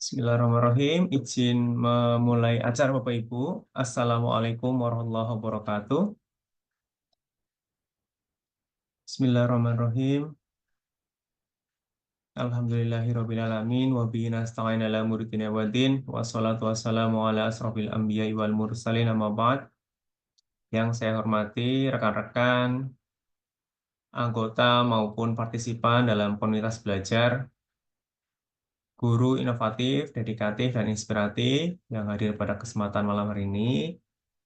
Bismillahirrahmanirrahim. Izin memulai acara Bapak Ibu. Assalamualaikum warahmatullahi wabarakatuh. Bismillahirrahmanirrahim. Alhamdulillahirrabbilalamin. Wa bihi nasta'in ala umuri dunya waddin. Wassalatu wassalamu ala asrofil anbiya'i wal mursalin amma ba'd. Yang saya hormati rekan-rekan, anggota maupun partisipan dalam komunitas belajar, guru inovatif, dedikatif, dan inspiratif yang hadir pada kesempatan malam hari ini.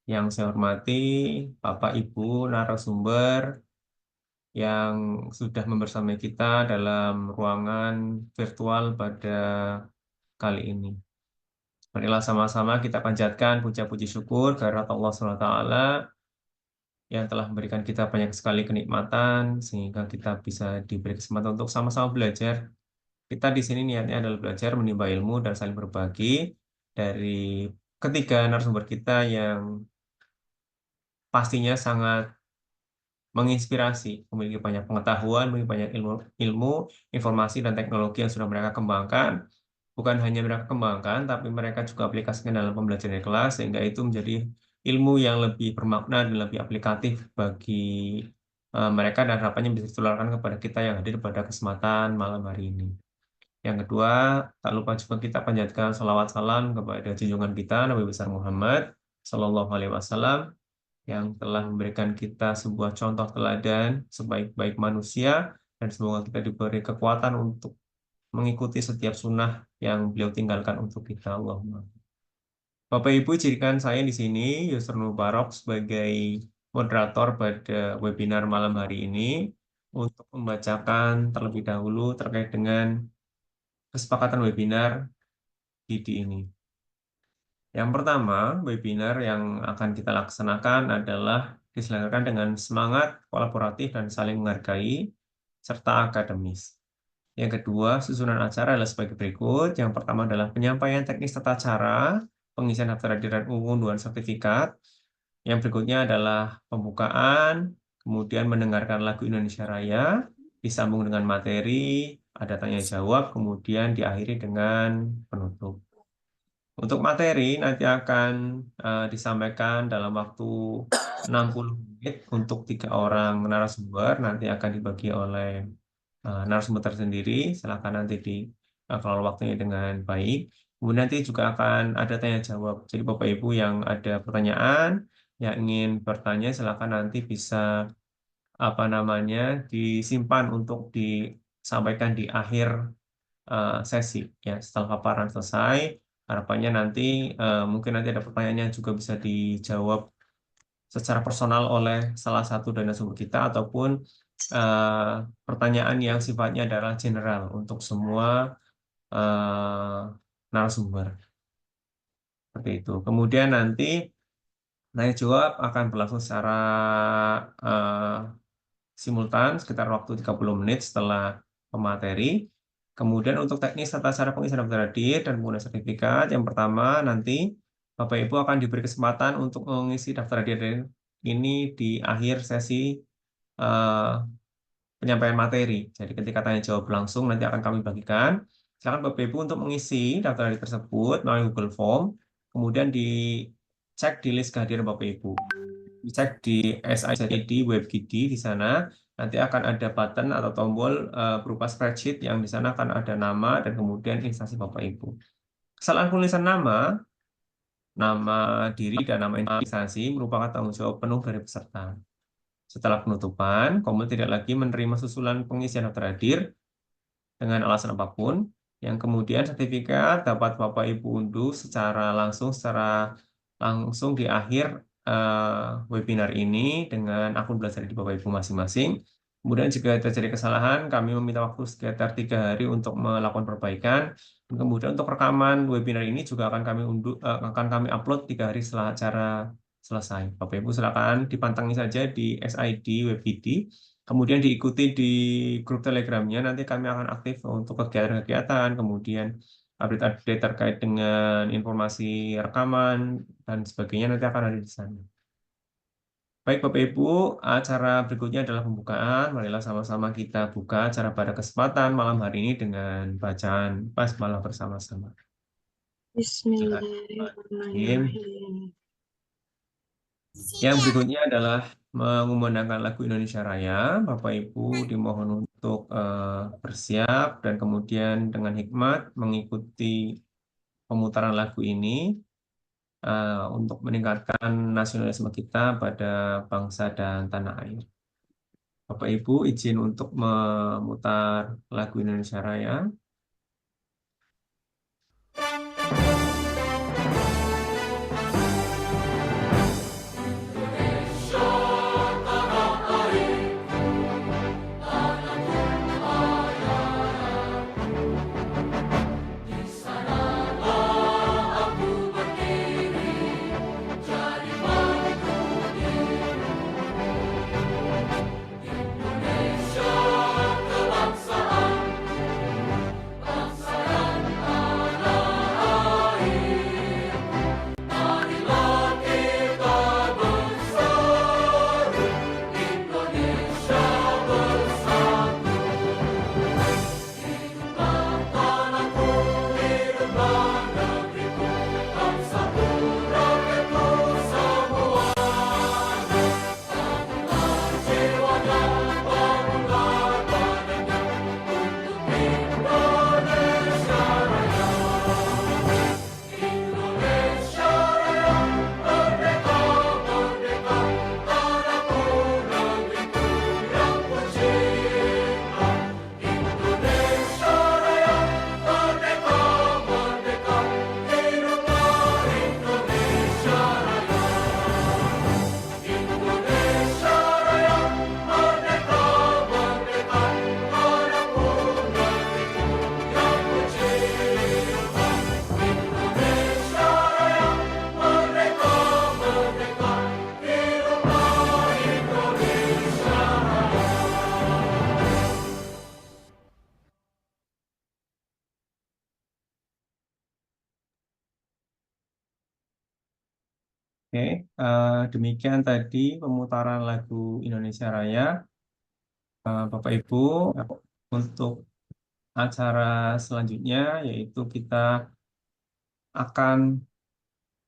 Yang saya hormati Bapak Ibu narasumber yang sudah membersamai kita dalam ruangan virtual pada kali ini. Marilah sama-sama kita panjatkan puja-puji syukur kehadirat Allah SWT yang telah memberikan kita banyak sekali kenikmatan sehingga kita bisa diberi kesempatan untuk sama-sama belajar. Kita di sini niatnya adalah belajar, menimba ilmu, dan saling berbagi dari ketiga narasumber kita yang pastinya sangat menginspirasi, memiliki banyak pengetahuan, memiliki banyak ilmu, informasi, dan teknologi yang sudah mereka kembangkan. Bukan hanya mereka kembangkan, tapi mereka juga aplikasikan dalam pembelajaran di kelas, sehingga itu menjadi ilmu yang lebih bermakna dan lebih aplikatif bagi mereka, dan harapannya bisa ditularkan kepada kita yang hadir pada kesempatan malam hari ini. Yang kedua, tak lupa juga kita panjatkan salawat salam kepada junjungan kita, Nabi besar Muhammad Sallallahu Alaihi Wasallam, yang telah memberikan kita sebuah contoh teladan sebaik-baik manusia, dan semoga kita diberi kekuatan untuk mengikuti setiap sunnah yang beliau tinggalkan untuk kita. Allahumma. Bapak Ibu, jadikan saya di sini, Yusr Nur Barok, sebagai moderator pada webinar malam hari ini untuk membacakan terlebih dahulu terkait dengan kesepakatan webinar di ini. Yang pertama, webinar yang akan kita laksanakan adalah diselenggarakan dengan semangat kolaboratif dan saling menghargai, serta akademis. Yang kedua, susunan acara adalah sebagai berikut. Yang pertama adalah penyampaian teknis tata cara, pengisian daftar hadir dan pengunduhan sertifikat. Yang berikutnya adalah pembukaan, kemudian mendengarkan lagu Indonesia Raya, disambung dengan materi, ada tanya jawab, kemudian diakhiri dengan penutup. Untuk materi nanti akan disampaikan dalam waktu 60 menit untuk 3 orang narasumber. Nanti akan dibagi oleh narasumber tersendiri. Silakan nanti kalau waktunya dengan baik. Kemudian nanti juga akan ada tanya jawab. Jadi Bapak Ibu yang ada pertanyaan, yang ingin bertanya, silakan nanti bisa disimpan untuk disampaikan di akhir sesi, ya. Setelah paparan selesai, harapannya nanti mungkin nanti ada pertanyaan yang juga bisa dijawab secara personal oleh salah satu dari narasumber kita, ataupun eh, pertanyaan yang sifatnya adalah general untuk semua narasumber, seperti itu. Kemudian nanti tanya jawab akan berlangsung secara eh, simultan sekitar waktu 30 menit setelah pemateri. Kemudian untuk teknis tata cara pengisian daftar hadir dan penggunaan sertifikat, yang pertama nanti Bapak Ibu akan diberi kesempatan untuk mengisi daftar hadir ini di akhir sesi eh, penyampaian materi. Jadi ketika tanya jawab langsung nanti akan kami bagikan. Silakan Bapak Ibu untuk mengisi daftar hadir tersebut melalui Google Form, kemudian dicek di list kehadiran Bapak Ibu. Dicek di SID WebGD di sana. Nanti akan ada button atau tombol berupa spreadsheet yang di sana akan ada nama dan kemudian instansi Bapak Ibu. Kesalahan penulisan nama diri dan nama instansi merupakan tanggung jawab penuh dari peserta. Setelah penutupan, Komul tidak lagi menerima susulan pengisian daftar hadir dengan alasan apapun, yang kemudian sertifikat dapat Bapak Ibu unduh secara langsung di akhir webinar ini dengan akun belajar di Bapak Ibu masing-masing. Kemudian jika terjadi kesalahan, kami meminta waktu sekitar 3 hari untuk melakukan perbaikan. Dan kemudian untuk rekaman webinar ini juga akan kami akan kami upload 3 hari setelah acara selesai. Bapak Ibu silakan dipantengin saja di SID WebGD. Kemudian diikuti di grup Telegramnya, nanti kami akan aktif untuk kegiatan-kegiatan, kemudian update-update terkait dengan informasi rekaman, dan sebagainya nanti akan ada di sana. Baik Bapak Ibu, acara berikutnya adalah pembukaan. Marilah sama-sama kita buka acara pada kesempatan malam hari ini dengan bacaan basmalah bersama-sama. Bismillahirrahmanirrahim. Yang berikutnya adalah mengumandangkan lagu Indonesia Raya. Bapak Ibu dimohon untuk bersiap dan kemudian dengan hikmat mengikuti pemutaran lagu ini untuk meningkatkan nasionalisme kita pada bangsa dan tanah air. Bapak Ibu izin untuk memutar lagu Indonesia Raya. Oke, demikian tadi pemutaran lagu Indonesia Raya. Bapak Ibu, untuk acara selanjutnya yaitu kita akan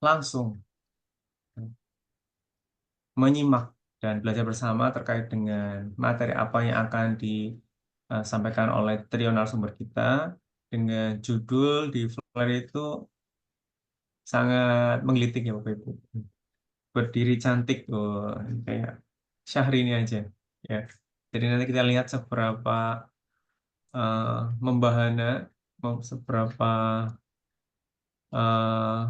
langsung menyimak dan belajar bersama terkait dengan materi apa yang akan disampaikan oleh trio narasumber kita dengan judul di flyer itu sangat menggelitik ya Bapak Ibu. Berdiri cantik, oh, kayak Syahrini aja ya. Jadi nanti kita lihat seberapa membahana, seberapa eh,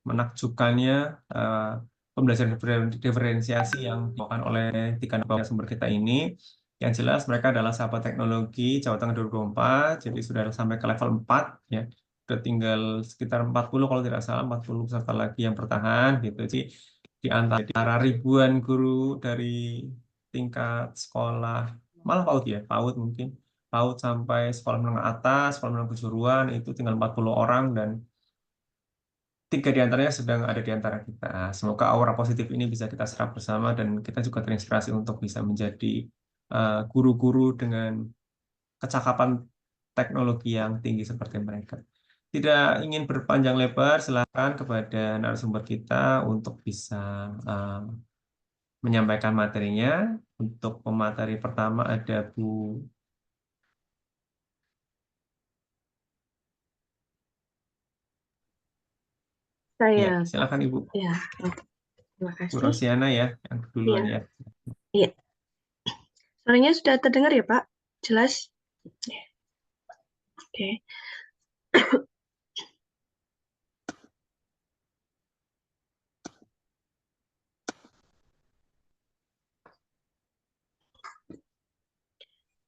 menakjubkannya eh, pembelajaran diferensiasi yang dilakukan oleh tiga narasumber kita ini. Yang jelas mereka adalah sahabat teknologi Jawa Tengah 2024, jadi sudah sampai ke level 4 ya. Sudah tinggal sekitar 40 kalau tidak salah, 40 peserta lagi yang bertahan gitu. Jadi di antara ribuan guru dari tingkat sekolah, malah PAUD ya, PAUD mungkin, PAUD sampai sekolah menengah atas, sekolah menengah kejuruan itu tinggal 40 orang dan 3 di antaranya sedang ada di antara kita. Semoga aura positif ini bisa kita serap bersama dan kita juga terinspirasi untuk bisa menjadi guru-guru dengan kecakapan teknologi yang tinggi seperti mereka. Tidak ingin berpanjang lebar, silakan kepada narasumber kita untuk bisa menyampaikan materinya. Untuk pemateri pertama ada Bu. Ya, Saya, silakan Ibu. ya, terima Bu kasih. Rosiana ya, yang duluan Iya, ya. iya. Suaranya sudah terdengar ya, Pak? Jelas? Oke.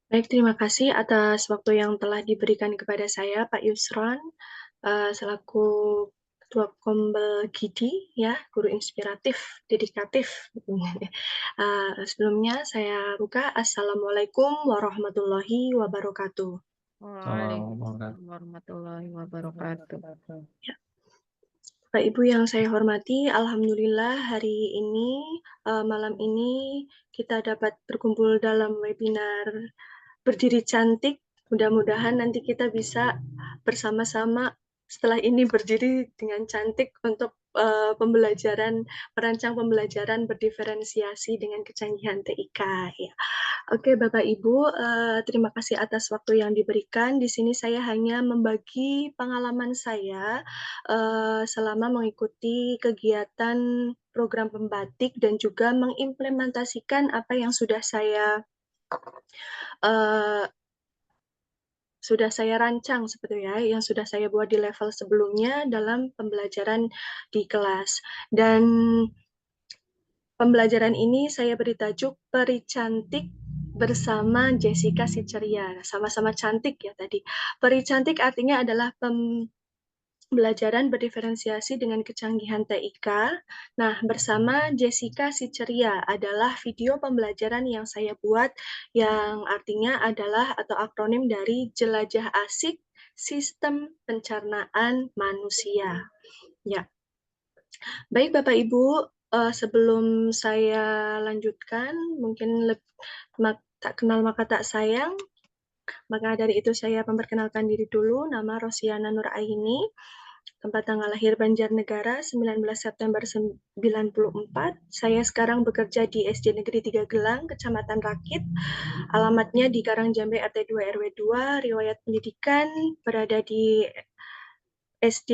Baik, terima kasih atas waktu yang telah diberikan kepada saya, Pak Yusron, selaku Ketua Kombel Gidi, ya, guru inspiratif, dedikatif. Sebelumnya saya buka. Assalamualaikum warahmatullahi wabarakatuh. Waalaikumsalam warahmatullahi wabarakatuh. Ya. Bapak Ibu yang saya hormati, Alhamdulillah hari ini, malam ini kita dapat berkumpul dalam webinar Berdiri Cantik. Mudah-mudahan nanti kita bisa bersama-sama setelah ini berdiri dengan cantik untuk merancang pembelajaran berdiferensiasi dengan kecanggihan TIK. Ya. Oke, Bapak Ibu, terima kasih atas waktu yang diberikan. Di sini saya hanya membagi pengalaman saya selama mengikuti kegiatan program pembatik dan juga mengimplementasikan apa yang sudah saya rancang sebetulnya, yang sudah saya buat di level sebelumnya dalam pembelajaran di kelas. Dan pembelajaran ini saya beri tajuk Peri Cantik bersama Jessica si Ceria. Sama-sama cantik ya tadi. Peri Cantik artinya adalah pembelajaran berdiferensiasi dengan kecanggihan TIK. Nah, bersama Jessica si Ceria adalah video pembelajaran yang saya buat yang artinya adalah atau akronim dari Jelajah Asik Sistem Pencernaan Manusia. Ya. Baik Bapak Ibu, sebelum saya lanjutkan, mungkin tak kenal maka tak sayang, maka dari itu saya memperkenalkan diri dulu, nama Rosiana Nur Aini, tempat tanggal lahir Banjarnegara, 19 September 94. Saya sekarang bekerja di SD Negeri 3 Gelang, Kecamatan Rakit, alamatnya di Karangjambe RT 2 RW 2, riwayat pendidikan berada di SD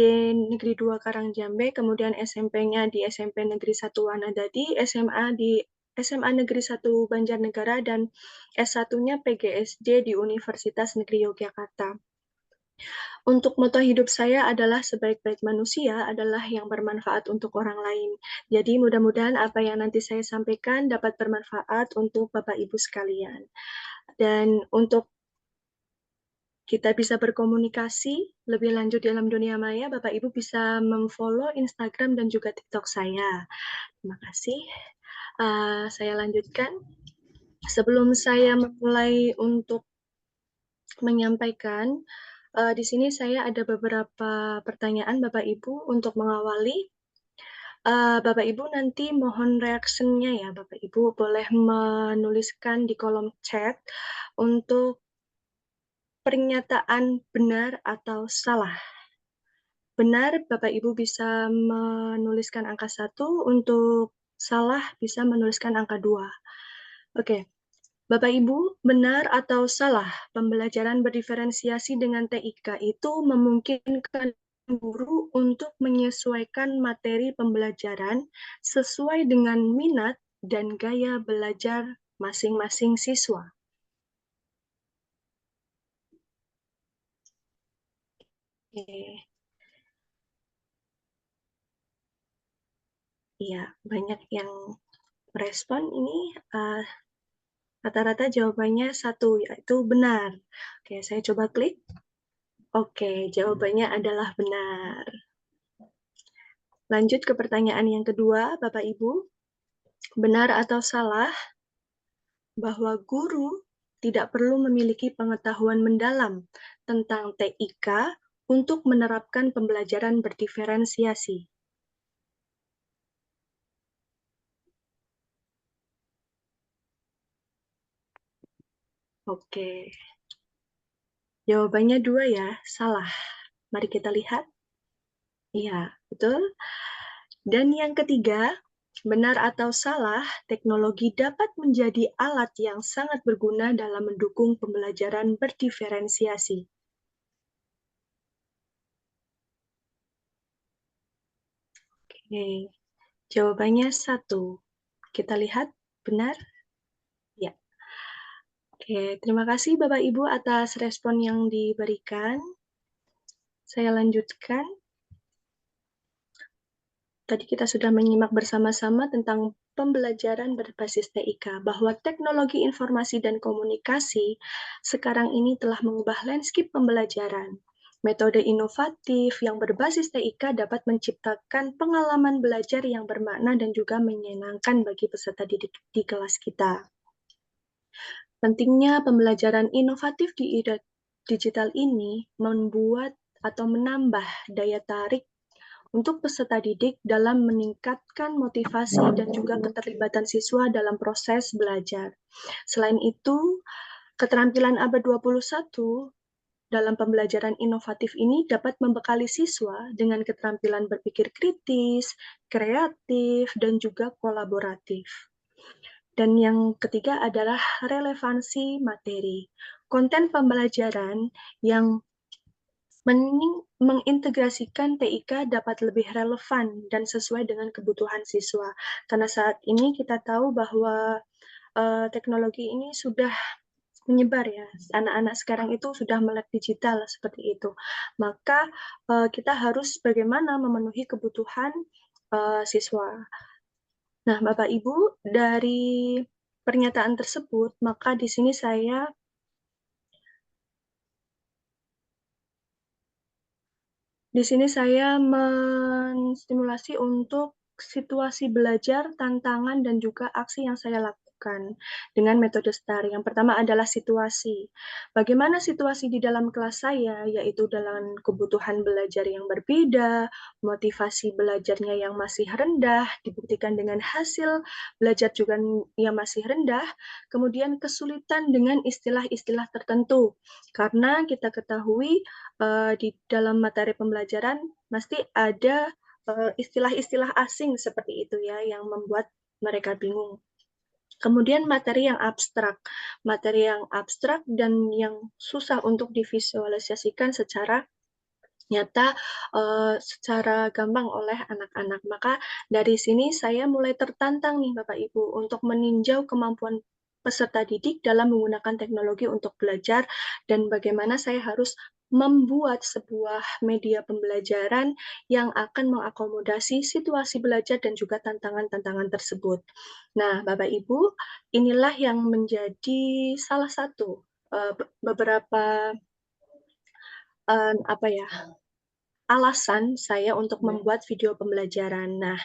Negeri 2 Karangjambe, kemudian SMP-nya di SMP Negeri 1 Wanadadi, SMA di SMA Negeri 1 Banjarnegara, dan S1-nya PGSD di Universitas Negeri Yogyakarta. Untuk moto hidup saya adalah sebaik-baik manusia adalah yang bermanfaat untuk orang lain. Jadi mudah-mudahan apa yang nanti saya sampaikan dapat bermanfaat untuk Bapak Ibu sekalian. Dan untuk kita bisa berkomunikasi lebih lanjut dalam dunia maya, Bapak Ibu bisa memfollow Instagram dan juga TikTok saya. Terima kasih. Saya lanjutkan. Sebelum saya memulai untuk menyampaikan, di sini saya ada beberapa pertanyaan Bapak Ibu untuk mengawali. Bapak Ibu nanti mohon reaksinya ya, Bapak Ibu boleh menuliskan di kolom chat untuk pernyataan benar atau salah. Benar, Bapak Ibu bisa menuliskan angka 1, untuk salah bisa menuliskan angka 2. Oke, Bapak Ibu, benar atau salah, pembelajaran berdiferensiasi dengan TIK itu memungkinkan guru untuk menyesuaikan materi pembelajaran sesuai dengan minat dan gaya belajar masing-masing siswa. Oke. Iya, banyak yang merespon ini. Rata-rata jawabannya 1, yaitu benar. Oke, saya coba klik. Oke, jawabannya adalah benar. Lanjut ke pertanyaan yang kedua, Bapak Ibu. Benar atau salah bahwa guru tidak perlu memiliki pengetahuan mendalam tentang TIK untuk menerapkan pembelajaran berdiferensiasi? Oke. Jawabannya 2 ya, salah. Mari kita lihat. Iya, betul. Dan yang ketiga, benar atau salah, teknologi dapat menjadi alat yang sangat berguna dalam mendukung pembelajaran berdiferensiasi. Oke, jawabannya 1. Kita lihat, benar? Ya. Oke, terima kasih Bapak Ibu atas respon yang diberikan. Saya lanjutkan. Tadi kita sudah menyimak bersama-sama tentang pembelajaran berbasis TIK, bahwa teknologi informasi dan komunikasi sekarang ini telah mengubah landscape pembelajaran. Metode inovatif yang berbasis TIK dapat menciptakan pengalaman belajar yang bermakna dan juga menyenangkan bagi peserta didik di kelas kita. Pentingnya pembelajaran inovatif di era digital ini membuat atau menambah daya tarik untuk peserta didik dalam meningkatkan motivasi dan juga keterlibatan siswa dalam proses belajar. Selain itu, keterampilan abad 21 dalam pembelajaran inovatif ini dapat membekali siswa dengan keterampilan berpikir kritis, kreatif, dan juga kolaboratif. Dan yang ketiga adalah relevansi materi. Konten pembelajaran yang mengintegrasikan TIK dapat lebih relevan dan sesuai dengan kebutuhan siswa. Karena saat ini kita tahu bahwa teknologi ini sudah menyebar ya. Anak-anak sekarang itu sudah melek digital seperti itu. Maka kita harus bagaimana memenuhi kebutuhan siswa. Nah, Bapak Ibu, dari pernyataan tersebut, maka di sini saya menstimulasi untuk situasi belajar, tantangan, dan juga aksi yang saya lakukan dengan metode STAR. Yang pertama adalah situasi. Bagaimana situasi di dalam kelas saya, yaitu dalam kebutuhan belajar yang berbeda, motivasi belajarnya yang masih rendah, dibuktikan dengan hasil belajar juga yang masih rendah, kemudian kesulitan dengan istilah-istilah tertentu. Karena kita ketahui di dalam materi pembelajaran pasti ada istilah-istilah asing seperti itu ya yang membuat mereka bingung. Kemudian materi yang abstrak dan yang susah untuk divisualisasikan secara nyata, secara gamblang oleh anak-anak. Maka dari sini saya mulai tertantang nih Bapak Ibu untuk meninjau kemampuan peserta didik dalam menggunakan teknologi untuk belajar dan bagaimana saya harus membuat sebuah media pembelajaran yang akan mengakomodasi situasi belajar dan juga tantangan-tantangan tersebut. Nah, Bapak Ibu, inilah yang menjadi salah satu beberapa alasan saya untuk membuat video pembelajaran. Nah,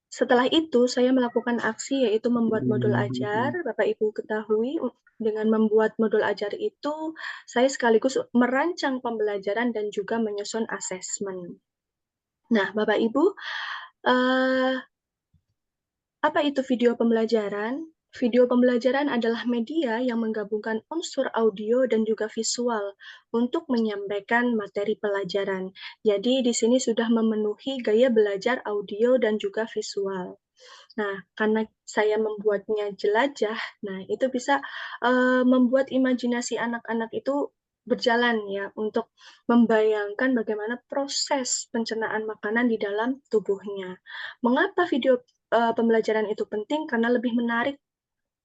setelah itu saya melakukan aksi yaitu membuat modul ajar. Bapak Ibu ketahui dengan membuat modul ajar itu saya sekaligus merancang pembelajaran dan juga menyusun asesmen. Nah, Bapak Ibu, apa itu video pembelajaran? Video pembelajaran adalah media yang menggabungkan unsur audio dan juga visual untuk menyampaikan materi pelajaran. Jadi di sini sudah memenuhi gaya belajar audio dan juga visual. Nah, karena saya membuatnya jelajah, nah itu bisa membuat imajinasi anak-anak itu berjalan ya untuk membayangkan bagaimana proses pencernaan makanan di dalam tubuhnya. Mengapa video pembelajaran itu penting? Karena lebih menarik,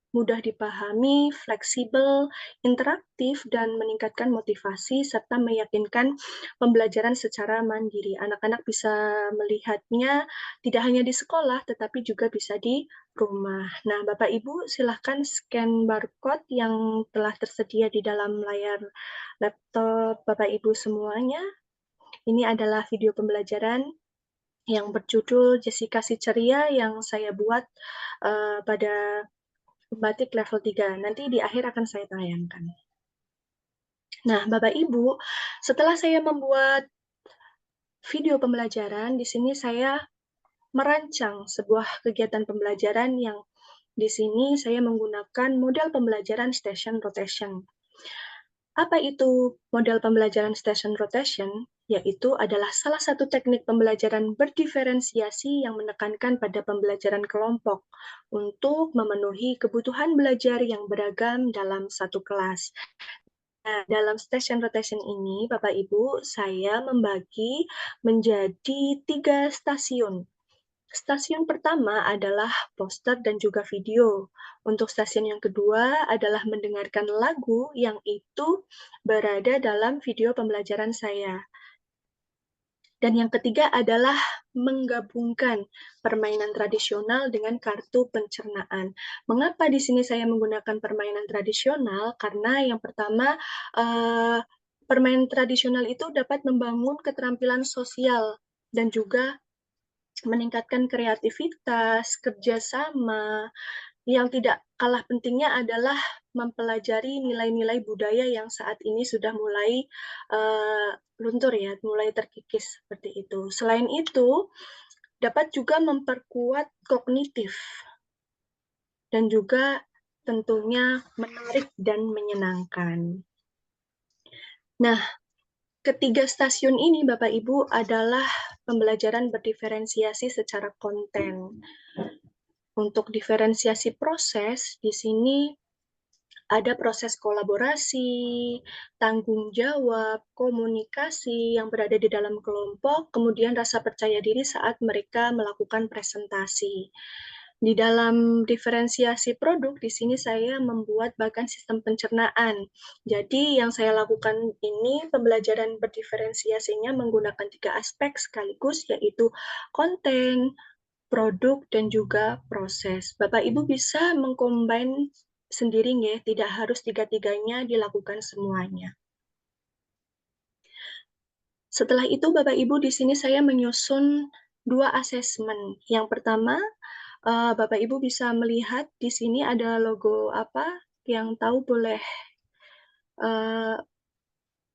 mudah dipahami, fleksibel, interaktif, dan meningkatkan motivasi, serta meyakinkan pembelajaran secara mandiri. Anak-anak bisa melihatnya tidak hanya di sekolah, tetapi juga bisa di rumah. Nah, Bapak Ibu, silahkan scan barcode yang telah tersedia di dalam layar laptop Bapak Ibu semuanya. Ini adalah video pembelajaran yang berjudul Jessica si Ceria yang saya buat pada batik level 3. Nanti di akhir akan saya tayangkan. Nah, Bapak Ibu, setelah saya membuat video pembelajaran, di sini saya merancang sebuah kegiatan pembelajaran yang di sini saya menggunakan model pembelajaran station rotation. Apa itu model pembelajaran station rotation? Yaitu adalah salah satu teknik pembelajaran berdiferensiasi yang menekankan pada pembelajaran kelompok untuk memenuhi kebutuhan belajar yang beragam dalam satu kelas. Nah, dalam station rotation ini, Bapak Ibu, saya membagi menjadi 3 stasiun. Stasiun pertama adalah poster dan juga video. Untuk stasiun yang kedua adalah mendengarkan lagu yang itu berada dalam video pembelajaran saya. Dan yang ketiga adalah menggabungkan permainan tradisional dengan kartu pencernaan. Mengapa di sini saya menggunakan permainan tradisional? Karena yang pertama, permainan tradisional itu dapat membangun keterampilan sosial dan juga meningkatkan kreativitas, kerjasama. Yang tidak kalah pentingnya adalah mempelajari nilai-nilai budaya yang saat ini sudah mulai luntur ya, mulai terkikis seperti itu. Selain itu, dapat juga memperkuat kognitif dan juga tentunya menarik dan menyenangkan. Nah, ketiga stasiun ini, Bapak Ibu, adalah pembelajaran berdiferensiasi secara konten. Untuk diferensiasi proses, di sini ada proses kolaborasi, tanggung jawab, komunikasi yang berada di dalam kelompok, kemudian rasa percaya diri saat mereka melakukan presentasi. Di dalam diferensiasi produk, di sini saya membuat bahkan sistem pencernaan. Jadi yang saya lakukan ini pembelajaran berdiferensiasinya menggunakan 3 aspek sekaligus, yaitu konten, produk, dan juga proses. Bapak Ibu bisa mengcombine sendiri ya, tidak harus tiga-tiganya dilakukan semuanya. Setelah itu Bapak Ibu di sini saya menyusun 2 asesmen. Yang pertama, Bapak Ibu bisa melihat di sini ada logo apa, yang tahu boleh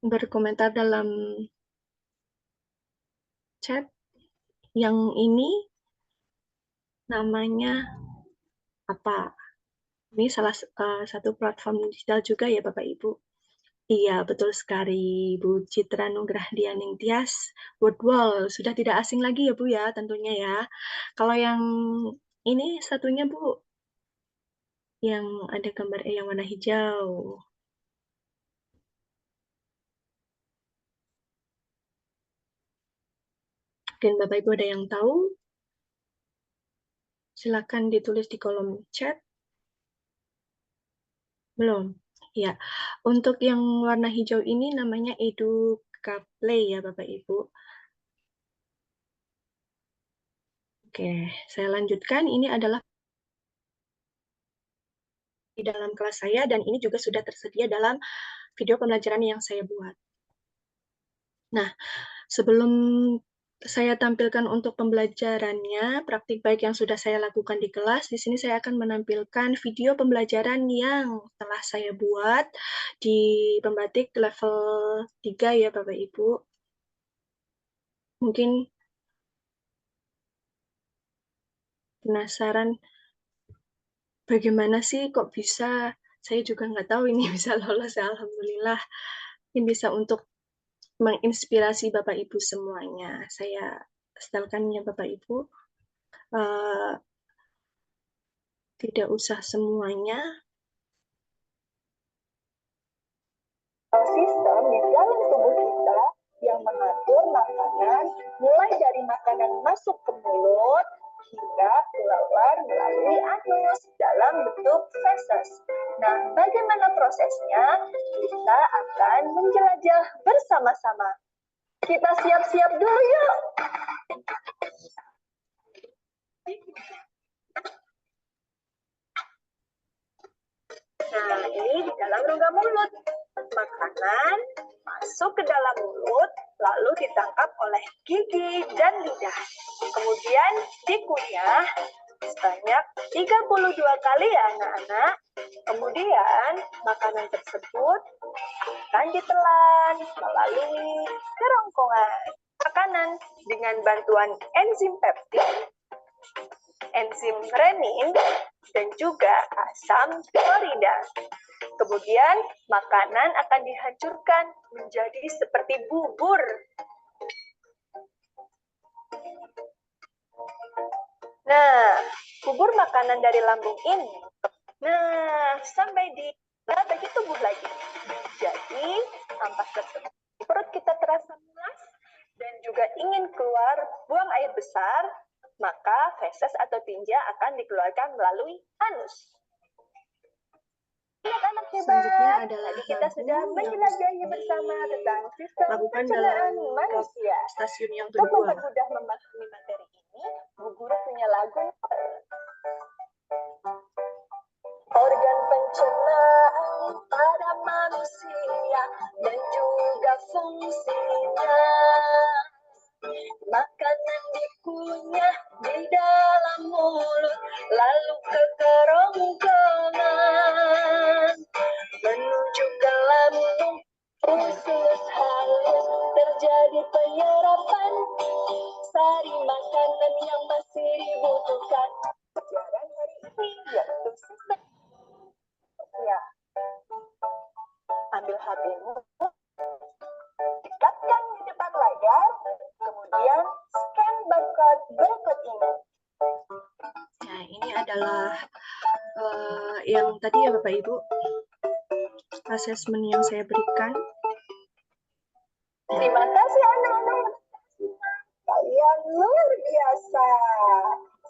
berkomentar dalam chat. Yang ini namanya apa? Ini salah satu platform digital juga ya Bapak Ibu. Iya, betul sekali, Bu Citra Nugrahdianing Tias. Wordwall, sudah tidak asing lagi ya Bu ya, tentunya ya. Kalau yang ini satunya Bu, yang ada gambar yang warna hijau. Dan Bapak Ibu ada yang tahu? Silakan ditulis di kolom chat. Belum? Ya, untuk yang warna hijau ini namanya EducaPlay ya Bapak Ibu. Oke, saya lanjutkan. Ini adalah di dalam kelas saya dan ini juga sudah tersedia dalam video pembelajaran yang saya buat. Nah, sebelum saya tampilkan untuk pembelajarannya, praktik baik yang sudah saya lakukan di kelas, di sini saya akan menampilkan video pembelajaran yang telah saya buat di pembatik level 3 ya Bapak Ibu. Mungkin penasaran bagaimana sih kok bisa, saya juga nggak tahu ini bisa lolos, alhamdulillah. Ini bisa untuk menginspirasi Bapak Ibu semuanya. Saya setelkan ya Bapak Ibu. Tidak usah semuanya. Sistem di dalam tubuh kita yang mengatur makanan, mulai dari makanan masuk ke mulut hingga keluar melalui anus dalam bentuk feses. Nah, bagaimana prosesnya? Kita akan menjelajah bersama-sama. Kita siap-siap dulu yuk. Nah, ini di dalam rongga mulut. Makanan masuk ke dalam mulut, lalu ditangkap oleh gigi dan lidah. Kemudian dikunyah sebanyak 32 kali ya anak-anak. Kemudian makanan tersebut akan ditelan melalui kerongkongan makanan dengan bantuan enzim peptid, enzim renin, dan juga asam klorida. Kemudian makanan akan dihancurkan menjadi seperti bubur. Nah, bubur makanan dari lambung ini, sampai di bagi tubuh lagi. Jadi, ampas tersebut perut kita terasa mulas dan juga ingin keluar buang air besar, maka feses atau tinja akan dikeluarkan melalui anus. Anak-anak Selanjutnya hebat, adalah tadi kita sudah menjelajahi bersama tentang sistem lakukan pencernaan dalam manusia. stasiun yang Untuk kedua. mempermudah memahami materi ini, Bu Guru punya lagu. Organ pencernaan pada manusia dan juga fungsinya. Makanan dikunyah di dalam mulut, lalu ke kerongkongan, menuju ke lambung, usus halus, terjadi penyerapan sari makanan yang masih dibutuhkan. ini adalah yang tadi ya Bapak Ibu, asesmen yang saya berikan. Terima kasih anak-anak. Kalian luar biasa.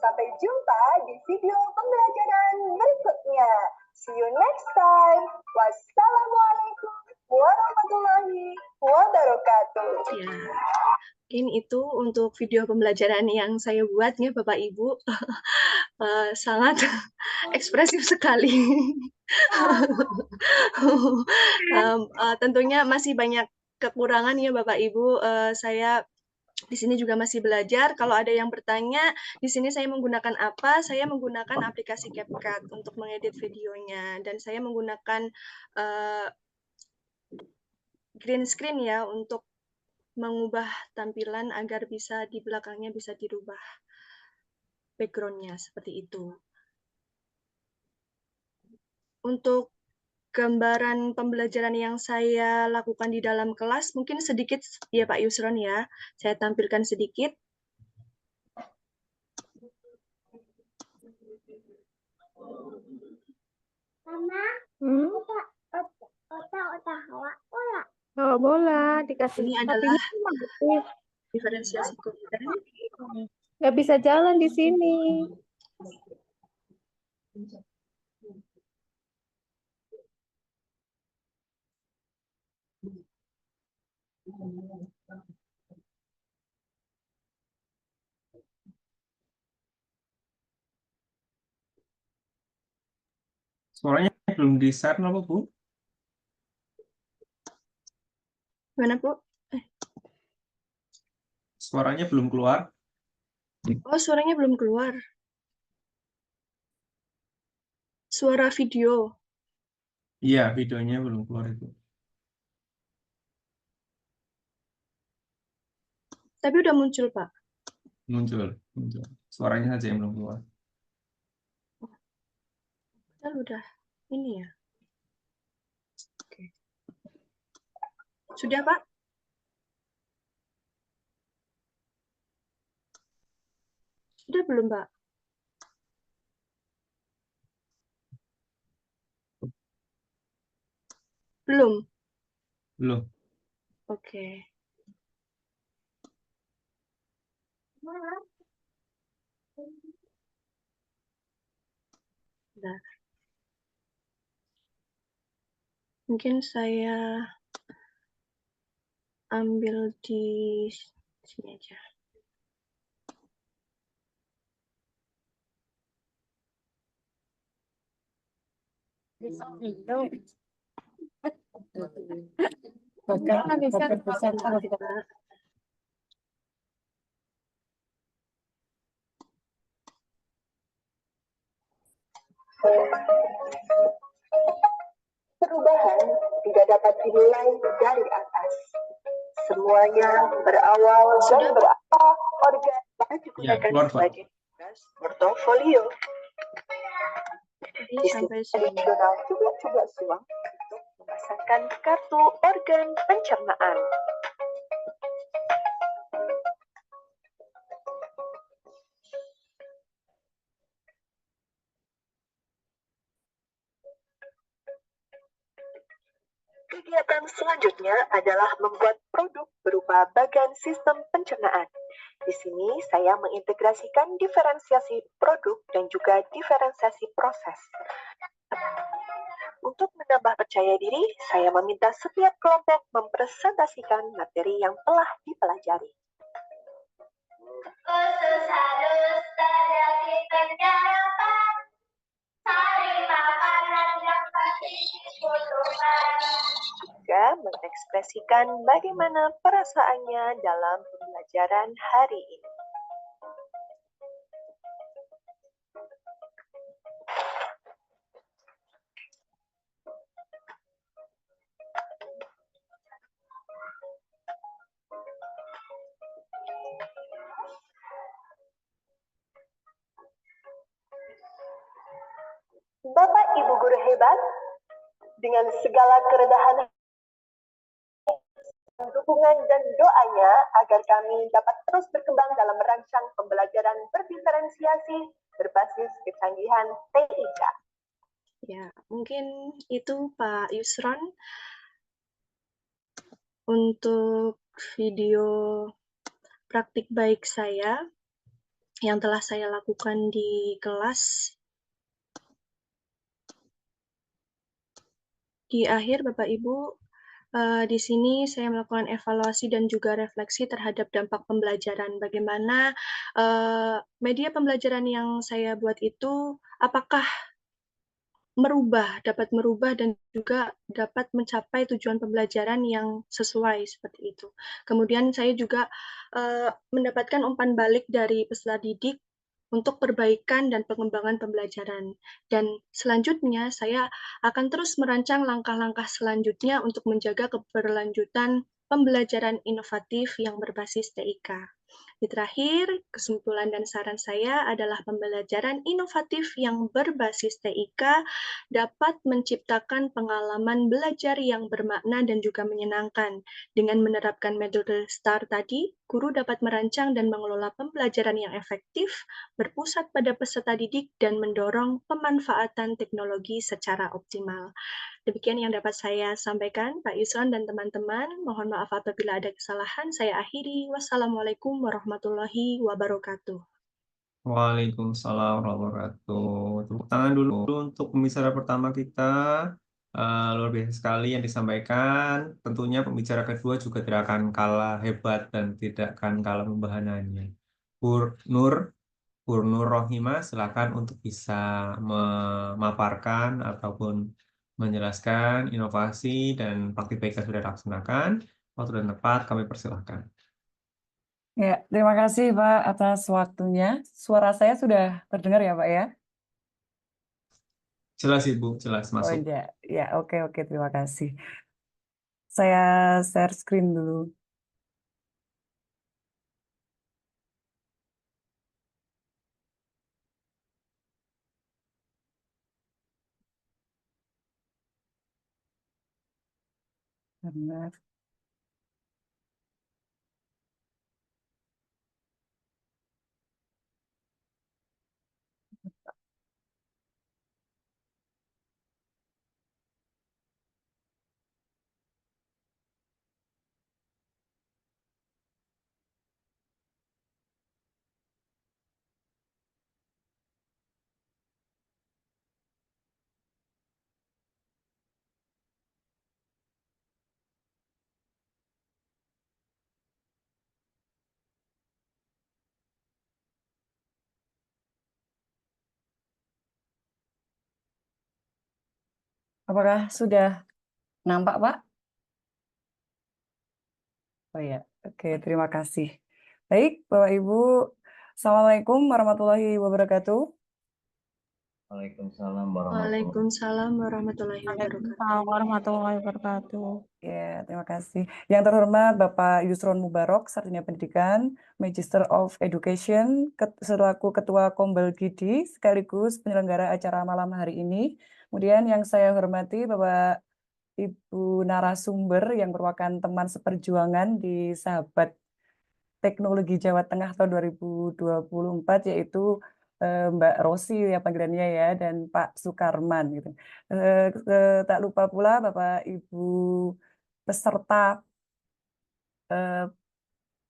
Sampai jumpa di video pembelajaran berikutnya. See you next time. Wassalamualaikum warahmatullahi wabarakatuh. Ya, mungkin itu untuk video pembelajaran yang saya buat ya Bapak Ibu. Sangat ekspresif sekali. Tentunya masih banyak kekurangan ya Bapak Ibu. Saya di sini juga masih belajar. Kalau ada yang bertanya, di sini saya menggunakan apa? Saya menggunakan aplikasi CapCut untuk mengedit videonya, dan saya menggunakan green screen ya untuk mengubah tampilan agar bisa di belakangnya bisa dirubah background-nya seperti itu. Untuk gambaran pembelajaran yang saya lakukan di dalam kelas, mungkin sedikit ya Pak Yusron ya, saya tampilkan sedikit. Mama, Oh, bola dikasih Ini HP-nya adalah cuma aktif. diferensiasi konten. Nggak bisa jalan di sini. Suaranya belum di-share apa, Bu? Gimana, Bu? Suaranya belum keluar. Oh, suaranya belum keluar. Suara video. Iya, videonya belum keluar itu. Tapi udah muncul, Pak. Muncul. Suaranya saja yang belum keluar. Padahal udah ini ya. Oke. Sudah, Pak? Sudah belum, Pak? Belum? Belum. Oke. Bentar. Mungkin saya ambil di sini aja. Perubahan tidak dapat dinilai dari atas. Semuanya berawal dan berapa organ digunakan keluar, Pak. sebagai tugas portofolio. Jadi sampai sini. Donald coba suang untuk memasangkan kartu organ pencernaan. Kegiatan selanjutnya adalah membuat produk berupa bagan sistem pencernaan. Di sini saya mengintegrasikan diferensiasi produk dan juga diferensiasi proses. Untuk menambah percaya diri, saya meminta setiap kelompok mempresentasikan materi yang telah dipelajari. Khusus halus terjadi penyerapan, sari makanan yang pasti dibutuhkan. Juga mengekspresikan bagaimana perasaannya dalam pembelajaran hari ini. Bapak Ibu guru hebat, dengan segala kerendahan dukungan dan doanya agar kami dapat terus berkembang dalam merancang pembelajaran berdiferensiasi berbasis kecanggihan TIK. Ya, mungkin itu Pak Yusron untuk video praktik baik saya yang telah saya lakukan di kelas. Di akhir, Bapak Ibu, di sini saya melakukan evaluasi dan juga refleksi terhadap dampak pembelajaran. Bagaimana media pembelajaran yang saya buat itu, apakah dapat merubah dan juga dapat mencapai tujuan pembelajaran yang sesuai seperti itu. Kemudian saya juga mendapatkan umpan balik dari peserta didik untuk perbaikan dan pengembangan pembelajaran. Dan selanjutnya saya akan terus merancang langkah-langkah selanjutnya untuk menjaga keberlanjutan pembelajaran inovatif yang berbasis TIK. Di terakhir, kesimpulan dan saran saya adalah pembelajaran inovatif yang berbasis TIK dapat menciptakan pengalaman belajar yang bermakna dan juga menyenangkan. Dengan menerapkan metode STAR tadi, guru dapat merancang dan mengelola pembelajaran yang efektif, berpusat pada peserta didik, dan mendorong pemanfaatan teknologi secara optimal. Demikian yang dapat saya sampaikan, Pak Yusron dan teman-teman. Mohon maaf apabila ada kesalahan. Saya akhiri. Wassalamualaikum warahmatullahi wabarakatuh. Waalaikumsalam warahmatullahi wabarakatuh. Tepuk tangan dulu untuk pembicara pertama kita. Luar biasa sekali yang disampaikan. Tentunya pembicara kedua juga tidak akan kalah hebat dan tidak akan kalah membahananya. Nur Rohimah, silakan untuk bisa memaparkan ataupun menjelaskan inovasi dan praktik baik yang sudah dilaksanakan. Waktu dan tempat kami persilahkan. Ya, terima kasih Pak atas waktunya. Suara saya sudah terdengar ya Pak ya? Jelas Ibu, jelas Oh masuk. iya, ya oke terima kasih. Saya share screen dulu. Benar. Apakah sudah nampak Pak? Oh ya, oke terima kasih. Baik Bapak Ibu, Assalamualaikum warahmatullahi wabarakatuh. Waalaikumsalam warahmatullahi Waalaikumsalam warahmatullahi wabarakatuh. Waalaikumsalam warahmatullahi wabarakatuh. Ya, terima kasih. Yang terhormat Bapak Yusron Mubarok, Sarjana Pendidikan, Magister of Education, selaku Ketua Kombel Gidi, sekaligus penyelenggara acara malam hari ini. Kemudian yang saya hormati Bapak Ibu narasumber yang merupakan teman seperjuangan di Sahabat Teknologi Jawa Tengah tahun 2024, yaitu Mbak Rosi ya panggilannya ya, dan Pak Sukarman gitu. Tak lupa pula Bapak Ibu peserta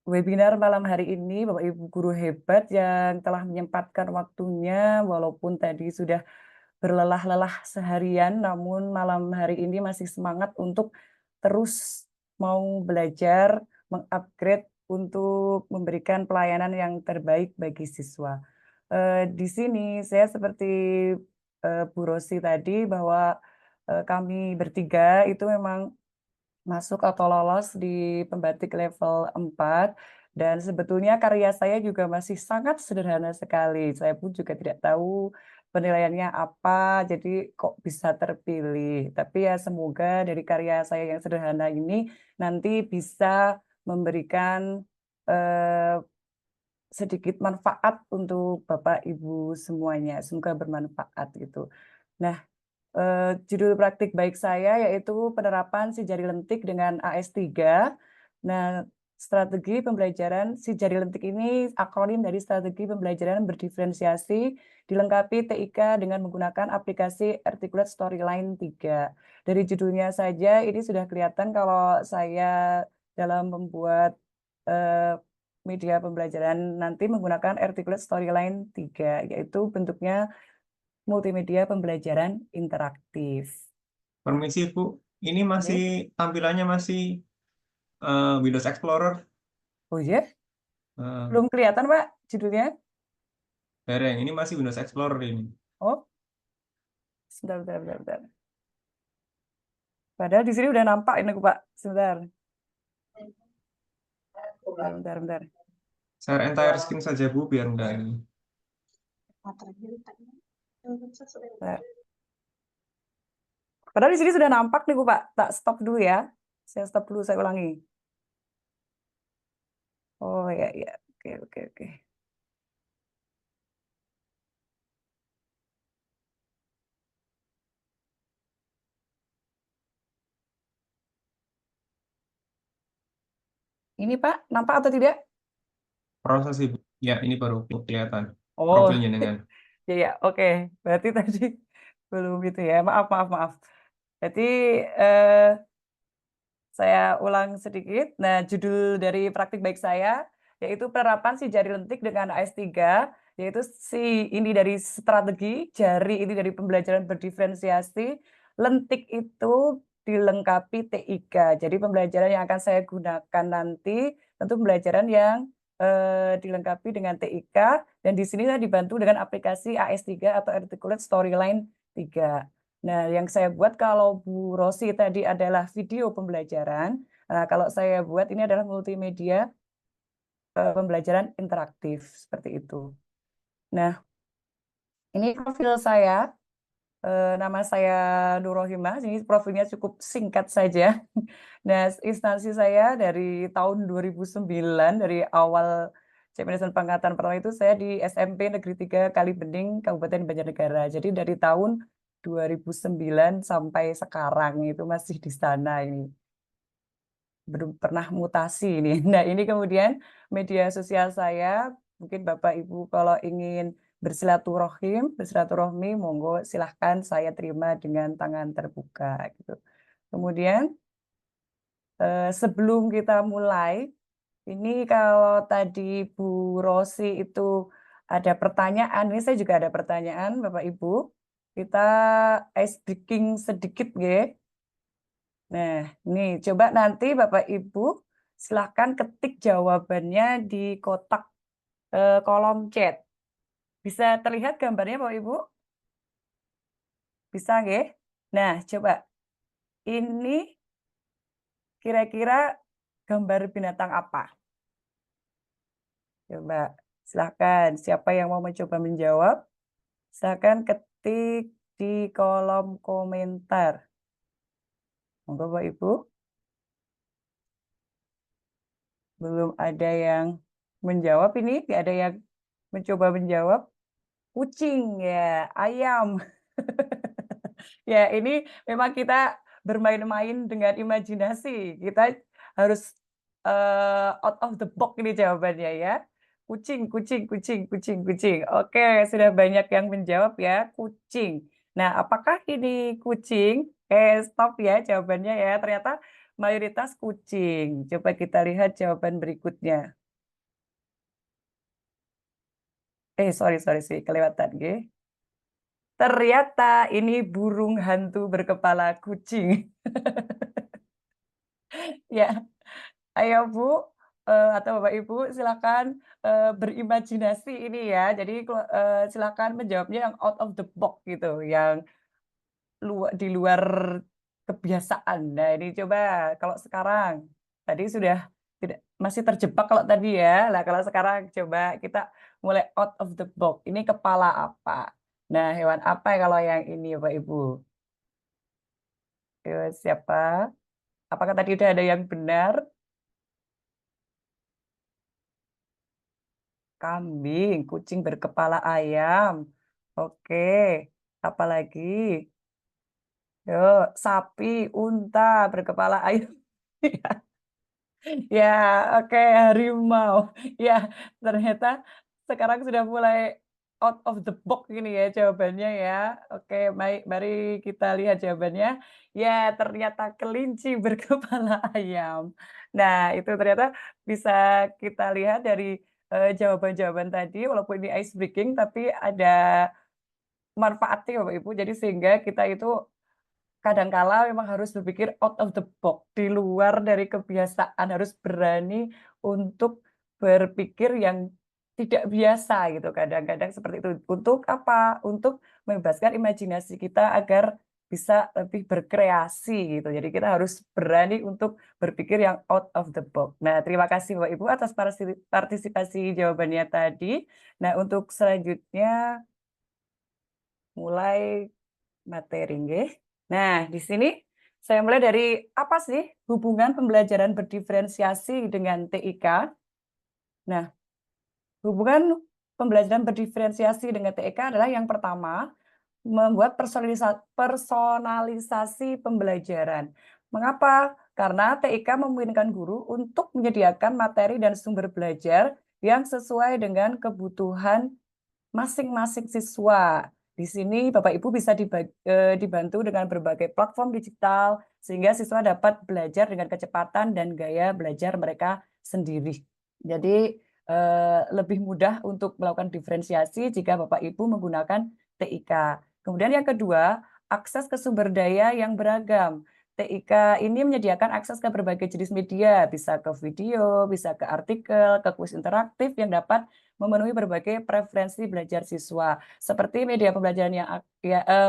webinar malam hari ini, Bapak Ibu guru hebat yang telah menyempatkan waktunya walaupun tadi sudah berlelah-lelah seharian, namun malam hari ini masih semangat untuk terus mau belajar, mengupgrade untuk memberikan pelayanan yang terbaik bagi siswa. Di sini saya seperti Bu Rosi tadi bahwa kami bertiga itu memang masuk atau lolos di pembatik level 4 dan sebetulnya karya saya juga masih sangat sederhana sekali. Saya pun juga tidak tahu penilaiannya apa, jadi kok bisa terpilih. Tapi ya semoga dari karya saya yang sederhana ini nanti bisa memberikan sedikit manfaat untuk Bapak Ibu semuanya. Semoga bermanfaat gitu. Nah, judul praktik baik saya yaitu penerapan si jari lentik dengan AS3. Nah, strategi pembelajaran si jari lentik ini akronim dari strategi pembelajaran berdiferensiasi, dilengkapi TIK dengan menggunakan aplikasi Articulate Storyline 3. Dari judulnya saja ini sudah kelihatan kalau saya dalam membuat media pembelajaran nanti menggunakan Articulate Storyline 3, yaitu bentuknya multimedia pembelajaran interaktif. Permisi Bu, ini masih tampilannya masih Windows Explorer. Oh ya, Eh, belum kelihatan Pak judulnya? Dereng, ini masih Windows Explorer ini. Oh, sebentar. Padahal di sini udah nampak ini Pak. Sebentar. Bentar. Share entire screen saja Bu, biar enggak ini. Bentar. Padahal di sini sudah nampak nih Bu Pak. Tak stop dulu ya. Saya stop dulu, saya ulangi. Oh ya. Oke. Ini Pak, nampak atau tidak? Proses Ibu. Ya, ini baru kelihatan Oh, profilnya dengan. ya, oke. Berarti tadi belum itu ya. Maaf. Jadi saya ulang sedikit. Nah, judul dari praktik baik saya yaitu penerapan si jari lentik dengan AS3, yaitu si ini dari strategi, jari ini dari pembelajaran berdiferensiasi, lentik itu dilengkapi TIK. Jadi pembelajaran yang akan saya gunakan nanti tentu pembelajaran yang dilengkapi dengan TIK, dan di sini saya dibantu dengan aplikasi AS3 atau Articulate Storyline 3. Nah, yang saya buat kalau Bu Rosi tadi adalah video pembelajaran. Nah, kalau saya buat ini adalah multimedia pembelajaran interaktif seperti itu. Nah, ini profil saya. Nama saya Nurrohimah. Ini profilnya cukup singkat saja. Nah, instansi saya dari tahun 2009, dari awal Cemenisan Pangkatan pertama itu saya di SMP Negeri 3 Kalibening, Kabupaten Banjarnegara. Jadi dari tahun 2009 sampai sekarang itu masih di sana ini. Belum pernah mutasi ini. Nah, ini kemudian media sosial saya, mungkin Bapak Ibu kalau ingin bersilaturahmi, monggo silahkan, saya terima dengan tangan terbuka gitu. Kemudian sebelum kita mulai, ini kalau tadi Bu Rosi itu ada pertanyaan, ini saya juga ada pertanyaan Bapak Ibu. Kita ice breaking sedikit ya. Nah, ini coba nanti Bapak Ibu silahkan ketik jawabannya di kotak kolom chat. Bisa terlihat gambarnya Bapak Ibu? Bisa nggih? Nah, coba ini kira-kira gambar binatang apa? Coba silahkan, siapa yang mau mencoba menjawab, silahkan ketik di kolom komentar. Monggo Bapak Ibu. Belum ada yang menjawab ini, tidak ada yang mencoba menjawab. Kucing ya, ayam. Ya, ini memang kita bermain-main dengan imajinasi. Kita harus out of the box ini jawabannya ya. Kucing. Oke, sudah banyak yang menjawab ya, kucing. Nah, apakah ini kucing? Stop ya jawabannya ya. Ternyata mayoritas kucing. Coba kita lihat jawaban berikutnya. Sorry, kelewatan nggih. Ternyata ini burung hantu berkepala kucing. Ya, ayo Bu atau Bapak Ibu silakan berimajinasi ini ya. Jadi silakan menjawabnya yang out of the box gitu, yang di luar kebiasaan. Nah, ini coba kalau sekarang tadi sudah tidak masih terjebak kalau tadi ya. Nah, kalau sekarang coba kita mulai out of the box. Ini kepala apa? Nah, hewan apa kalau yang ini Bapak Ibu? Siapa? Apakah tadi udah ada yang benar? Kambing, kucing berkepala ayam. Oke, apalagi? Yuk, sapi, unta berkepala ayam. Ya, oke, harimau. Ya, ternyata sekarang sudah mulai out of the box ini ya jawabannya ya. Oke, baik, mari kita lihat jawabannya. Ya, ternyata kelinci berkepala ayam. Nah, itu ternyata bisa kita lihat dari jawaban-jawaban tadi, walaupun ini ice breaking, tapi ada manfaatnya Bapak Ibu. Jadi sehingga kita itu kadangkala memang harus berpikir out of the box, di luar dari kebiasaan, harus berani untuk berpikir yang tidak biasa gitu, kadang-kadang seperti itu. Untuk apa? Untuk membebaskan imajinasi kita agar bisa lebih berkreasi gitu. Jadi kita harus berani untuk berpikir yang out of the box. Nah, terima kasih Bapak Ibu atas partisipasi jawabannya tadi. Nah, untuk selanjutnya mulai materi, nggih. Nah, di sini saya mulai dari apa sih hubungan pembelajaran berdiferensiasi dengan TIK? Nah, hubungan pembelajaran berdiferensiasi dengan TIK adalah yang pertama, membuat personalisasi pembelajaran. Mengapa? Karena TIK memungkinkan guru untuk menyediakan materi dan sumber belajar yang sesuai dengan kebutuhan masing-masing siswa. Di sini Bapak Ibu bisa dibantu dengan berbagai platform digital, sehingga siswa dapat belajar dengan kecepatan dan gaya belajar mereka sendiri. Jadi, lebih mudah untuk melakukan diferensiasi jika Bapak Ibu menggunakan TIK. Kemudian yang kedua, akses ke sumber daya yang beragam. TIK ini menyediakan akses ke berbagai jenis media, bisa ke video, bisa ke artikel, ke kuis interaktif yang dapat memenuhi berbagai preferensi belajar siswa. Seperti media pembelajaran yang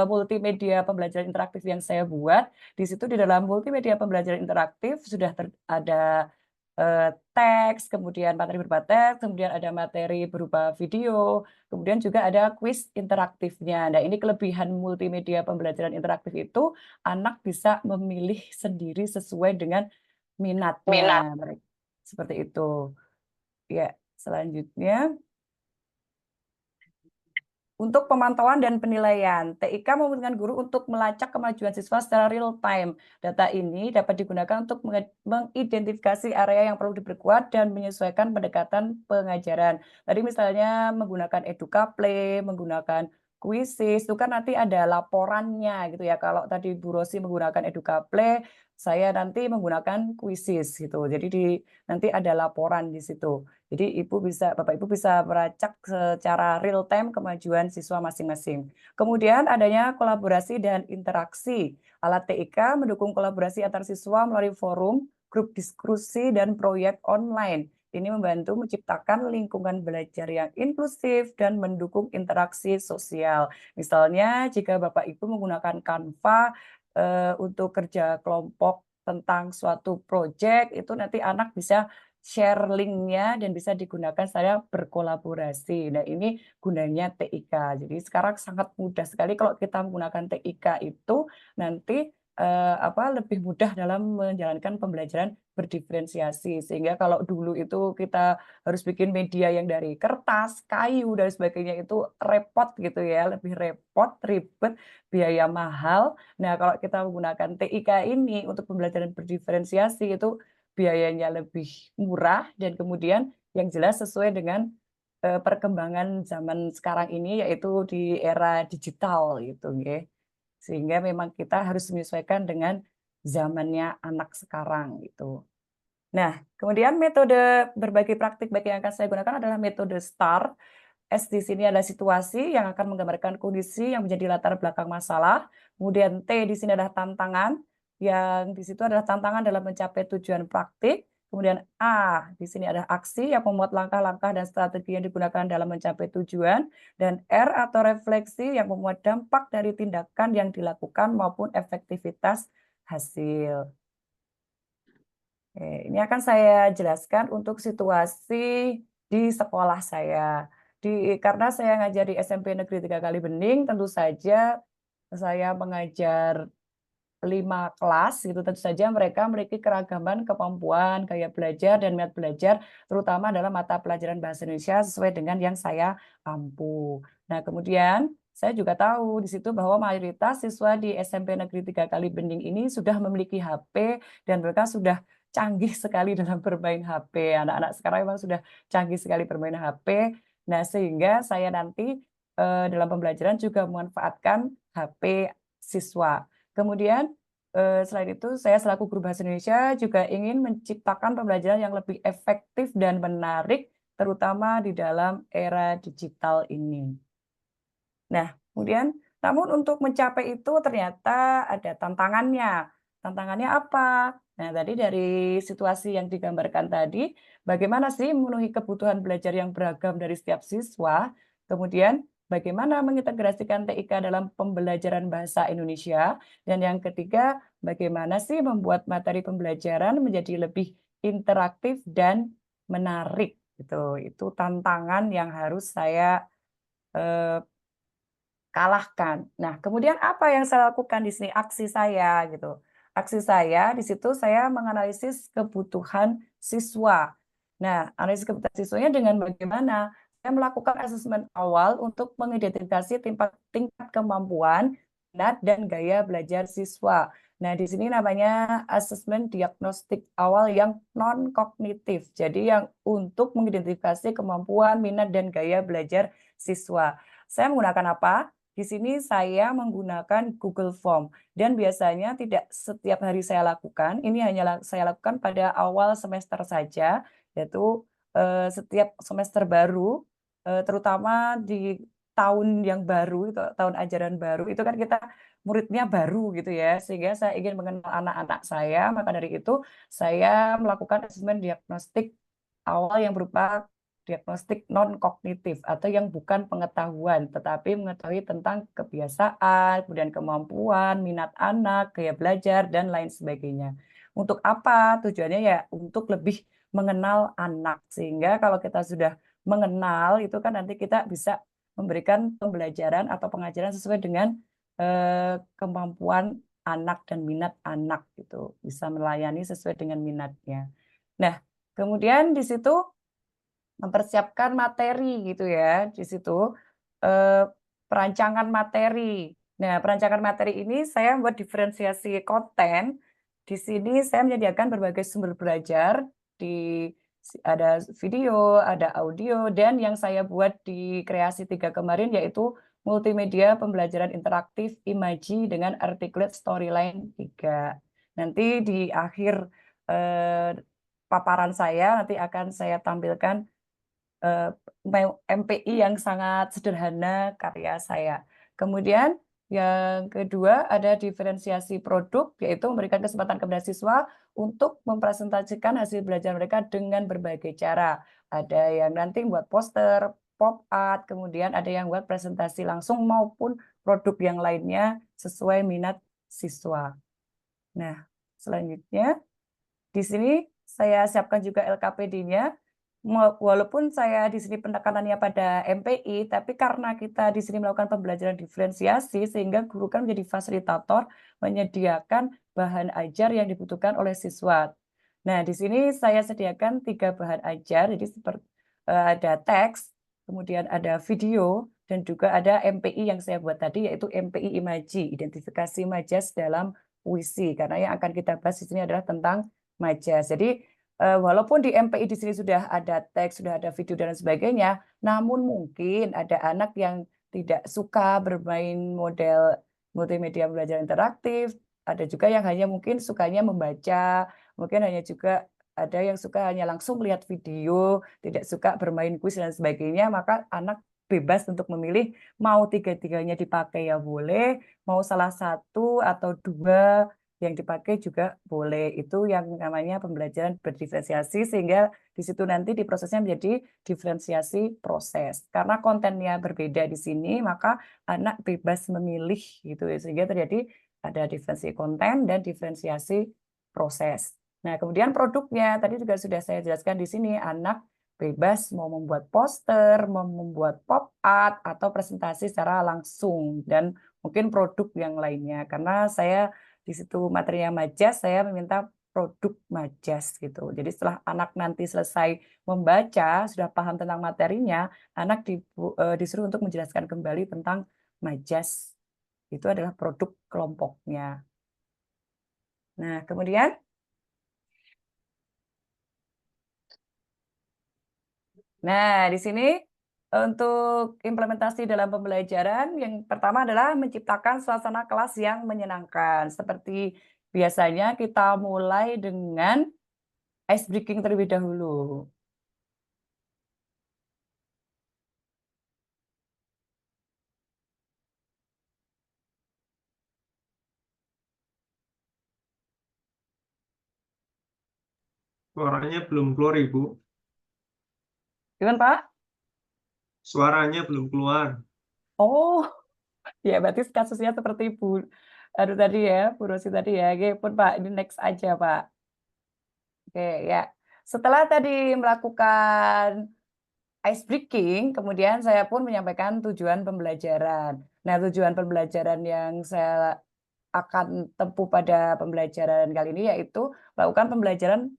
multimedia pembelajaran interaktif yang saya buat, di situ di dalam multimedia pembelajaran interaktif sudah ada teks, kemudian materi berupa teks, kemudian ada materi berupa video, kemudian juga ada kuis interaktifnya. Nah, ini kelebihan multimedia pembelajaran interaktif itu, anak bisa memilih sendiri sesuai dengan minatnya. Seperti itu. Ya, selanjutnya. Untuk pemantauan dan penilaian, TIK memungkinkan guru untuk melacak kemajuan siswa secara real time. Data ini dapat digunakan untuk mengidentifikasi area yang perlu diperkuat dan menyesuaikan pendekatan pengajaran. Tadi misalnya menggunakan EdukaPlay, menggunakan Quizzes, itu kan nanti ada laporannya gitu ya. Kalau tadi Bu Rosi menggunakan EdukaPlay, saya nanti menggunakan Quizzes gitu. Jadi nanti ada laporan di situ. Jadi Bapak Ibu bisa melacak secara real time kemajuan siswa masing-masing. Kemudian adanya kolaborasi dan interaksi. Alat TIK mendukung kolaborasi antar siswa melalui forum, grup diskusi, dan proyek online. Ini membantu menciptakan lingkungan belajar yang inklusif dan mendukung interaksi sosial. Misalnya jika Bapak Ibu menggunakan Canva untuk kerja kelompok tentang suatu proyek, itu nanti anak bisa share link-nya dan bisa digunakan secara berkolaborasi. Nah, ini gunanya TIK. Jadi sekarang sangat mudah sekali kalau kita menggunakan TIK itu nanti lebih mudah dalam menjalankan pembelajaran berdiferensiasi. Sehingga kalau dulu itu kita harus bikin media yang dari kertas, kayu dan sebagainya itu repot gitu ya, lebih repot, ribet, biaya mahal. Nah, kalau kita menggunakan TIK ini untuk pembelajaran berdiferensiasi itu biayanya lebih murah dan kemudian yang jelas sesuai dengan perkembangan zaman sekarang ini yaitu di era digital gitu nggih. Sehingga memang kita harus menyesuaikan dengan zamannya anak sekarang gitu. Nah, kemudian metode berbagi praktik baik yang akan saya gunakan adalah metode STAR. S di sini adalah situasi yang akan menggambarkan kondisi yang menjadi latar belakang masalah. Kemudian T di sini adalah tantangan, yang di situ adalah tantangan dalam mencapai tujuan praktik. Kemudian A di sini adalah aksi yang memuat langkah-langkah dan strategi yang digunakan dalam mencapai tujuan. Dan R atau refleksi yang memuat dampak dari tindakan yang dilakukan maupun efektivitas hasil. Oke, ini akan saya jelaskan untuk situasi di sekolah saya. Karena saya ngajar di SMP Negeri 3 Kali Bening, tentu saja saya mengajar 5 kelas gitu, tentu saja mereka memiliki keragaman kemampuan, gaya belajar, dan minat belajar, terutama dalam mata pelajaran bahasa Indonesia sesuai dengan yang saya mampu. Nah, kemudian saya juga tahu di situ bahwa mayoritas siswa di SMP Negeri 3 Kali Bening ini sudah memiliki HP dan mereka sudah canggih sekali dalam bermain HP. Anak-anak sekarang memang sudah canggih sekali bermain HP. Nah, sehingga saya nanti dalam pembelajaran juga memanfaatkan HP siswa. Kemudian selain itu, saya selaku guru bahasa Indonesia juga ingin menciptakan pembelajaran yang lebih efektif dan menarik, terutama di dalam era digital ini. Nah, kemudian, namun untuk mencapai itu ternyata ada tantangannya. Tantangannya apa? Nah, tadi dari situasi yang digambarkan tadi, bagaimana sih memenuhi kebutuhan belajar yang beragam dari setiap siswa, kemudian bagaimana mengintegrasikan TIK dalam pembelajaran bahasa Indonesia, dan yang ketiga, bagaimana sih membuat materi pembelajaran menjadi lebih interaktif dan menarik. Itu tantangan yang harus saya eh, kalahkan. Nah, kemudian apa yang saya lakukan di sini? Aksi saya gitu. Aksi saya di situ saya menganalisis kebutuhan siswa. Nah, analisis kebutuhan siswanya dengan bagaimana? Saya melakukan asesmen awal untuk mengidentifikasi tingkat kemampuan, minat, dan gaya belajar siswa. Nah, di sini namanya asesmen diagnostik awal yang non-kognitif. Jadi yang untuk mengidentifikasi kemampuan, minat, dan gaya belajar siswa. Saya menggunakan apa? Di sini saya menggunakan Google Form dan biasanya tidak setiap hari saya lakukan. Ini hanya saya lakukan pada awal semester saja, yaitu setiap semester baru, terutama di tahun yang baru, itu tahun ajaran baru, itu kan kita muridnya baru gitu ya, sehingga saya ingin mengenal anak-anak saya, maka dari itu saya melakukan asesmen diagnostik awal yang berupa diagnostik non-kognitif atau yang bukan pengetahuan, tetapi mengetahui tentang kebiasaan, kemudian kemampuan, minat anak, gaya belajar, dan lain sebagainya. Untuk apa? Tujuannya ya untuk lebih mengenal anak. Sehingga kalau kita sudah mengenal, itu kan nanti kita bisa memberikan pembelajaran atau pengajaran sesuai dengan kemampuan anak dan minat anak gitu. Bisa melayani sesuai dengan minatnya. Nah, kemudian di situ mempersiapkan materi gitu ya di situ perancangan materi. Nah, perancangan materi ini saya membuat diferensiasi konten. Di sini saya menyediakan berbagai sumber belajar ada video, ada audio, dan yang saya buat di Kreasi 3 kemarin yaitu multimedia pembelajaran interaktif Imaji dengan articulate storyline 3. Nanti di akhir paparan saya nanti akan saya tampilkan MPI yang sangat sederhana karya saya. Kemudian yang kedua ada diferensiasi produk, yaitu memberikan kesempatan kepada siswa untuk mempresentasikan hasil belajar mereka dengan berbagai cara. Ada yang nanti buat poster, pop art, kemudian ada yang buat presentasi langsung maupun produk yang lainnya sesuai minat siswa. Nah, selanjutnya di sini saya siapkan juga LKPD-nya. Walaupun saya di sini penekanannya pada MPI, tapi karena kita di sini melakukan pembelajaran diferensiasi, sehingga guru kan menjadi fasilitator menyediakan bahan ajar yang dibutuhkan oleh siswa. Nah, di sini saya sediakan 3 bahan ajar, jadi seperti ada teks, kemudian ada video, dan juga ada MPI yang saya buat tadi, yaitu MPI Imaji, identifikasi majas dalam puisi, karena yang akan kita bahas di sini adalah tentang majas. Jadi walaupun di MPI di sini sudah ada teks, sudah ada video dan sebagainya, namun mungkin ada anak yang tidak suka bermain model multimedia belajar interaktif, ada juga yang hanya mungkin sukanya membaca, mungkin hanya juga ada yang suka hanya langsung melihat video, tidak suka bermain kuis dan sebagainya, maka anak bebas untuk memilih mau tiga-tiganya dipakai ya boleh, mau salah satu atau 2 yang dipakai juga boleh. Itu yang namanya pembelajaran berdiferensiasi, sehingga di situ nanti di prosesnya menjadi diferensiasi proses. Karena kontennya berbeda di sini, maka anak bebas memilih gitu ya, sehingga terjadi ada diferensiasi konten dan diferensiasi proses. Nah, kemudian produknya tadi juga sudah saya jelaskan di sini, anak bebas mau membuat poster, mau membuat pop art atau presentasi secara langsung dan mungkin produk yang lainnya. Karena saya di situ materinya majas, saya meminta produk majas gitu. Jadi setelah anak nanti selesai membaca, sudah paham tentang materinya, anak disuruh untuk menjelaskan kembali tentang majas. Itu adalah produk kelompoknya. Nah, kemudian Nah, di sini untuk implementasi dalam pembelajaran yang pertama adalah menciptakan suasana kelas yang menyenangkan. Seperti biasanya kita mulai dengan ice breaking terlebih dahulu. Suaranya belum keluar, Ibu. Gimana, Pak? Suaranya belum keluar. Oh, ya berarti kasusnya seperti Bu aduh tadi ya, Bu Rosi tadi ya. Oke, pun Pak, ini next aja, Pak. Oke, ya. Setelah tadi melakukan ice breaking, kemudian saya pun menyampaikan tujuan pembelajaran. Nah, tujuan pembelajaran yang saya akan tempuh pada pembelajaran kali ini yaitu melakukan pembelajaran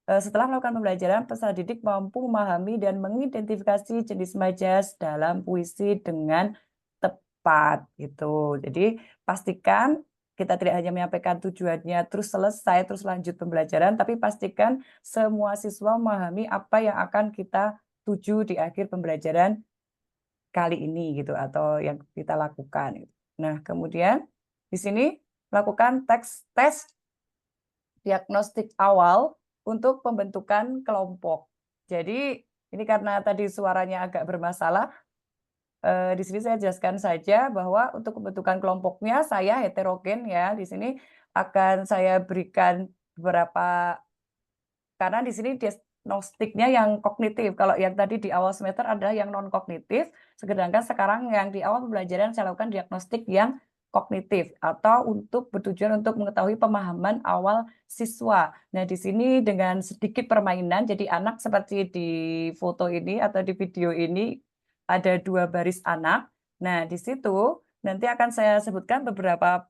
setelah melakukan pembelajaran, peserta didik mampu memahami dan mengidentifikasi jenis majas dalam puisi dengan tepat gitu. Jadi pastikan kita tidak hanya menyampaikan tujuannya terus selesai, terus lanjut pembelajaran, tapi pastikan semua siswa memahami apa yang akan kita tuju di akhir pembelajaran kali ini gitu atau yang kita lakukan. Nah, kemudian di sini lakukan tes diagnostik awal untuk pembentukan kelompok. Jadi ini karena tadi suaranya agak bermasalah, di sini saya jelaskan saja bahwa untuk pembentukan kelompoknya saya heterogen ya. Di sini akan saya berikan beberapa karena di sini diagnostiknya yang kognitif. Kalau yang tadi di awal semester adalah yang non kognitif, sedangkan sekarang yang di awal pembelajaran saya lakukan diagnostik yang kognitif atau untuk bertujuan untuk mengetahui pemahaman awal siswa. Nah, di sini dengan sedikit permainan, jadi anak seperti di foto ini atau di video ini ada 2 baris anak. Nah, di situ nanti akan saya sebutkan beberapa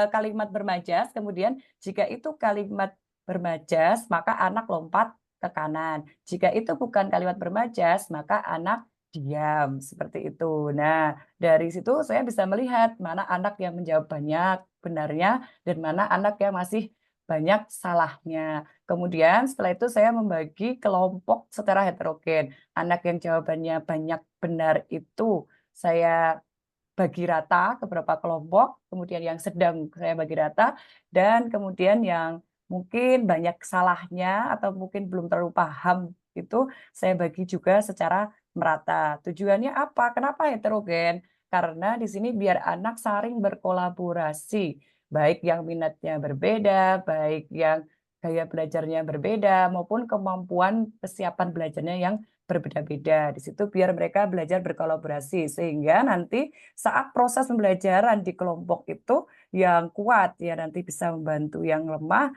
kalimat bermajas, kemudian jika itu kalimat bermajas, maka anak lompat ke kanan. Jika itu bukan kalimat bermajas, maka anak diam, seperti itu. Nah, dari situ saya bisa melihat mana anak yang menjawab banyak benarnya dan mana anak yang masih banyak salahnya. Kemudian setelah itu saya membagi kelompok secara heterogen. Anak yang jawabannya banyak benar itu saya bagi rata ke beberapa kelompok, kemudian yang sedang saya bagi rata, dan kemudian yang mungkin banyak salahnya atau mungkin belum terlalu paham itu saya bagi juga secara merata. Tujuannya apa? Kenapa heterogen? Karena di sini biar anak saling berkolaborasi, baik yang minatnya berbeda, baik yang gaya belajarnya berbeda, maupun kemampuan kesiapan belajarnya yang berbeda-beda. Di situ biar mereka belajar berkolaborasi, sehingga nanti saat proses pembelajaran di kelompok itu yang kuat ya nanti bisa membantu yang lemah,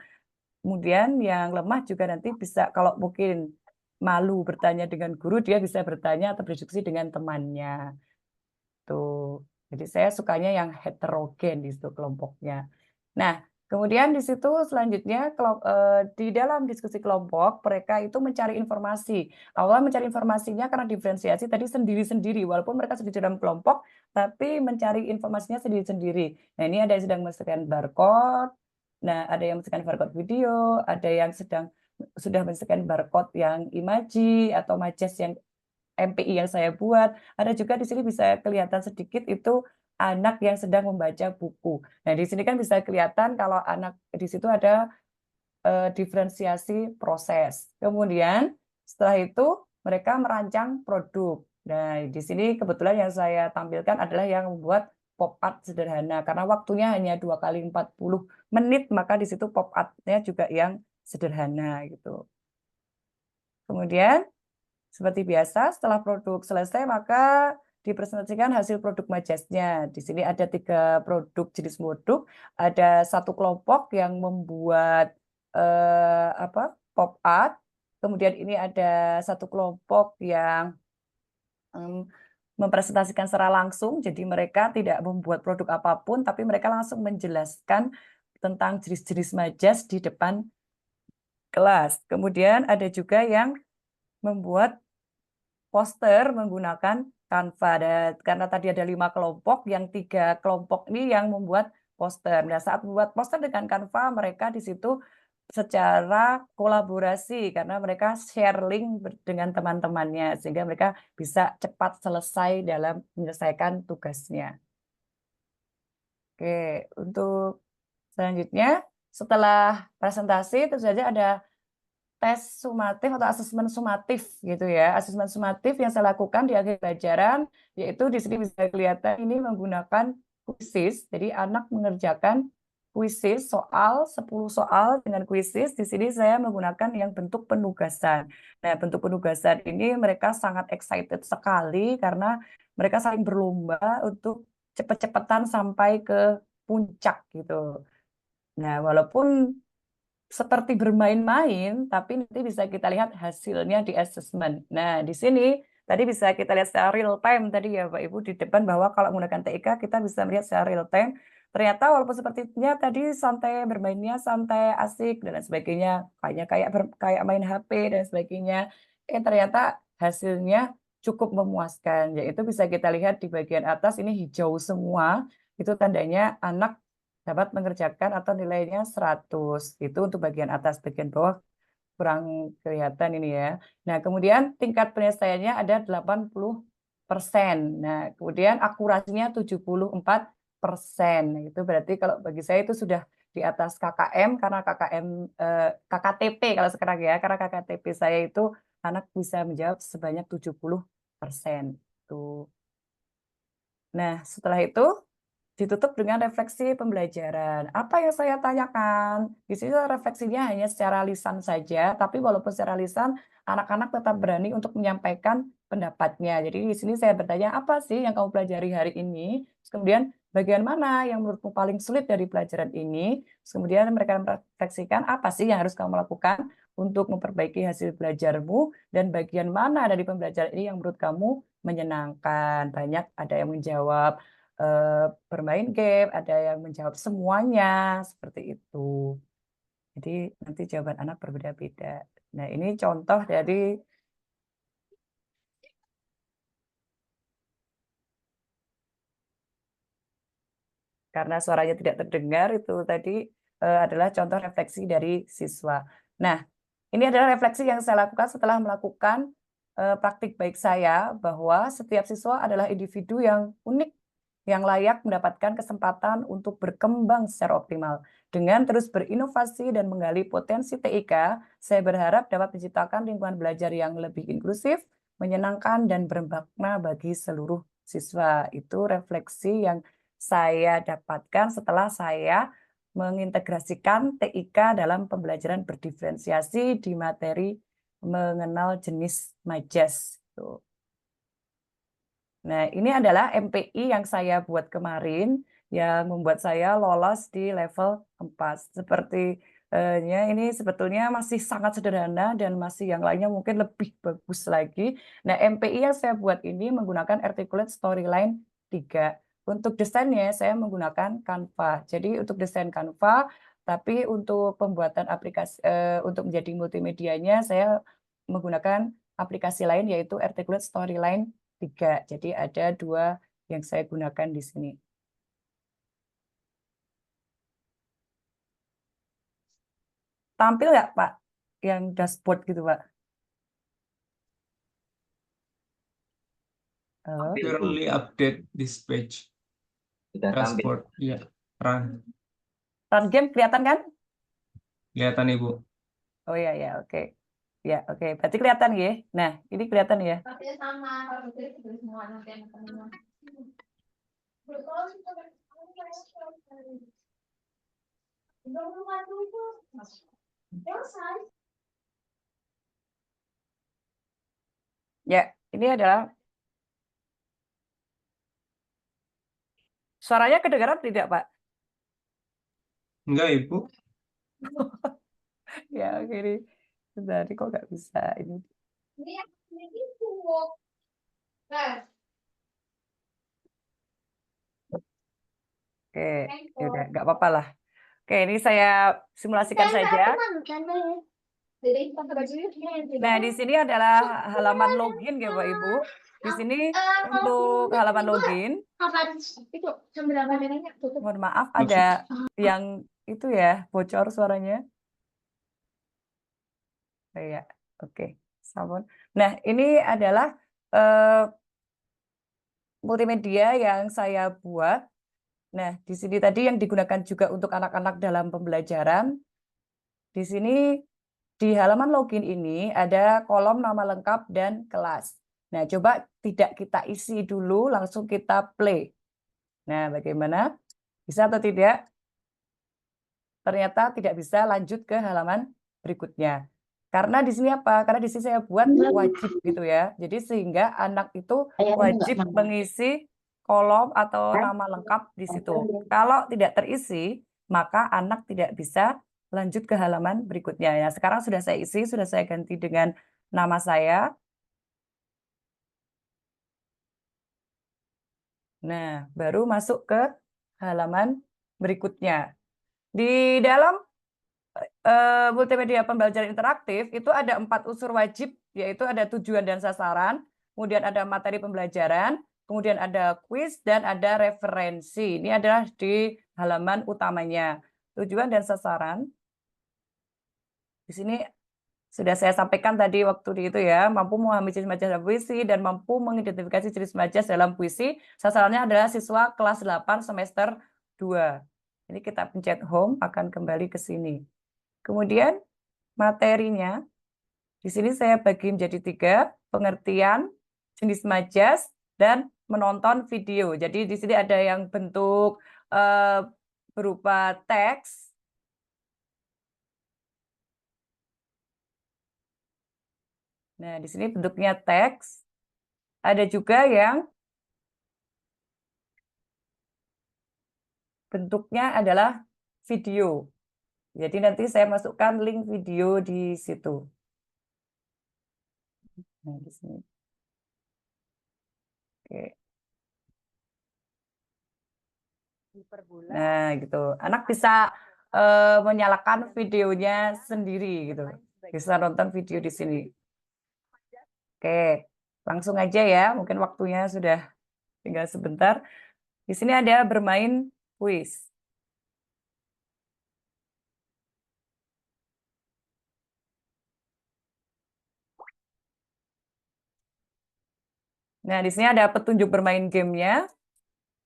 kemudian yang lemah juga nanti bisa kalau mungkin malu bertanya dengan guru, dia bisa bertanya atau berdiskusi dengan temannya. Tuh. Jadi saya sukanya yang heterogen di situ kelompoknya. Nah, kemudian di situ selanjutnya di dalam diskusi kelompok mereka itu mencari informasi. Awal mencari informasinya karena diferensiasi tadi sendiri-sendiri walaupun mereka sudah di dalam kelompok tapi mencari informasinya sendiri-sendiri. Nah, ini ada yang sedang men-scan barcode. Nah, ada yang men-scan barcode video, ada yang sudah men-scan barcode yang imaji atau majas yang MPI yang saya buat. Ada juga di sini bisa kelihatan sedikit itu anak yang sedang membaca buku. Nah, di sini kan bisa kelihatan kalau anak di situ ada diferensiasi proses. Kemudian setelah itu mereka merancang produk. Nah, di sini kebetulan yang saya tampilkan adalah yang membuat pop art sederhana karena waktunya hanya 2 kali 40 menit, maka di situ pop art-nya juga yang sederhana gitu. Kemudian seperti biasa, setelah produk selesai, maka dipresentasikan hasil produk majasnya. Di sini ada 3 produk jenis produk, ada satu kelompok yang membuat pop art, kemudian ini ada satu kelompok yang mempresentasikan secara langsung, jadi mereka tidak membuat produk apapun, tapi mereka langsung menjelaskan tentang jenis-jenis majas di depan kelas. Kemudian ada juga yang membuat poster menggunakan Canva. Karena tadi ada 5 kelompok, yang 3 kelompok ini yang membuat poster. Nah, saat membuat poster dengan Canva, mereka di situ secara kolaborasi karena mereka share link dengan teman-temannya sehingga mereka bisa cepat selesai dalam menyelesaikan tugasnya. Oke, untuk selanjutnya setelah presentasi tentu saja ada tes sumatif atau asesmen sumatif gitu ya. Asesmen sumatif yang saya lakukan di akhir pelajaran yaitu di sini bisa kelihatan ini menggunakan kuisis. Jadi anak mengerjakan kuisis soal 10 soal dengan kuisis. Di sini saya menggunakan yang bentuk penugasan. Nah, bentuk penugasan ini mereka sangat excited sekali karena mereka saling berlomba untuk cepet-cepetan sampai ke puncak gitu. Nah, walaupun seperti bermain-main, tapi nanti bisa kita lihat hasilnya di assessment. Nah, di sini tadi bisa kita lihat secara real time tadi ya Pak Ibu di depan bahwa kalau menggunakan TIK kita bisa melihat secara real time. Ternyata walaupun sepertinya tadi santai bermainnya santai asik dan lain sebagainya, kayak main HP dan sebagainya, ternyata hasilnya cukup memuaskan. Yaitu bisa kita lihat di bagian atas ini hijau semua, itu tandanya anak dapat mengerjakan atau nilainya 100. Itu untuk bagian atas, bagian bawah kurang kelihatan ini ya. Nah, kemudian tingkat penyelesaiannya ada 80%. Nah, kemudian akurasinya 74%. Nah, itu berarti kalau bagi saya itu sudah di atas KKM karena KKTP kalau sekarang ya, karena KKTP saya itu anak bisa menjawab sebanyak 70%. Tuh. Nah, setelah itu ditutup dengan refleksi pembelajaran. Apa yang saya tanyakan? Di sini refleksinya hanya secara lisan saja, tapi walaupun secara lisan, anak-anak tetap berani untuk menyampaikan pendapatnya. Jadi di sini saya bertanya, apa sih yang kamu pelajari hari ini? Terus kemudian bagian mana yang menurutmu paling sulit dari pelajaran ini? Terus kemudian mereka merefleksikan apa sih yang harus kamu lakukan untuk memperbaiki hasil belajarmu, dan bagian mana dari pembelajaran ini yang menurut kamu menyenangkan. Banyak ada yang menjawab bermain game, ada yang menjawab semuanya, seperti itu. Jadi nanti jawaban anak berbeda-beda. Nah, ini contoh dari karena suaranya tidak terdengar itu tadi adalah contoh refleksi dari siswa. Nah, ini adalah refleksi yang saya lakukan setelah melakukan praktik baik saya bahwa setiap siswa adalah individu yang unik, yang layak mendapatkan kesempatan untuk berkembang secara optimal. Dengan terus berinovasi dan menggali potensi TIK, saya berharap dapat menciptakan lingkungan belajar yang lebih inklusif, menyenangkan, dan bermakna bagi seluruh siswa. Itu refleksi yang saya dapatkan setelah saya mengintegrasikan TIK dalam pembelajaran berdiferensiasi di materi mengenal jenis majas. Nah, ini adalah MPI yang saya buat kemarin yang membuat saya lolos di level 4. Sepertinya ini sebetulnya masih sangat sederhana dan masih yang lainnya mungkin lebih bagus lagi. Nah, MPI yang saya buat ini menggunakan Articulate Storyline 3. Untuk desainnya saya menggunakan Canva. Jadi untuk desain Canva, tapi untuk pembuatan aplikasi untuk menjadi multimedianya saya menggunakan aplikasi lain yaitu Articulate Storyline 3. Jadi ada 2 yang saya gunakan di sini. Tampil nggak Pak yang dashboard gitu Pak? Halo? Currently update this page. Sudah tampil. Dashboard, ya, run. Run game kelihatan kan? Kelihatan Ibu. Oh iya ya, oke. Ya, oke. Berarti kelihatan ya. Nah, ini kelihatan ya. Tapi sama kalau itu semua nanti yang ketemu. Ya, ini adalah suaranya kedengaran tidak, Pak? Enggak Ibu. Ya, oke ini. Tadi kok nggak bisa ini. Oke, ya udah nggak apa-apa lah. Oke, ini saya simulasikan saja. Nah, di sini adalah halaman login ya, Bapak Ibu. Di sini untuk halaman login. Mohon maaf ada yang itu ya, bocor suaranya. Iya, oke. Sabun. Nah, ini adalah eh, multimedia yang saya buat. Nah, di sini tadi yang digunakan juga untuk anak-anak dalam pembelajaran. Di sini di halaman login ini ada kolom nama lengkap dan kelas. Nah, coba tidak kita isi dulu, langsung kita play. Nah, bagaimana? Bisa atau tidak? Ternyata tidak bisa lanjut ke halaman berikutnya. Karena di sini apa? Karena di sini saya buat wajib gitu ya. Jadi sehingga anak itu wajib mengisi kolom atau nama lengkap di situ. Kalau tidak terisi, maka anak tidak bisa lanjut ke halaman berikutnya. Ya, sekarang sudah saya isi, sudah saya ganti dengan nama saya. Nah, baru masuk ke halaman berikutnya. Di dalam multimedia pembelajaran interaktif itu ada 4 unsur wajib, yaitu ada tujuan dan sasaran, kemudian ada materi pembelajaran, kemudian ada kuis, dan ada referensi. Ini adalah di halaman utamanya. Tujuan dan sasaran. Di sini sudah saya sampaikan tadi waktu di itu ya, mampu memahami jenis majas dalam puisi dan mampu mengidentifikasi jenis majas dalam puisi. Sasarannya adalah siswa kelas 8 semester 2. Ini kita pencet home, akan kembali ke sini. Kemudian materinya, di sini saya bagi menjadi 3, pengertian, jenis majas, dan menonton video. Jadi di sini ada yang bentuk berupa teks. Nah, di sini bentuknya teks. Ada juga yang bentuknya adalah video. Jadi nanti saya masukkan link video di situ. Nah, di sini. Oke. Nah, gitu. Anak bisa menyalakan videonya sendiri gitu. Bisa nonton video di sini. Oke, langsung aja ya. Mungkin waktunya sudah tinggal sebentar. Di sini ada bermain kuis. Nah, di sini ada petunjuk bermain gamenya.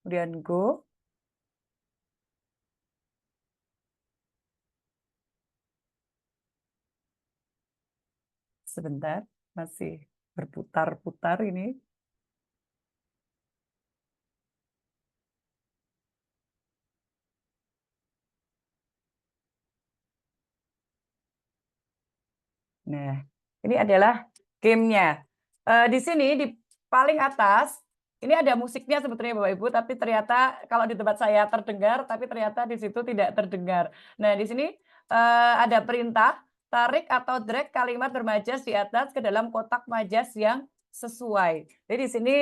Kemudian go. Sebentar, masih berputar-putar ini. Nah, ini adalah gamenya. Di sini di paling atas ini ada musiknya sebetulnya Bapak Ibu, tapi ternyata kalau di tempat saya terdengar, tapi ternyata di situ tidak terdengar. Nah, di sini ada perintah tarik atau drag kalimat bermajas di atas ke dalam kotak majas yang sesuai. Jadi di sini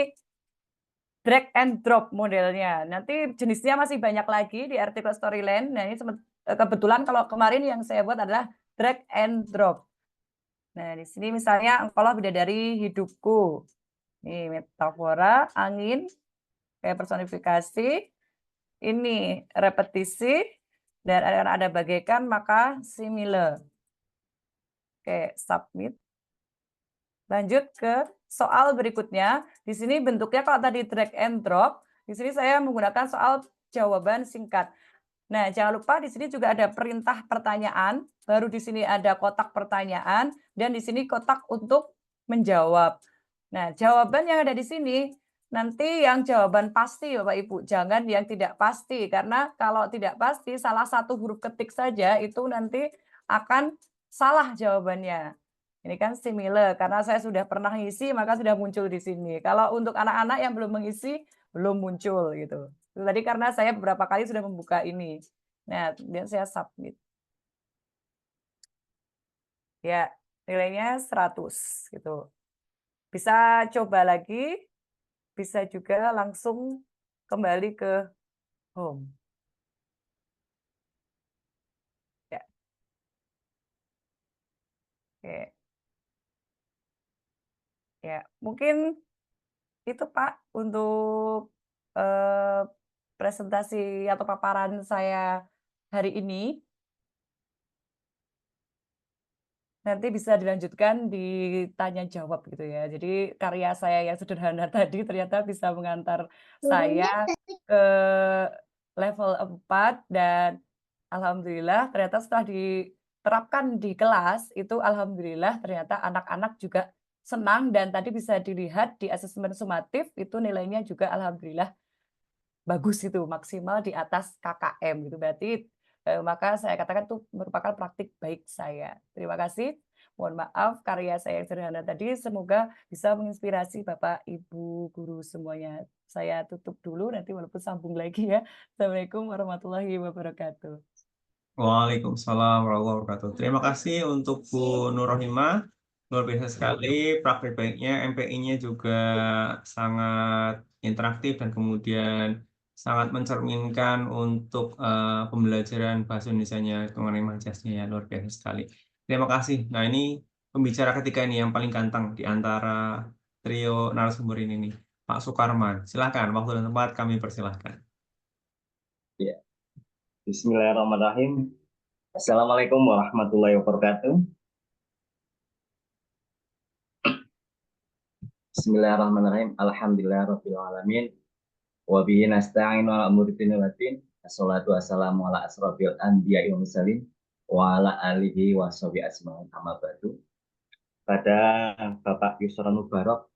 drag and drop modelnya. Nanti jenisnya masih banyak lagi di artikel Storyland. Nah, ini kebetulan kalau kemarin yang saya buat adalah drag and drop. Nah, di sini misalnya engkaulah bidadari hidupku. Ini metafora, angin, kayak personifikasi. Ini repetisi, dan ada bagaikan, maka similar. Oke, submit. Lanjut ke soal berikutnya. Di sini bentuknya kalau tadi drag and drop, di sini saya menggunakan soal jawaban singkat. Nah, jangan lupa di sini juga ada perintah pertanyaan, baru di sini ada kotak pertanyaan, dan di sini kotak untuk menjawab. Nah, jawaban yang ada di sini, nanti yang jawaban pasti Bapak Ibu, jangan yang tidak pasti, karena kalau tidak pasti, salah satu huruf ketik saja itu nanti akan salah jawabannya. Ini kan similar, karena saya sudah pernah ngisi, maka sudah muncul di sini. Kalau untuk anak-anak yang belum mengisi, belum muncul gitu. Tadi karena saya beberapa kali sudah membuka ini. Nah, kemudian saya submit. Ya, nilainya 100 gitu. Bisa coba lagi, bisa juga langsung kembali ke home. Ya. Oke. Ya, mungkin itu Pak untuk presentasi atau paparan saya hari ini. Nanti bisa dilanjutkan di tanya jawab gitu ya. Jadi karya saya yang sederhana tadi ternyata bisa mengantar saya ke level 4 dan alhamdulillah ternyata setelah diterapkan di kelas itu alhamdulillah ternyata anak-anak juga senang dan tadi bisa dilihat di asesmen sumatif itu nilainya juga alhamdulillah bagus itu, maksimal di atas KKM gitu. Berarti, maka saya katakan itu merupakan praktik baik saya. Terima kasih, mohon maaf karya saya yang sederhana tadi semoga bisa menginspirasi Bapak, Ibu, guru semuanya. Saya tutup dulu nanti walaupun sambung lagi ya. Assalamualaikum warahmatullahi wabarakatuh. Waalaikumsalam warahmatullahi wabarakatuh. Terima kasih untuk Bu Nur Rohimah. Luar biasa sekali praktik baiknya, MPI-nya juga sangat interaktif dan kemudian sangat mencerminkan untuk pembelajaran bahasa Indonesianya mengenai Majasnya ya, luar biasa sekali. Terima kasih. Nah, ini pembicara ketiga ini yang paling ganteng di antara trio narasumber ini nih, Pak Sukarman. Silakan, waktu dan tempat kami persilahkan. Ya, Bismillahirrahmanirrahim. Assalamualaikum warahmatullahi wabarakatuh. Bismillahirrahmanirrahim. Alhamdulillahirabbil alamin. Wa bihi nasta'inu ala umuri dunya waddin. Assalatu wassalamu ala asrofil anbiya'i wal mursalin wa ala alihi wa sahbihi ajmain. Amma ba'du. Pada Bapak Yusron Mubarak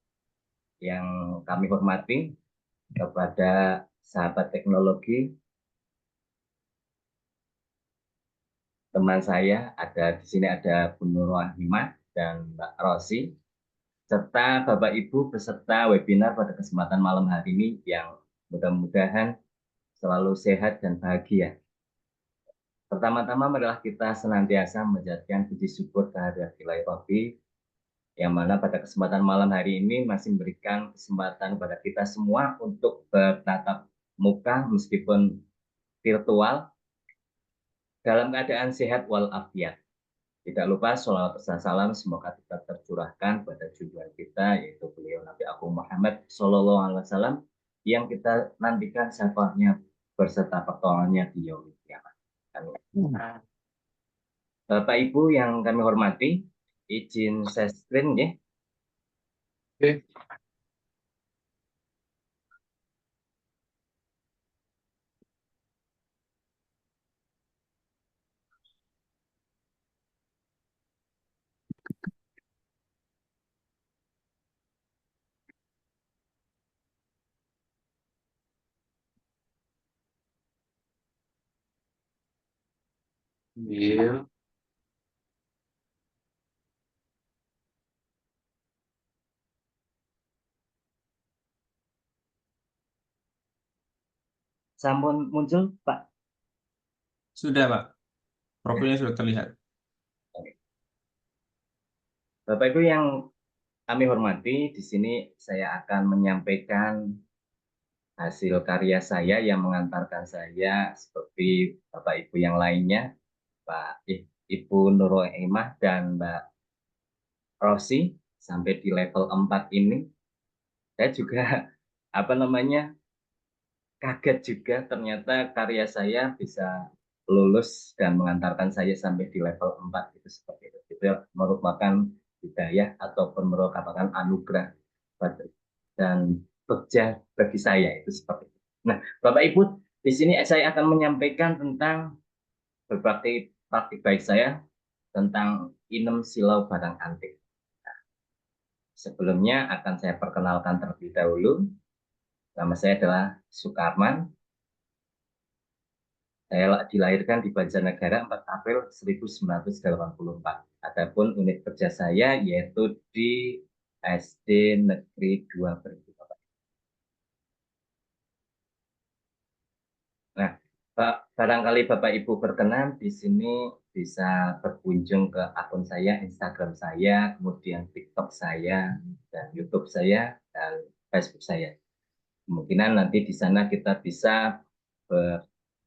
yang kami hormati, kepada sahabat teknologi, teman saya di sini ada Bu Nur Rohimah dan Mbak Rosi, serta Bapak Ibu peserta webinar pada kesempatan malam hari ini yang mudah-mudahan selalu sehat dan bahagia. Pertama-tama marilah kita senantiasa menjadikan puji syukur kehadirat Ilahi Rabbi, yang mana pada kesempatan malam hari ini masih memberikan kesempatan kepada kita semua untuk bertatap muka meskipun virtual dalam keadaan sehat walafiat. Tidak lupa sholawat serta salam semoga tetap tercurahkan pada junjungan kita yaitu beliau Nabi Agung Muhammad Sallallahu Alaihi Wasallam yang kita nantikan syafaatnya berserta pertolongannya di yaumil kiamat. Bapak Ibu yang kami hormati, izin share screen ya. Oke. Iya. Sampun muncul Pak? Sudah, Pak. Profilnya sudah terlihat. Bapak Ibu yang kami hormati, di sini saya akan menyampaikan hasil karya saya yang mengantarkan saya seperti Bapak Ibu yang lainnya, Pak Ibu Nur Rohimah dan Mbak Rosi sampai di level 4 ini. Saya juga kaget juga ternyata karya saya bisa lulus dan mengantarkan saya sampai di level 4 itu seperti itu. Itu merupakan hidayah ataupun merupakan anugerah dan kerja bagi saya itu seperti itu. Nah, Bapak Ibu, di sini saya akan menyampaikan tentang berbagai praktik baik saya tentang inem silau barang antik. Nah, sebelumnya akan saya perkenalkan terlebih dahulu. Nama saya adalah Sukarman. Saya dilahirkan di Banjarnegara 4 April 1984. Adapun unit kerja saya yaitu di SD Negeri 2 Beribu. Nah, barangkali Bapak Ibu berkenan di sini bisa berkunjung ke akun saya, Instagram saya, kemudian TikTok saya, dan YouTube saya, dan Facebook saya. Kemungkinan nanti di sana kita bisa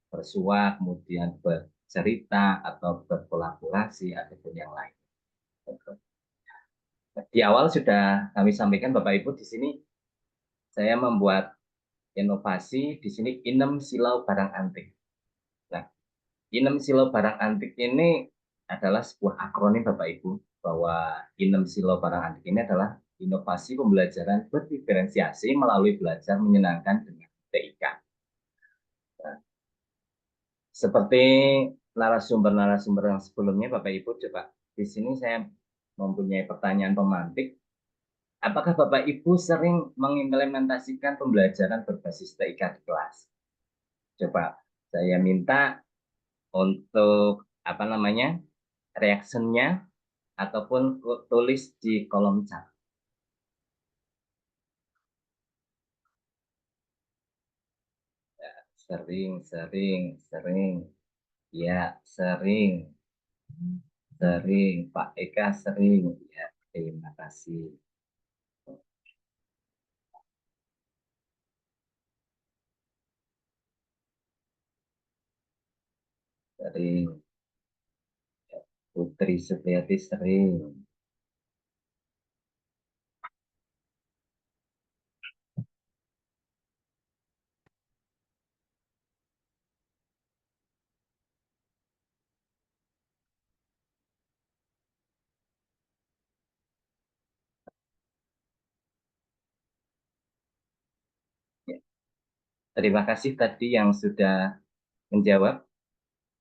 bersua, kemudian bercerita atau berkolaborasi ataupun yang lain. Di awal sudah kami sampaikan Bapak Ibu di sini saya membuat inovasi di sini inem silau barang antik. Nah, inem silau barang antik ini adalah sebuah akronim Bapak Ibu bahwa Inem Silo Parangandik ini adalah inovasi pembelajaran berdiferensiasi melalui belajar menyenangkan dengan TIK. Nah, seperti narasumber-narasumber yang sebelumnya, Bapak Ibu, coba di sini saya mempunyai pertanyaan pemantik. Apakah Bapak Ibu sering mengimplementasikan pembelajaran berbasis TIK di kelas? Coba saya minta untuk reaksinya ataupun tulis di kolom chat. Ya, sering. Ya, sering. Pak Eka sering. Ya, terima kasih. Sering. Ya, Putri Supriyati sering. Ya, terima kasih tadi yang sudah menjawab.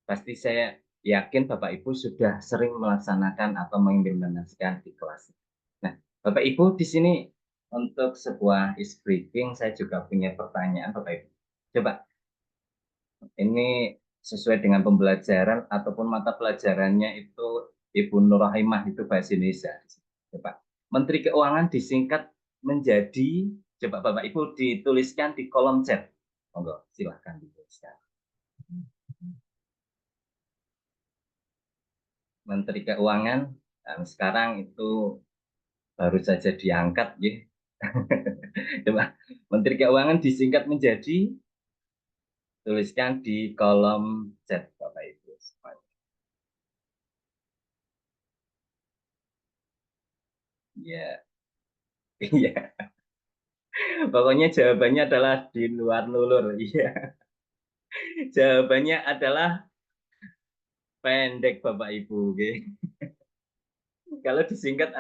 Pasti saya yakin Bapak Ibu sudah sering melaksanakan atau mengimplementasikan di kelas. Nah, Bapak Ibu di sini untuk sebuah briefing saya juga punya pertanyaan Bapak Ibu. Coba ini sesuai dengan pembelajaran ataupun mata pelajarannya itu Ibu Nurahimah itu bahasa Indonesia. Coba Menteri Keuangan disingkat menjadi, coba Bapak Ibu dituliskan di kolom chat. Monggo, silahkan dituliskan. Menteri Keuangan dan sekarang itu baru saja diangkat ya. Coba Menteri Keuangan disingkat menjadi, tuliskan di kolom chat Bapak Ibu. Ya, iya. Pokoknya jawabannya adalah di luar nulur. Iya. Jawabannya adalah pendek Bapak Ibu. Okay? Kalau disingkat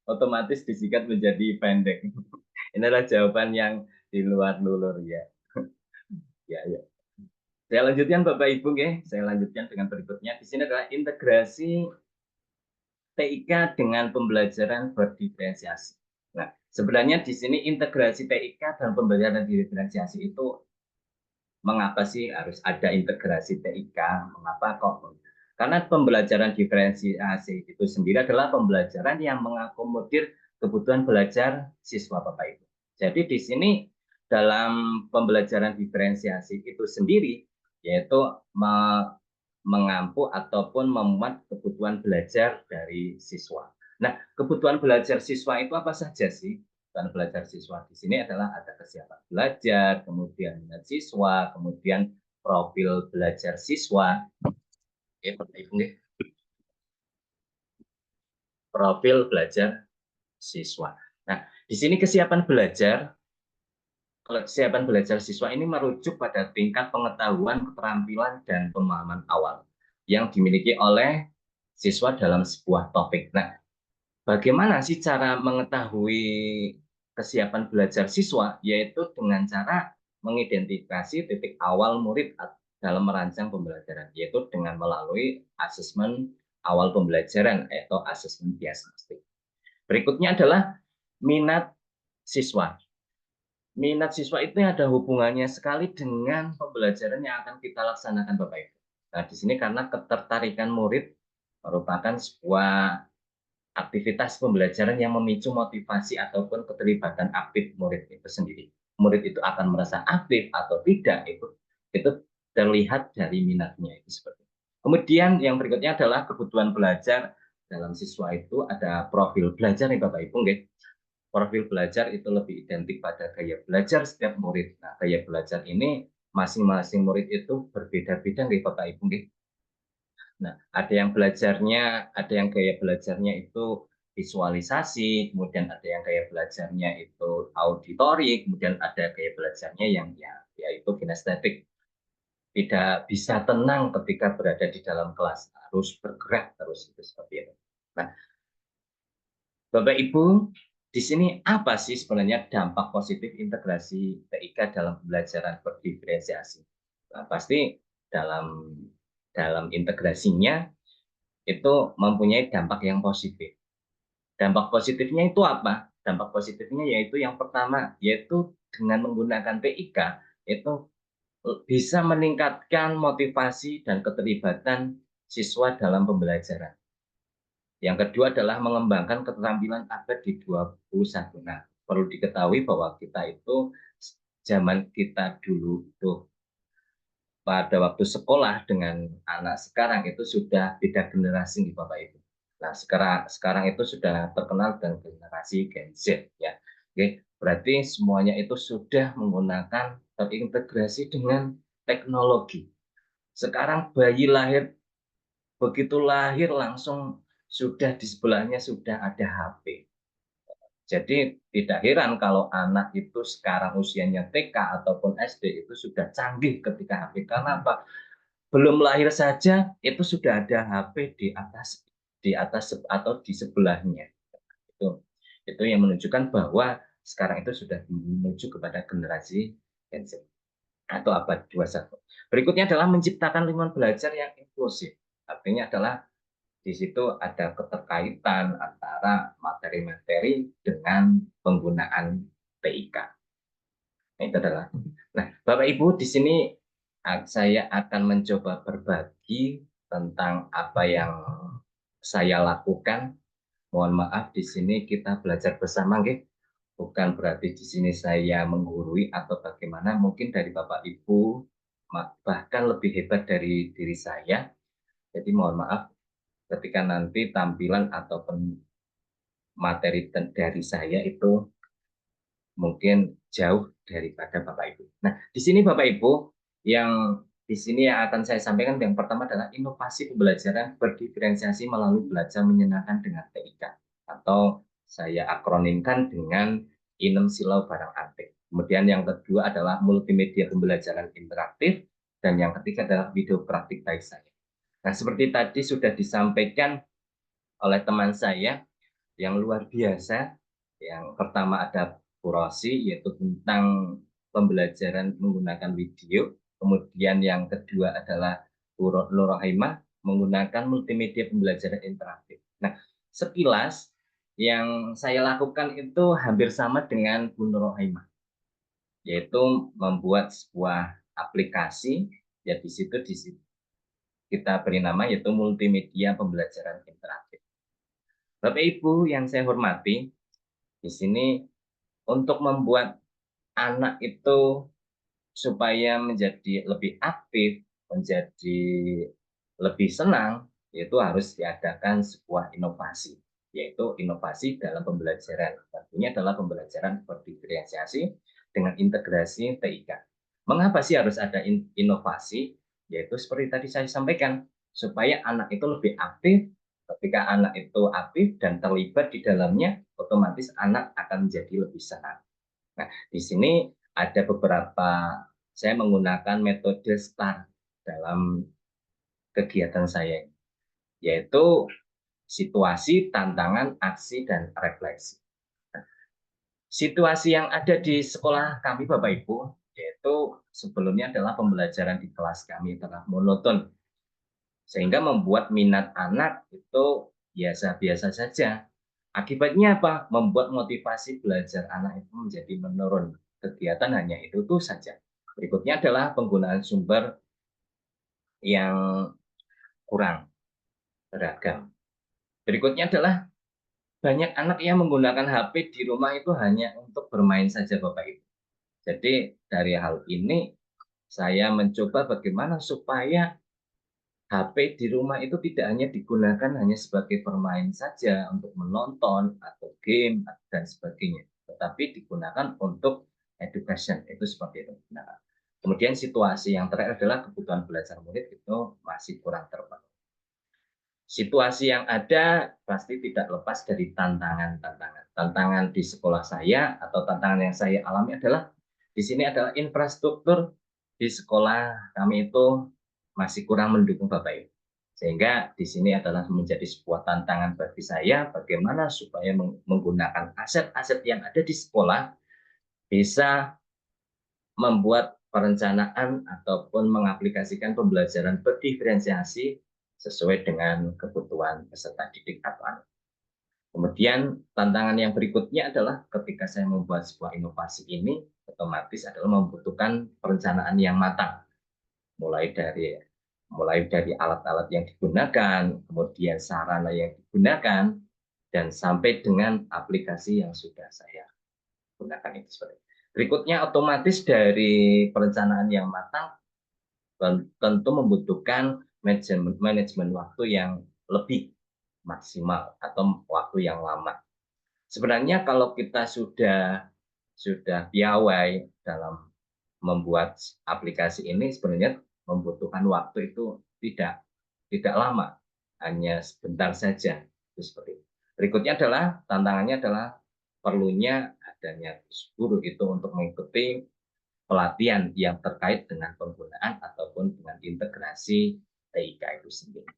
otomatis disingkat menjadi pendek. Ini adalah jawaban yang di luar nulur ya. Ya. Saya lanjutkan Bapak Ibu, saya lanjutkan dengan berikutnya. Di sini adalah integrasi TIK dengan pembelajaran berdiferensiasi. Nah, sebenarnya di sini integrasi TIK dan pembelajaran diferensiasi itu mengapa sih harus ada integrasi TIK? Mengapa kok? Karena pembelajaran diferensiasi itu sendiri adalah pembelajaran yang mengakomodir kebutuhan belajar siswa Bapak Ibu. Jadi di sini dalam pembelajaran diferensiasi itu sendiri yaitu mengampu ataupun memuat kebutuhan belajar dari siswa. Nah, kebutuhan belajar siswa itu apa saja sih? Kebutuhan belajar siswa di sini adalah ada kesiapan belajar, kemudian minat siswa, kemudian profil belajar siswa. Oke, Bapak Ibu, profil belajar siswa. Nah, di sini kesiapan belajar, kalau kesiapan belajar siswa ini merujuk pada tingkat pengetahuan, keterampilan, dan pemahaman awal yang dimiliki oleh siswa dalam sebuah topik. Nah, bagaimana sih cara mengetahui kesiapan belajar siswa? Yaitu dengan cara mengidentifikasi titik awal murid dalam merancang pembelajaran, yaitu dengan melalui asesmen awal pembelajaran atau asesmen diagnostik. Berikutnya adalah minat siswa. Minat siswa itu ada hubungannya sekali dengan pembelajaran yang akan kita laksanakan Bapak Ibu. Nah, di sini karena ketertarikan murid merupakan sebuah aktivitas pembelajaran yang memicu motivasi ataupun keterlibatan aktif murid itu sendiri. Murid itu akan merasa aktif atau tidak, itu terlihat dari minatnya itu seperti itu. Kemudian yang berikutnya adalah kebutuhan belajar dalam siswa itu ada profil belajar nih Bapak Ibu. Profil belajar itu lebih identik pada gaya belajar setiap murid. Nah, gaya belajar ini masing-masing murid itu berbeda-beda nih Bapak Ibu. Nah, ada yang gaya belajarnya itu visualisasi, kemudian ada yang gaya belajarnya itu auditori, kemudian ada gaya belajarnya yang yaitu kinestetik. Tidak bisa tenang ketika berada di dalam kelas, harus bergerak terus itu seperti itu. Nah, Bapak Ibu, di sini apa sih sebenarnya dampak positif integrasi TIK dalam pembelajaran berdiferensiasi? Nah, pasti dalam integrasinya itu mempunyai dampak yang positif. Dampak positifnya itu apa? Dampak positifnya yaitu yang pertama, yaitu dengan menggunakan TIK itu bisa meningkatkan motivasi dan keterlibatan siswa dalam pembelajaran. Yang kedua adalah mengembangkan keterampilan abad di 21. Nah, perlu diketahui bahwa kita itu zaman kita dulu itu pada waktu sekolah dengan anak sekarang itu sudah beda generasi nih Bapak Ibu. Nah, sekarang itu sudah terkenal dengan generasi Gen Z ya. Oke, berarti semuanya itu sudah menggunakan terintegrasi dengan teknologi. Sekarang bayi lahir, begitu lahir langsung sudah di sebelahnya sudah ada HP. Jadi tidak heran kalau anak itu sekarang usianya TK ataupun SD itu sudah canggih ketika HP. Karena apa? Belum lahir saja itu sudah ada HP di atas atau di sebelahnya. Itu yang menunjukkan bahwa sekarang itu sudah menuju kepada generasi Gen Z atau abad 21. Berikutnya adalah menciptakan lingkungan belajar yang inklusif. Artinya adalah di situ ada keterkaitan antara materi-materi dengan penggunaan TIK. Nah, itu adalah. Nah, Bapak Ibu, di sini saya akan mencoba berbagi tentang apa yang saya lakukan. Mohon maaf, di sini kita belajar bersama, nggih. Bukan berarti di sini saya menggurui atau bagaimana. Mungkin dari Bapak Ibu bahkan lebih hebat dari diri saya. Jadi mohon maaf ketika nanti tampilan ataupun materi dari saya itu mungkin jauh daripada Bapak Ibu. Nah, di sini Bapak Ibu yang di sini yang akan saya sampaikan yang pertama adalah inovasi pembelajaran berdiferensiasi melalui belajar menyenangkan dengan TIK atau saya akronimkan dengan Inem Silau Barang Antik. Kemudian yang kedua adalah multimedia pembelajaran interaktif dan yang ketiga adalah video praktik baik saya. Nah, seperti tadi sudah disampaikan oleh teman saya yang luar biasa. Yang pertama ada Bu Rosi, yaitu tentang pembelajaran menggunakan video. Kemudian yang kedua adalah Bu Nur Rohaimah menggunakan multimedia pembelajaran interaktif. Nah, sekilas yang saya lakukan itu hampir sama dengan Bu Nur Rohaimah, yaitu membuat sebuah aplikasi, ya di situ kita beri nama yaitu multimedia pembelajaran interaktif. Bapak Ibu yang saya hormati, di sini untuk membuat anak itu supaya menjadi lebih aktif, menjadi lebih senang, yaitu harus diadakan sebuah inovasi, yaitu inovasi dalam pembelajaran. Tentunya adalah pembelajaran berdiferensiasi dengan integrasi TIK. Mengapa sih harus ada inovasi? Yaitu seperti tadi saya sampaikan, supaya anak itu lebih aktif. Ketika anak itu aktif dan terlibat di dalamnya, otomatis anak akan menjadi lebih senang. Nah, di sini ada beberapa, saya menggunakan metode STAR dalam kegiatan saya, yaitu situasi, tantangan, aksi, dan refleksi. Nah, situasi yang ada di sekolah kami, Bapak Ibu, yaitu sebelumnya adalah pembelajaran di kelas kami telah monoton, sehingga membuat minat anak itu biasa-biasa saja. Akibatnya apa? Membuat motivasi belajar anak itu menjadi menurun. Kegiatan hanya itu saja. Berikutnya adalah penggunaan sumber yang kurang beragam. Berikutnya adalah banyak anak yang menggunakan HP di rumah itu hanya untuk bermain saja, Bapak Ibu. Jadi dari hal ini saya mencoba bagaimana supaya HP di rumah itu tidak hanya digunakan hanya sebagai bermain saja untuk menonton atau game dan sebagainya, tetapi digunakan untuk education, itu seperti itu. Nah, kemudian situasi yang terakhir adalah kebutuhan belajar murid itu masih kurang terpenuhi. Situasi yang ada pasti tidak lepas dari tantangan-tantangan. Tantangan di sekolah saya atau tantangan yang saya alami adalah di sini adalah infrastruktur di sekolah kami itu masih kurang mendukung Bapak Ibu. Sehingga di sini adalah menjadi sebuah tantangan bagi saya bagaimana supaya menggunakan aset-aset yang ada di sekolah bisa membuat perencanaan ataupun mengaplikasikan pembelajaran berdiferensiasi sesuai dengan kebutuhan peserta didik atau anak. Kemudian tantangan yang berikutnya adalah ketika saya membuat sebuah inovasi ini, otomatis adalah membutuhkan perencanaan yang matang. Mulai dari alat-alat yang digunakan, kemudian sarana yang digunakan, dan sampai dengan aplikasi yang sudah saya gunakan itu seperti itu. Berikutnya otomatis dari perencanaan yang matang tentu membutuhkan manajemen waktu yang lebih maksimal atau waktu yang lama. Sebenarnya kalau kita sudah piawai dalam membuat aplikasi ini, sebenarnya membutuhkan waktu itu tidak lama, hanya sebentar saja. Itu seperti itu. Berikutnya adalah tantangannya adalah perlunya adanya guru itu untuk mengikuti pelatihan yang terkait dengan penggunaan ataupun dengan integrasi TIK itu sendiri.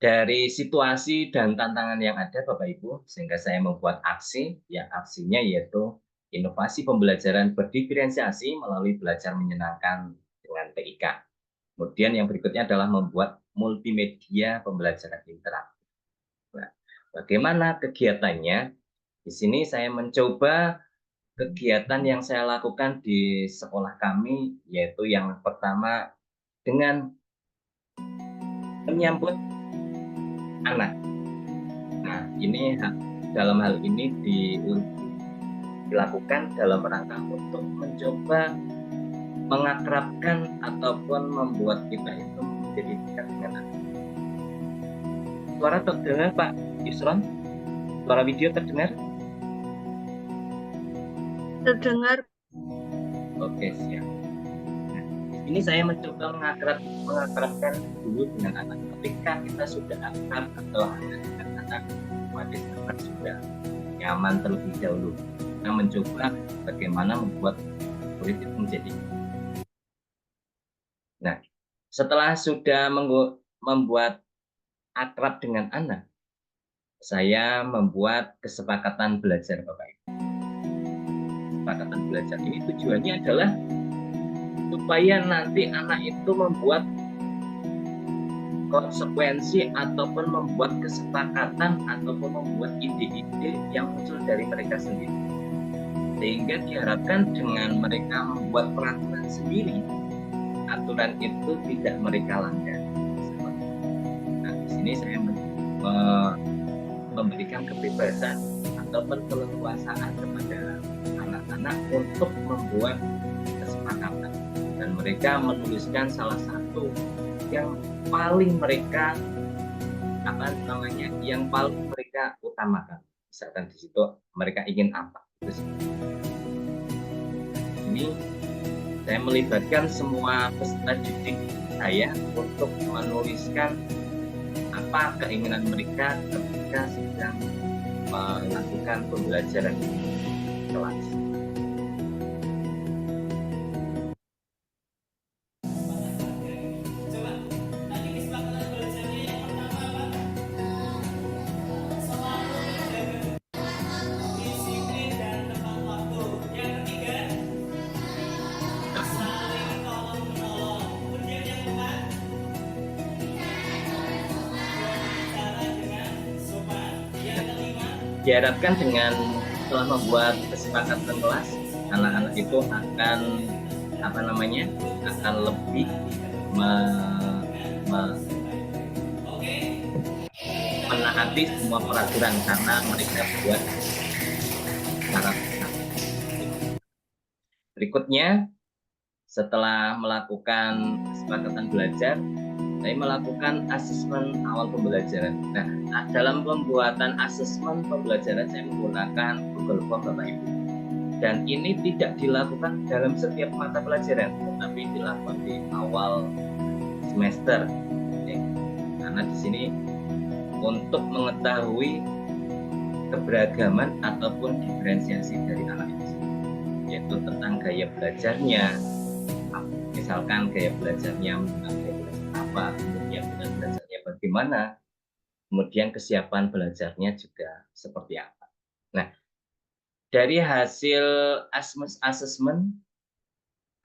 Dari situasi dan tantangan yang ada Bapak Ibu, sehingga saya membuat aksi, yang aksinya yaitu inovasi pembelajaran berdiferensiasi melalui belajar menyenangkan dengan TIK. Kemudian yang berikutnya adalah membuat multimedia pembelajaran interaktif. Nah, bagaimana kegiatannya? Di sini saya mencoba kegiatan yang saya lakukan di sekolah kami, yaitu yang pertama dengan menyambut anak. Nah, ini dalam hal ini dilakukan dalam rangka untuk mencoba mengakrabkan ataupun membuat kita itu menjadi dekat dengan anak. Suara terdengar Pak Yusron? Suara video terdengar? Terdengar. Oke, siap. Nah, ini saya mencoba mengakrabkan dulu dengan anak. Ketika kita sudah akrab atau ada dengan anak, maka kita sudah nyaman terlebih dahulu. Kita mencoba bagaimana membuat murid itu menjadi. Nah, setelah sudah membuat akrab dengan anak, saya membuat kesepakatan belajar Bapak Ibu. Kesepakatan belajar ini tujuannya adalah supaya nanti anak itu membuat konsekuensi ataupun membuat kesepakatan ataupun membuat ide-ide yang muncul dari mereka sendiri. Sehingga diharapkan dengan mereka membuat peraturan sendiri, aturan itu tidak mereka langgar. Nah, di sini saya memberikan kebebasan ataupun keleluasaan kepada anak-anak untuk membuat kesepakatan, dan mereka menuliskan salah satu yang paling mereka yang paling mereka utamakan. Misalkan di situ mereka ingin apa. Ini saya melibatkan semua peserta didik saya untuk menuliskan apa keinginan mereka ketika sedang melakukan pembelajaran di kelas. Diharapkan dengan setelah membuat kesepakatan kelas, anak-anak itu akan akan lebih menaati semua peraturan karena mereka buat syarat. Berikutnya, setelah melakukan kesepakatan belajar, saya melakukan asesmen awal pembelajaran. Nah, dalam pembuatan asesmen pembelajaran saya menggunakan Google Form Bapak Ibu. Dan ini tidak dilakukan dalam setiap mata pelajaran, tetapi dilakukan di awal semester. Karena di sini untuk mengetahui keberagaman ataupun diferensiasi dari anak itu, yaitu tentang gaya belajarnya. Misalkan gaya belajarnya menggunakan apa, kemudian minat belajarnya bagaimana, kemudian kesiapan belajarnya juga seperti apa. Nah, dari hasil assessment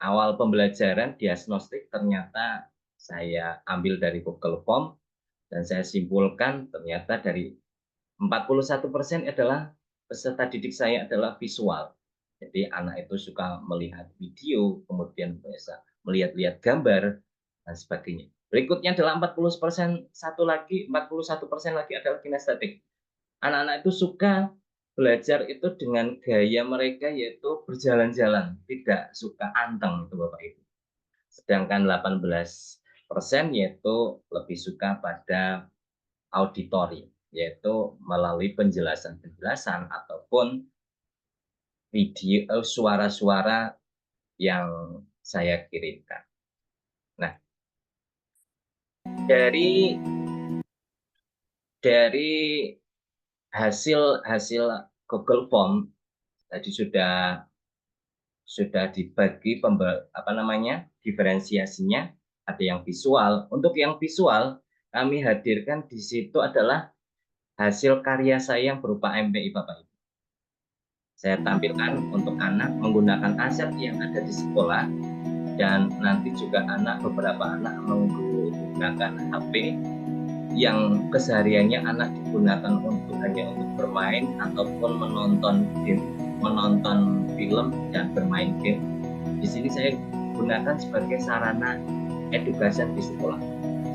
awal pembelajaran diagnostik ternyata saya ambil dari Google Form dan saya simpulkan ternyata dari 41% adalah peserta didik saya adalah visual. Jadi anak itu suka melihat video, kemudian bisa melihat-lihat gambar dan sebagainya. Berikutnya adalah 41% lagi adalah kinestetik. Anak-anak itu suka belajar itu dengan gaya mereka yaitu berjalan-jalan, tidak suka anteng itu Bapak Ibu. Sedangkan 18% yaitu lebih suka pada auditori, yaitu melalui penjelasan-penjelasan ataupun video suara-suara yang saya kirimkan. Nah, dari hasil Google Form tadi sudah dibagi diferensiasinya, ada yang visual. Untuk yang visual kami hadirkan di situ adalah hasil karya saya yang berupa MPI Bapak Ibu. Saya tampilkan untuk anak menggunakan aset yang ada di sekolah dan nanti juga beberapa anak menggunakan HP yang kesehariannya anak digunakan hanya untuk bermain ataupun menonton film dan bermain game. Di sini saya gunakan sebagai sarana edukasi di sekolah.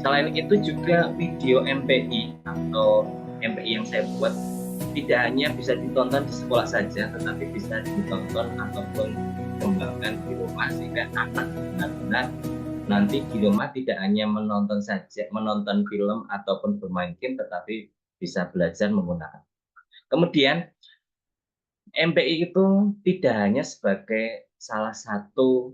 Selain itu juga video MPI atau MPI yang saya buat tidak hanya bisa ditonton di sekolah saja, tetapi bisa ditonton ataupun dikembangkan di rumah sehingga anak benar-benar nanti di rumah tidak hanya menonton film ataupun bermain game, tetapi bisa belajar menggunakan. Kemudian MPI itu tidak hanya sebagai salah satu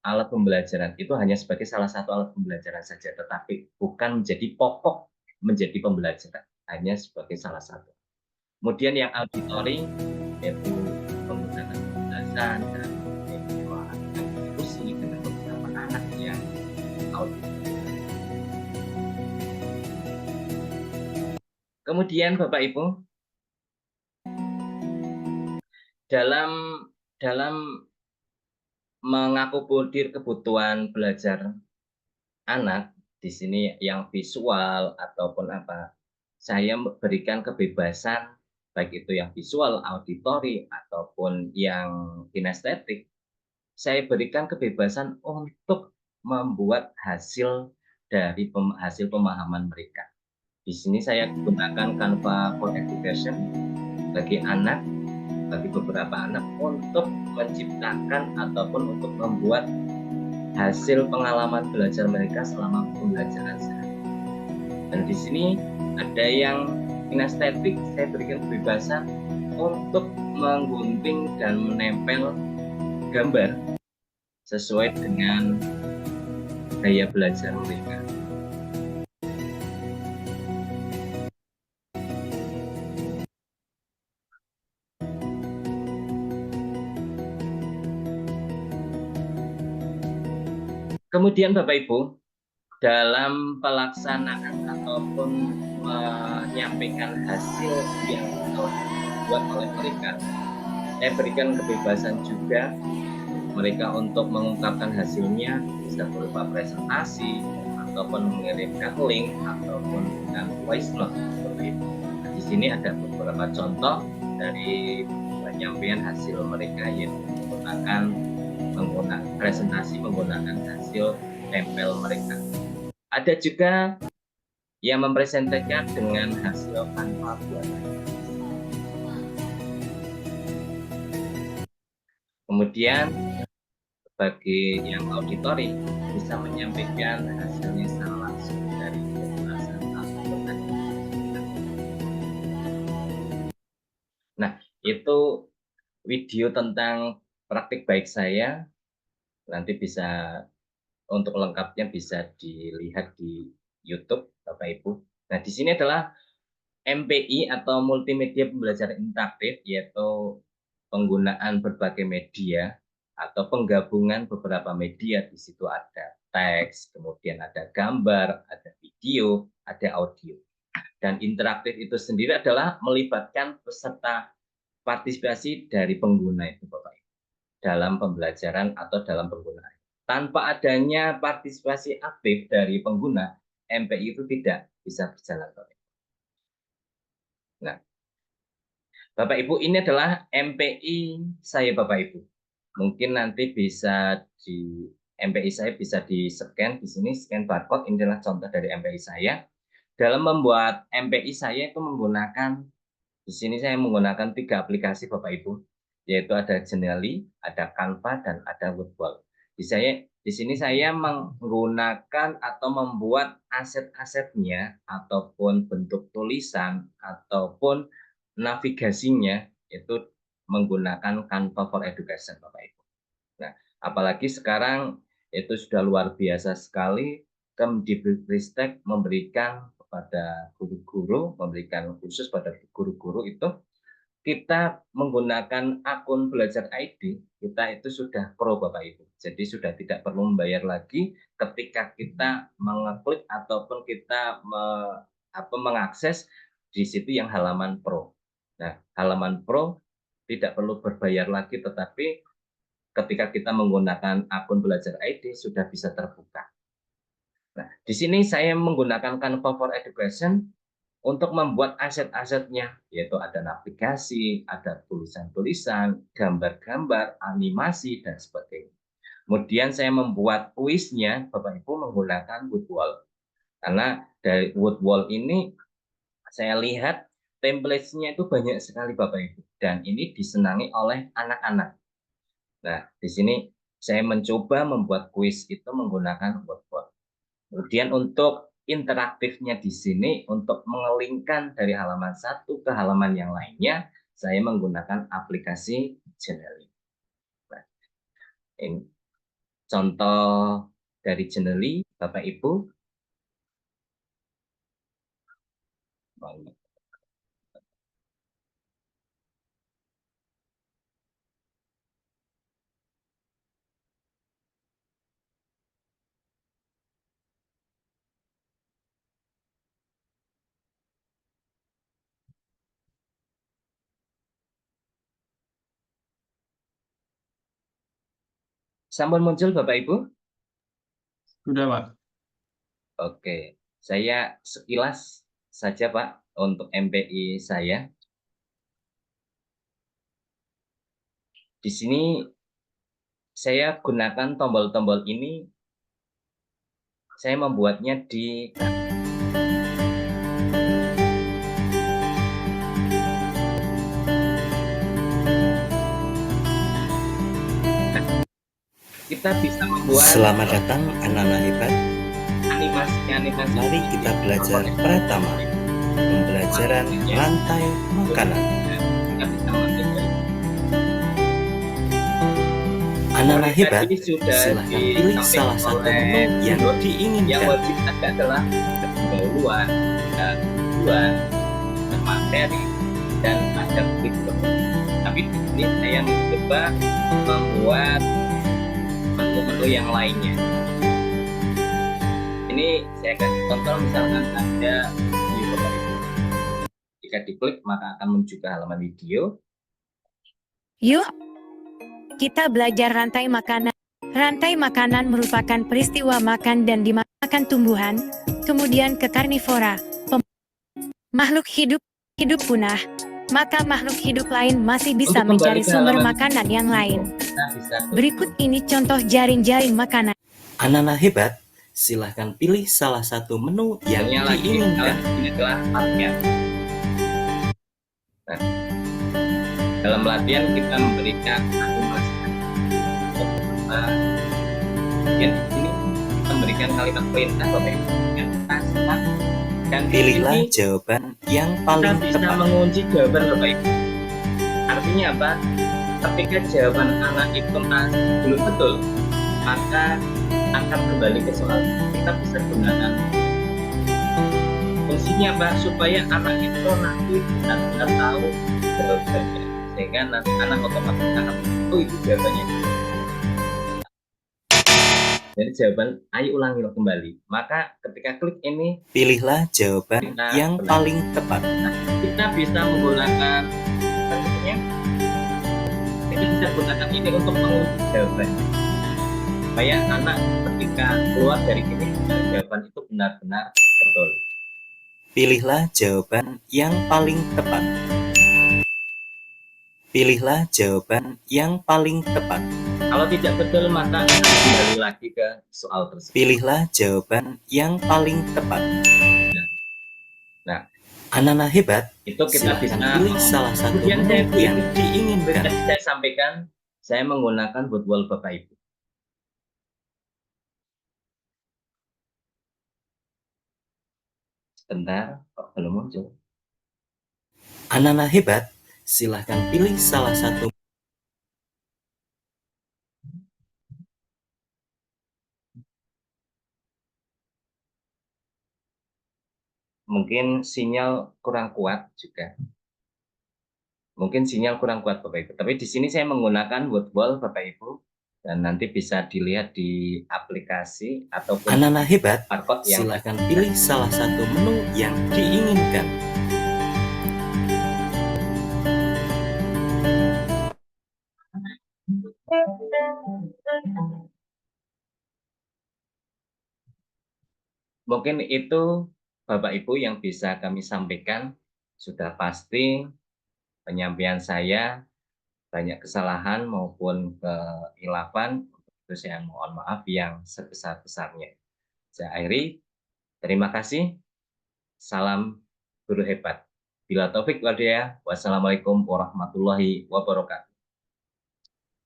alat pembelajaran, itu hanya sebagai salah satu alat pembelajaran saja, tetapi bukan menjadi pokok menjadi pembelajaran, hanya sebagai salah satu. Kemudian yang auditori yaitu menggunakan penjelasan dan diskusi dengan beberapa anak yang auditori. Kemudian Bapak Ibu, dalam mengakomodir kebutuhan belajar anak di sini yang visual ataupun apa, saya berikan kebebasan baik itu yang visual, auditori ataupun yang kinestetik. Saya berikan kebebasan untuk membuat hasil dari hasil pemahaman mereka. Di sini saya gunakan Canva for Education bagi anak, bagi beberapa anak untuk menciptakan ataupun untuk membuat hasil pengalaman belajar mereka selama pembelajaran sehari. Dan di sini ada yang kinestetik, saya berikan kebebasan untuk menggunting dan menempel gambar sesuai dengan gaya belajar mereka. Kemudian Bapak Ibu, dalam pelaksanaan ataupun menyampaikan hasil yang telah dibuat oleh mereka, saya berikan kebebasan juga mereka untuk mengungkapkan hasilnya, bisa berupa presentasi ataupun mengirimkan link ataupun dengan voice note seperti itu. Nah, di sini ada beberapa contoh dari penyampaian hasil mereka yaitu menggunakan presentasi menggunakan hasil tempel mereka. Ada juga yang mempresentasikan dengan hasil Canva buatan. Kemudian bagi yang auditori bisa menyampaikan hasilnya secara langsung dari penjelasan ataupun tadi. Nah, itu video tentang praktik baik saya. Nanti bisa untuk lengkapnya bisa dilihat di YouTube Bapak Ibu. Nah, di sini adalah MPI atau multimedia pembelajaran interaktif, yaitu penggunaan berbagai media atau penggabungan beberapa media. Di situ ada teks, kemudian ada gambar, ada video, ada audio. Dan interaktif itu sendiri adalah melibatkan peserta partisipasi dari pengguna itu Bapak Ibu dalam pembelajaran atau dalam penggunaan. Tanpa adanya partisipasi aktif dari pengguna, MPI itu tidak bisa berjalan Bapak Ibu. Nah, Bapak Ibu, ini adalah MPI saya Bapak Ibu. Mungkin nanti bisa di MPI saya bisa di-scan di sini, scan barcode. Ini adalah contoh dari MPI saya. Dalam membuat MPI saya itu menggunakan, di sini saya menggunakan 3 aplikasi Bapak Ibu, yaitu ada Genially, ada Canva, dan ada Woodwall. Di sini saya menggunakan atau membuat aset-asetnya ataupun bentuk tulisan ataupun navigasinya itu menggunakan Canva for Education Bapak Ibu. Nah, apalagi sekarang itu sudah luar biasa sekali, Kemdikbudristek memberikan kepada guru-guru, memberikan khusus pada guru-guru itu, kita menggunakan akun Belajar ID, kita itu sudah pro Bapak Ibu. Jadi sudah tidak perlu membayar lagi ketika kita mengeklik ataupun kita mengakses di situ yang halaman pro. Nah, halaman pro tidak perlu berbayar lagi, tetapi ketika kita menggunakan akun Belajar ID sudah bisa terbuka. Nah, di sini saya menggunakan Canva for Education untuk membuat aset-asetnya, yaitu ada navigasi, ada tulisan-tulisan, gambar-gambar, animasi, dan sebagainya. Kemudian saya membuat kuisnya, Bapak Ibu, menggunakan Woodwall. Karena dari Woodwall ini, saya lihat template-nya itu banyak sekali Bapak Ibu. Dan ini disenangi oleh anak-anak. Nah, di sini saya mencoba membuat kuis itu menggunakan Woodwall. Kemudian untuk interaktifnya di sini, untuk mengelingkan dari halaman satu ke halaman yang lainnya, saya menggunakan aplikasi Genially. Nah, ini contoh dari Genially, Bapak Ibu. Sampun muncul Bapak Ibu? Sudah, Pak. Oke, saya sekilas saja Pak untuk MPI saya. Di sini saya gunakan tombol-tombol ini, saya membuatnya di kita bisa membuat. Selamat datang anak-anak hebat. Animasi. Mari kita belajar pertama, pembelajaran rantai makanan. Anak-anak hebat, silahkan pilih salah satu menu yang Yang diinginkan. wajib ada adalah pendahuluan, tujuan, materi, dan ada fitur. Tapi di sini saya mencoba membuat menu-menu yang lainnya. Ini saya kasih contoh, misalkan ada video Bapak Ibu. Jika diklik maka akan menuju ke halaman video. Yuk, kita belajar rantai makanan. Rantai makanan merupakan peristiwa makan dan dimakan tumbuhan, kemudian ke karnivora, makhluk hidup punah, maka makhluk hidup lain masih bisa Untuk mencari kembali ke sumber halaman makanan yang lain. Kita bisa Berikut ini contoh jaring-jaring makanan. Anak-anak hebat, silahkan pilih salah satu menu yang Yang lagi diinginkan. ini adalah latihan. Nah, dalam latihan kita memberikan animasi. Dan di sini kita memberikan kalimat perintah Bapak Ibu yang kita simak. Dan di Pilihlah sini jawaban yang kita paling bisa tepat. mengunci jawaban Bapak Ibu. Artinya apa? Ketika jawaban anak itu belum betul, maka akan kembali ke soal. Kita bisa gunakan fungsinya apa? Supaya anak itu nanti benar-benar tahu jawabannya, sehingga nanti anak otomatis akan tahu itu jawabannya. Jadi jawaban, ayo ulangi kembali. Maka ketika klik ini, pilihlah jawaban yang paling tepat. Nah, kita bisa menggunakan kita bisa gunakan ini untuk menguji jawabannya. Supaya anak ketika keluar dari ini, jawaban itu benar-benar betul. Pilihlah jawaban yang paling tepat. Pilihlah jawaban yang paling tepat. Kalau tidak betul, maka kembali lagi ke soal tersebut. Pilihlah jawaban yang paling tepat. Nah, anak-anak hebat, itu kita bisa pilih salah satu menu yang diinginkan. Saya sampaikan, saya menggunakan woodwall Bapak Ibu. Sebentar, kok belum muncul. Anak-anak hebat, silahkan pilih salah satu. Mungkin sinyal kurang kuat juga. Mungkin sinyal kurang kuat Bapak Ibu. Tapi di sini saya menggunakan woodwall Bapak Ibu. Dan nanti bisa dilihat di aplikasi ataupun anak-anak hebat, yang silakan pilih salah satu menu yang diinginkan. Mungkin itu Bapak Ibu yang bisa kami sampaikan. Sudah pasti penyampaian saya banyak kesalahan maupun kekhilafan. Itu saya mohon maaf yang sebesar-besarnya. Saya akhiri. Terima kasih. Salam guru hebat. Bila taufik walhidayah. Wassalamualaikum warahmatullahi wabarakatuh.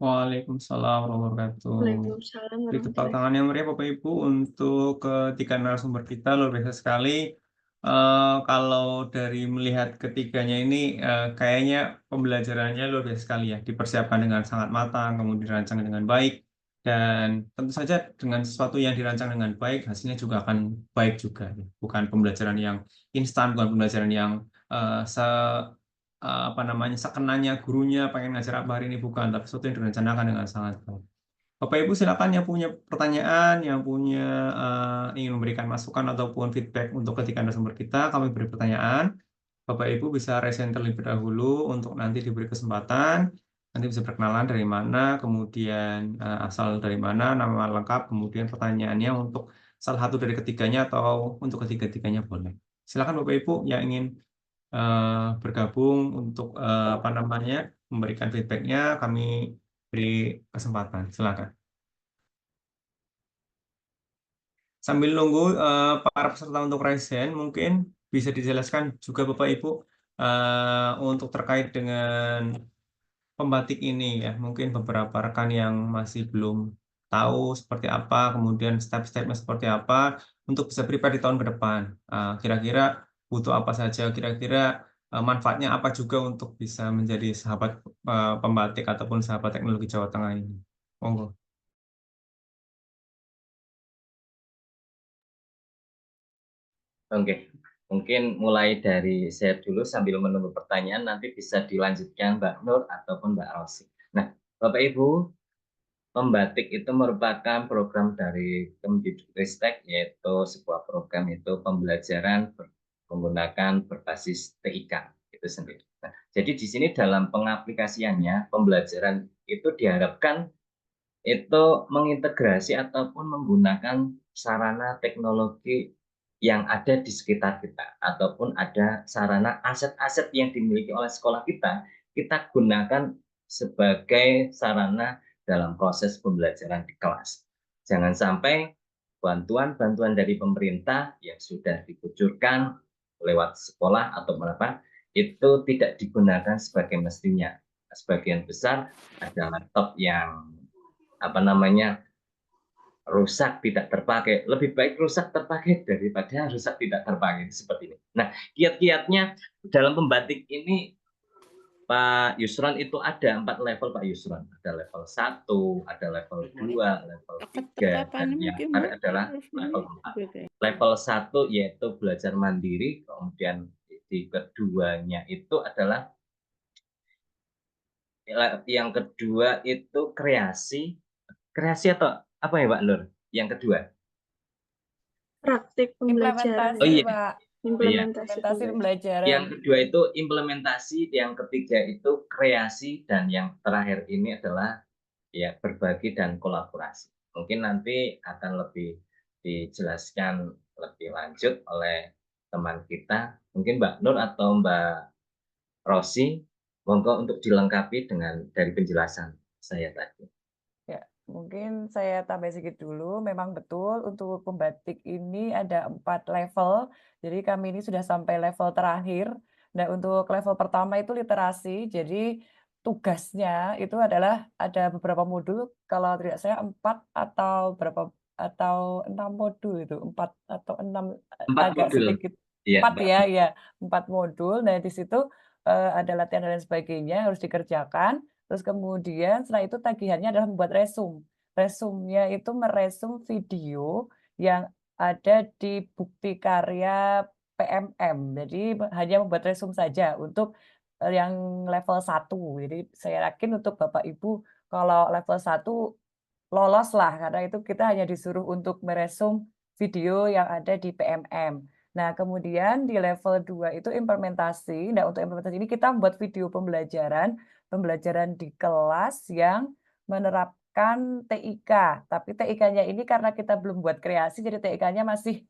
Waalaikumsalam warahmatullahi wabarakatuh. Waalaikumsalam Beri tepuk warahmatullahi tangan yang meriah Bapak Ibu untuk ketiga narasumber kita, luar biasa sekali. Kalau dari melihat ketiganya ini kayaknya pembelajarannya luar biasa sekali ya, dipersiapkan dengan sangat matang, kemudian dirancang dengan baik, dan tentu saja dengan sesuatu yang dirancang dengan baik hasilnya juga akan baik juga. Bukan pembelajaran yang instan, bukan pembelajaran yang sekenanya gurunya pengen ngajar apa hari ini, bukan, tapi sesuatu yang direncanakan dengan sangat baik. Bapak Ibu silakan yang punya pertanyaan, yang punya ingin memberikan masukan ataupun feedback untuk ketiga narasumber kita, kami beri pertanyaan. Bapak Ibu bisa raise hand terlebih dahulu untuk nanti diberi kesempatan, nanti bisa perkenalan dari mana, kemudian asal dari mana, nama lengkap, kemudian pertanyaannya untuk salah satu dari ketiganya atau untuk ketiga-tiganya boleh. Silakan Bapak Ibu yang ingin bergabung untuk memberikan feedbacknya, kami beri kesempatan, silakan. Sambil nunggu para peserta untuk raise hand, mungkin bisa dijelaskan juga Bapak Ibu untuk terkait dengan pembatik ini ya, mungkin beberapa rekan yang masih belum tahu seperti apa, kemudian step-stepnya seperti apa untuk bisa prepare di tahun ke depan. Kira-kira butuh apa saja, kira-kira manfaatnya apa juga untuk bisa menjadi sahabat pembatik ataupun sahabat teknologi Jawa Tengah ini. Monggo. Oke, mungkin mulai dari saya dulu sambil menunggu pertanyaan, nanti bisa dilanjutkan Mbak Nur ataupun Mbak Rosi. Nah, Bapak Ibu, pembatik itu merupakan program dari Kemdikbudristek, yaitu sebuah program itu pembelajaran menggunakan berbasis TIK itu sendiri. Nah, jadi di sini dalam pengaplikasiannya, pembelajaran itu diharapkan itu mengintegrasi ataupun menggunakan sarana teknologi yang ada di sekitar kita, ataupun ada sarana aset-aset yang dimiliki oleh sekolah kita gunakan sebagai sarana dalam proses pembelajaran di kelas. Jangan sampai bantuan-bantuan dari pemerintah yang sudah dikucurkan lewat sekolah atau apa itu tidak digunakan sebagai mestinya. Sebagian besar ada laptop yang rusak tidak terpakai. Lebih baik rusak terpakai daripada rusak tidak terpakai, seperti ini. Nah, kiat-kiatnya dalam pembatik ini Pak Yusron itu ada 4 level Pak Yusron. Ada level 1, ada level 2, level 3, dan yang terakhir adalah level 4. Level 1 yaitu belajar mandiri, kemudian di keduanya itu adalah yang kedua itu kreasi atau apa ya Pak Nur? yang kedua? Praktik pembelajaran. Oh Implementasi, iya, Pak. oh iya. Implementasi Implementasi pembelajaran. pembelajaran. Yang kedua itu implementasi, yang ketiga itu kreasi, dan yang terakhir ini adalah ya berbagi dan kolaborasi. Mungkin nanti akan lebih dijelaskan lebih lanjut oleh teman kita, mungkin Mbak Nur atau Mbak Rosi, monggo untuk dilengkapi dengan dari penjelasan saya tadi. Ya, mungkin saya tambah sedikit dulu. Memang betul untuk pembatik ini ada 4 level. Jadi kami ini sudah sampai level terakhir. Nah, untuk level pertama itu literasi. Jadi tugasnya itu adalah ada beberapa modul. Kalau tidak saya 4 atau berapa atau 6 modul itu 4 atau 6 4 agak modul. sedikit Iya, 4 ya, ya 4 modul. Nah, di situ ada latihan dan lain sebagainya harus dikerjakan. Terus kemudian setelah itu tagihannya adalah membuat resume. Resumenya itu meresum video yang ada di bukti karya PMM. Jadi hanya membuat resume saja untuk yang level 1. Jadi saya yakin untuk Bapak Ibu kalau level 1 lolos lah karena itu kita hanya disuruh untuk meresum video yang ada di PMM. Nah, kemudian di level 2 itu implementasi. Nah, untuk implementasi ini kita membuat video pembelajaran di kelas yang menerapkan TIK. Tapi TIK-nya ini karena kita belum buat kreasi, jadi TIK-nya masih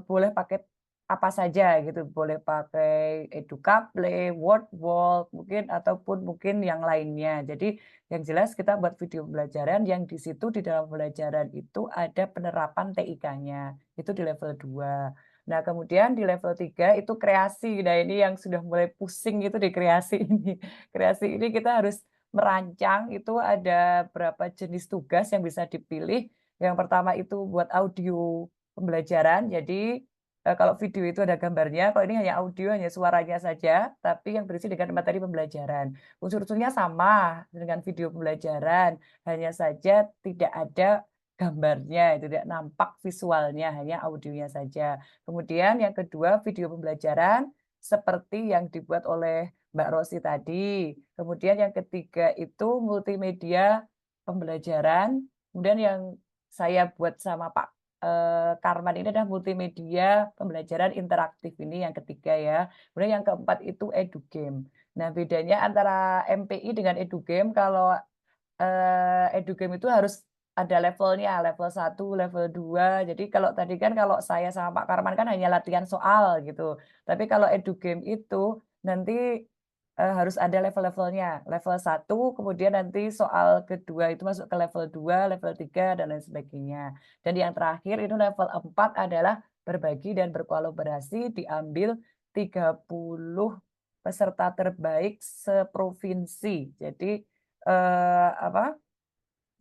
boleh pakai apa saja gitu. Boleh pakai Educable, Wordwall, mungkin ataupun mungkin yang lainnya. Jadi yang jelas kita buat video pembelajaran yang di situ di dalam pembelajaran itu ada penerapan TIK-nya. Itu di level 2. Nah, kemudian di level 3 itu kreasi. Nah, ini yang sudah mulai pusing itu di kreasi ini. Kreasi ini kita harus merancang, itu ada berapa jenis tugas yang bisa dipilih. Yang pertama itu buat audio pembelajaran. Jadi kalau video itu ada gambarnya, kalau ini hanya audio, hanya suaranya saja, tapi yang berisi dengan materi pembelajaran. Unsur-unsurnya sama dengan video pembelajaran, hanya saja tidak ada gambarnya, tidak nampak visualnya, hanya audionya saja. Kemudian yang kedua, video pembelajaran seperti yang dibuat oleh Mbak Rosi tadi. Kemudian yang ketiga itu multimedia pembelajaran. Kemudian yang saya buat sama Pak Karman ini adalah multimedia pembelajaran interaktif, ini yang ketiga ya. Kemudian yang keempat itu edugame. Nah, bedanya antara MPI dengan edugame, kalau edugame itu harus ada levelnya, level 1, level 2. Jadi kalau tadi kan kalau saya sama Pak Karman kan hanya latihan soal gitu. Tapi kalau edugame itu nanti harus ada level-levelnya. Level 1, kemudian nanti soal kedua itu masuk ke level 2, level 3, dan lain sebagainya. Dan yang terakhir itu level 4 adalah berbagi dan berkolaborasi, diambil 30 peserta terbaik seprovinsi. Jadi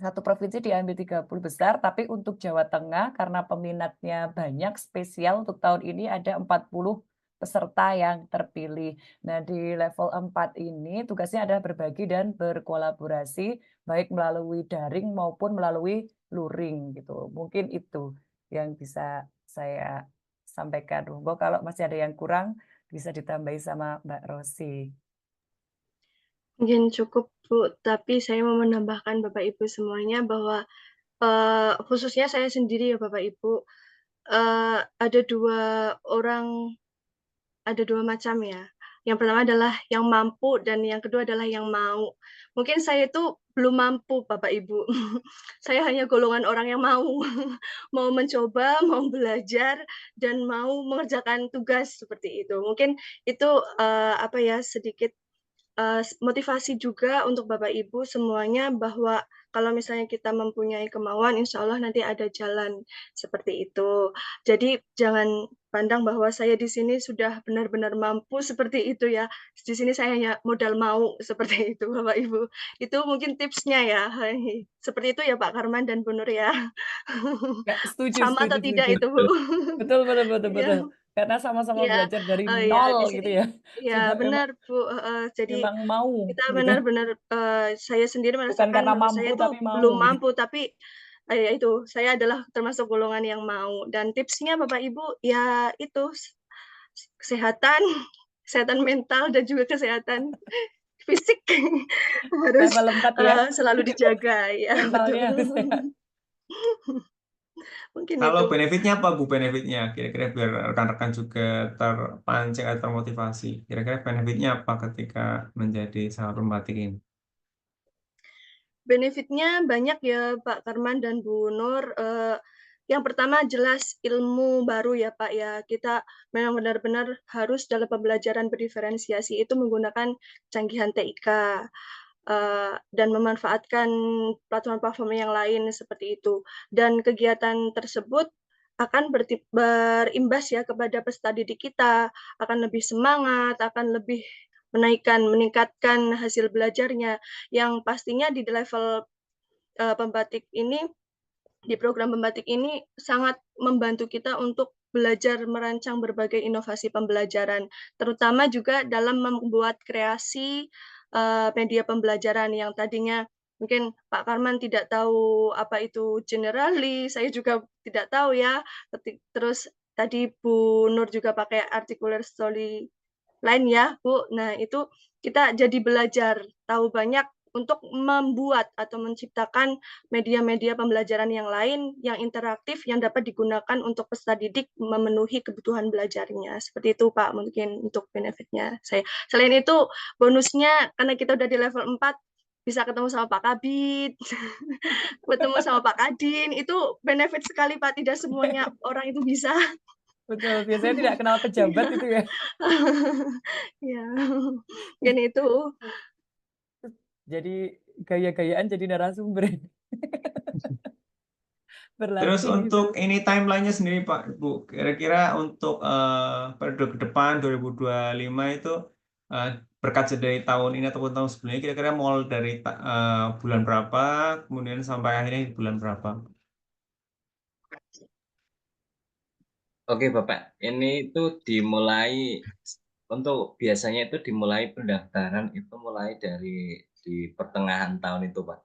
satu provinsi diambil 30 besar, tapi untuk Jawa Tengah karena peminatnya banyak, spesial untuk tahun ini ada 40 peserta yang terpilih. Nah, di level 4 ini tugasnya adalah berbagi dan berkolaborasi, baik melalui daring maupun melalui luring gitu. Mungkin itu yang bisa saya sampaikan. Monggo kalau masih ada yang kurang bisa ditambahi sama Mbak Rosi. Mungkin cukup, Bu, tapi saya mau menambahkan Bapak Ibu semuanya bahwa khususnya saya sendiri ya Bapak Ibu, ada dua macam ya. Yang pertama adalah yang mampu dan yang kedua adalah yang mau. Mungkin saya itu belum mampu Bapak Ibu. Saya hanya golongan orang yang mau. Mau mencoba, mau belajar, dan mau mengerjakan tugas seperti itu. Mungkin itu sedikit motivasi juga untuk Bapak Ibu semuanya bahwa kalau misalnya kita mempunyai kemauan, insya Allah nanti ada jalan seperti itu. Jadi jangan pandang bahwa saya di sini sudah benar-benar mampu seperti itu ya. Di sini saya hanya modal mau seperti itu, Bapak Ibu. Itu mungkin tipsnya ya. Seperti itu ya Pak Karman dan Bu Nur ya. Ya, setuju, Sama atau setuju, tidak setuju. itu, Bu? Betul, betul, betul, Iya. betul. Karena sama-sama Iya, belajar dari ya nol di gitu sini ya. ya Sehingga memang benar, Bu, jadi memang mau kita gitu. benar-benar saya sendiri Bukan merasakan karena bahwa mampu saya tapi tuh mau belum gitu. mampu, tapi ya itu, saya adalah termasuk golongan yang mau. Dan tipsnya Bapak Ibu, ya itu, kesehatan, kesehatan mental dan juga kesehatan fisik harus Level 4 ya. selalu dijaga ya, Mentalnya betul. harus sehat. Mungkin Kalau itu. benefitnya apa Bu? Benefitnya kira-kira biar rekan-rekan juga terpancing atau termotivasi. Kira-kira benefitnya apa ketika menjadi sahabat pembatik ini? Benefitnya banyak ya Pak Karman dan Bu Nur. Yang pertama jelas ilmu baru ya Pak ya. Kita memang benar-benar harus dalam pembelajaran berdiferensiasi itu menggunakan canggihan TIK dan memanfaatkan platform-platform yang lain seperti itu. Dan kegiatan tersebut akan berimbas ya kepada peserta didik kita, akan lebih semangat, akan lebih meningkatkan hasil belajarnya, yang pastinya di level pembatik ini, di program pembatik ini sangat membantu kita untuk belajar merancang berbagai inovasi pembelajaran, terutama juga dalam membuat kreasi media pembelajaran yang tadinya mungkin Pak Karman tidak tahu apa itu generally, saya juga tidak tahu ya. Terus tadi Bu Nur juga pakai articular storyline ya, Bu. Nah, itu kita jadi belajar, tahu banyak untuk membuat atau menciptakan media-media pembelajaran yang lain yang interaktif yang dapat digunakan untuk peserta didik memenuhi kebutuhan belajarnya. Seperti itu Pak, mungkin untuk benefitnya saya. Selain itu, bonusnya karena kita udah di level 4, bisa ketemu sama Pak Kabid, ketemu sama Pak Kadin, itu benefit sekali Pak, tidak semuanya orang itu bisa. Betul, biasanya tidak kenal pejabat itu ya. Ya, dan itu. Jadi gaya-gayaan jadi narasumber. Terus Berlatih untuk gitu. ini timeline-nya sendiri Pak Bu, kira-kira untuk periode ke depan 2025 itu berkaca dari tahun ini ataupun tahun sebelumnya, kira-kira mulai dari bulan berapa, kemudian sampai akhirnya di bulan berapa? Oke Bapak, ini itu dimulai untuk biasanya itu dimulai pendaftaran itu mulai dari di pertengahan tahun itu Pak.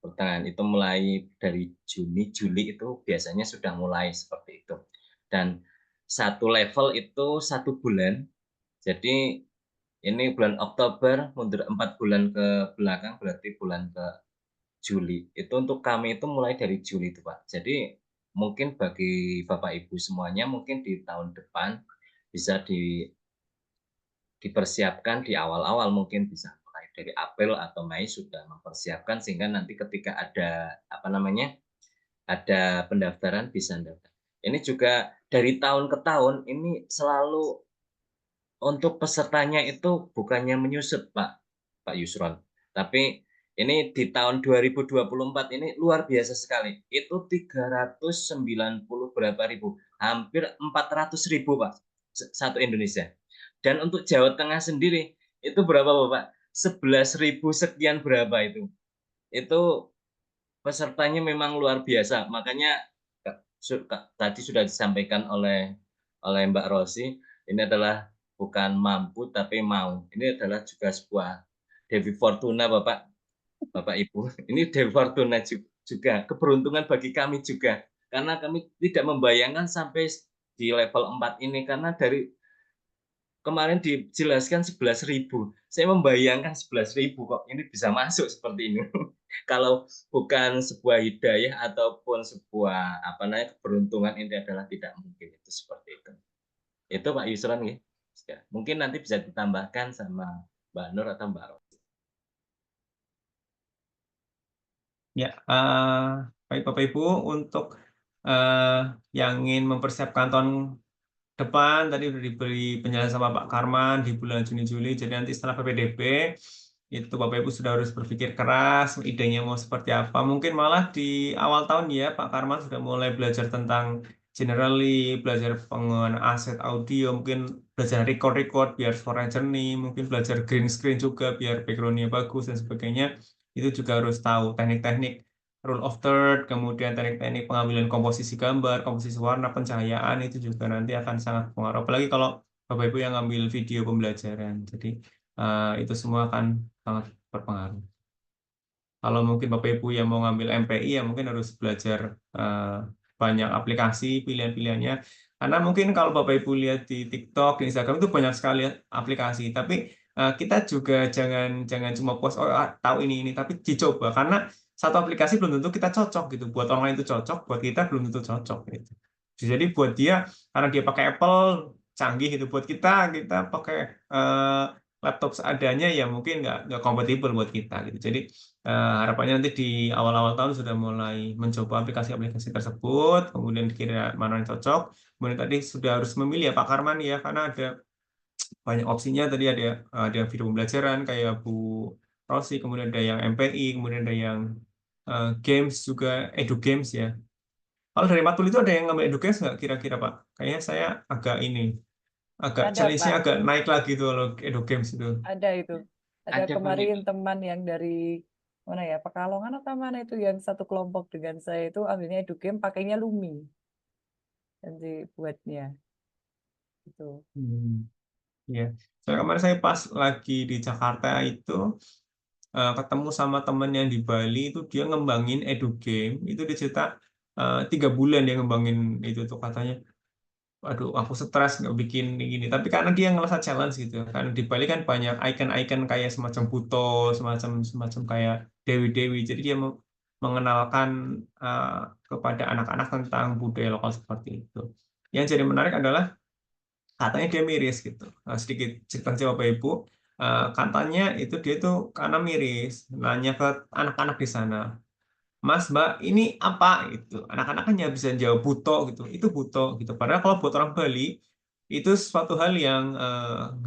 Pertengahan itu mulai dari Juni, Juli itu biasanya sudah mulai seperti itu. Dan satu level itu 1 bulan. Jadi ini bulan Oktober mundur 4 bulan ke belakang berarti bulan ke Juli. Itu untuk kami itu mulai dari Juli itu Pak. Jadi mungkin bagi Bapak Ibu semuanya mungkin di tahun depan bisa dipersiapkan di awal-awal, mungkin bisa mulai dari April atau Mei sudah mempersiapkan sehingga nanti ketika ada ada pendaftaran bisa daftar. Ini juga dari tahun ke tahun ini selalu untuk pesertanya itu bukannya menyusut Pak Yusron, tapi ini di tahun 2024 ini luar biasa sekali. Itu 390 berapa ribu, hampir 400.000 Pak, satu Indonesia. Dan untuk Jawa Tengah sendiri itu berapa Bapak? 11.000 sekian berapa itu? Itu pesertanya memang luar biasa. Makanya tadi sudah disampaikan oleh Mbak Rosi, ini adalah bukan mampu tapi mau. Ini adalah juga sebuah Dewi Fortuna Bapak Ibu. Ini Dewi Fortuna juga keberuntungan bagi kami juga. Karena kami tidak membayangkan sampai di level 4 ini karena dari kemarin dijelaskan 11.000. Saya membayangkan 11.000 kok ini bisa masuk seperti ini. Kalau bukan sebuah hidayah ataupun sebuah keberuntungan, ini adalah tidak mungkin itu seperti itu. Itu Pak Yusron ya. Mungkin nanti bisa ditambahkan sama Mbak Nur atau Mbak Rosi. Ya, baik Bapak Ibu, untuk yang ingin mempersiapkan tahun depan tadi sudah diberi penjelasan sama Pak Karman di bulan Juni-Juli. Jadi nanti setelah PPDB itu Bapak Ibu sudah harus berpikir keras idenya mau seperti apa. Mungkin malah di awal tahun ya Pak Karman sudah mulai belajar tentang generally, belajar pengelolaan aset audio, mungkin belajar record biar suaranya jernih, mungkin belajar green screen juga biar background-nya bagus dan sebagainya. Itu juga harus tahu teknik-teknik rule of third, kemudian teknik-teknik pengambilan komposisi gambar, komposisi warna, pencahayaan, itu juga nanti akan sangat berpengaruh. Apalagi kalau Bapak Ibu yang ngambil video pembelajaran. Jadi itu semua akan sangat berpengaruh. Kalau mungkin Bapak Ibu yang mau ngambil MPI, ya mungkin harus belajar banyak aplikasi, pilihan-pilihannya. Karena mungkin kalau Bapak Ibu lihat di TikTok, di Instagram itu banyak sekali aplikasi. Tapi kita juga jangan cuma post, oh tahu ini, tapi dicoba. Karena satu aplikasi belum tentu kita cocok gitu. Buat orang lain itu cocok, buat kita belum tentu cocok gitu. Jadi buat dia, karena dia pakai Apple canggih itu, buat kita pakai laptop seadanya ya mungkin nggak kompatibel buat kita gitu. Jadi harapannya nanti di awal-awal tahun sudah mulai mencoba aplikasi-aplikasi tersebut, kemudian dikira mana yang cocok. Kemudian tadi sudah harus memilih ya Pak Karman ya, karena ada banyak opsinya. Tadi ada video pembelajaran kayak Bu Rosi, kemudian ada yang MPI, kemudian ada yang games juga, edu games ya. Kalau dari Matul itu ada yang ngambil edu games nggak kira-kira Pak? Kayaknya saya agak Ada, challenge-nya Pak. agak naik lagi tuh kalau edu games itu. Ada itu. Ada Ada kemarin teman yang dari mana ya, Pekalongan atau mana itu yang satu kelompok dengan saya itu ambilnya EduGame pakainya Lumi. Nanti buatnya. Gitu. Ya, kemarin saya pas lagi di Jakarta itu ketemu sama temen yang di Bali itu, dia ngembangin EduGame itu, dia cerita 3 bulan dia ngembangin itu tuh, katanya aduh aku stres nggak bikin gini, tapi karena dia ngerasa challenge gitu kan. Di Bali kan banyak icon-icon kayak semacam Buto, semacam kayak Dewi-Dewi, jadi dia mengenalkan kepada anak-anak tentang budaya lokal seperti itu. Yang jadi menarik adalah katanya dia miris gitu. Sedikit cerita Bapak Ibu, katanya itu dia tuh karena miris, nanya ke anak-anak di sana, Mas, Mbak, ini apa itu? Anak-anak kan ya bisa jawab buto gitu. Itu buto gitu. Padahal kalau buat orang Bali itu suatu hal yang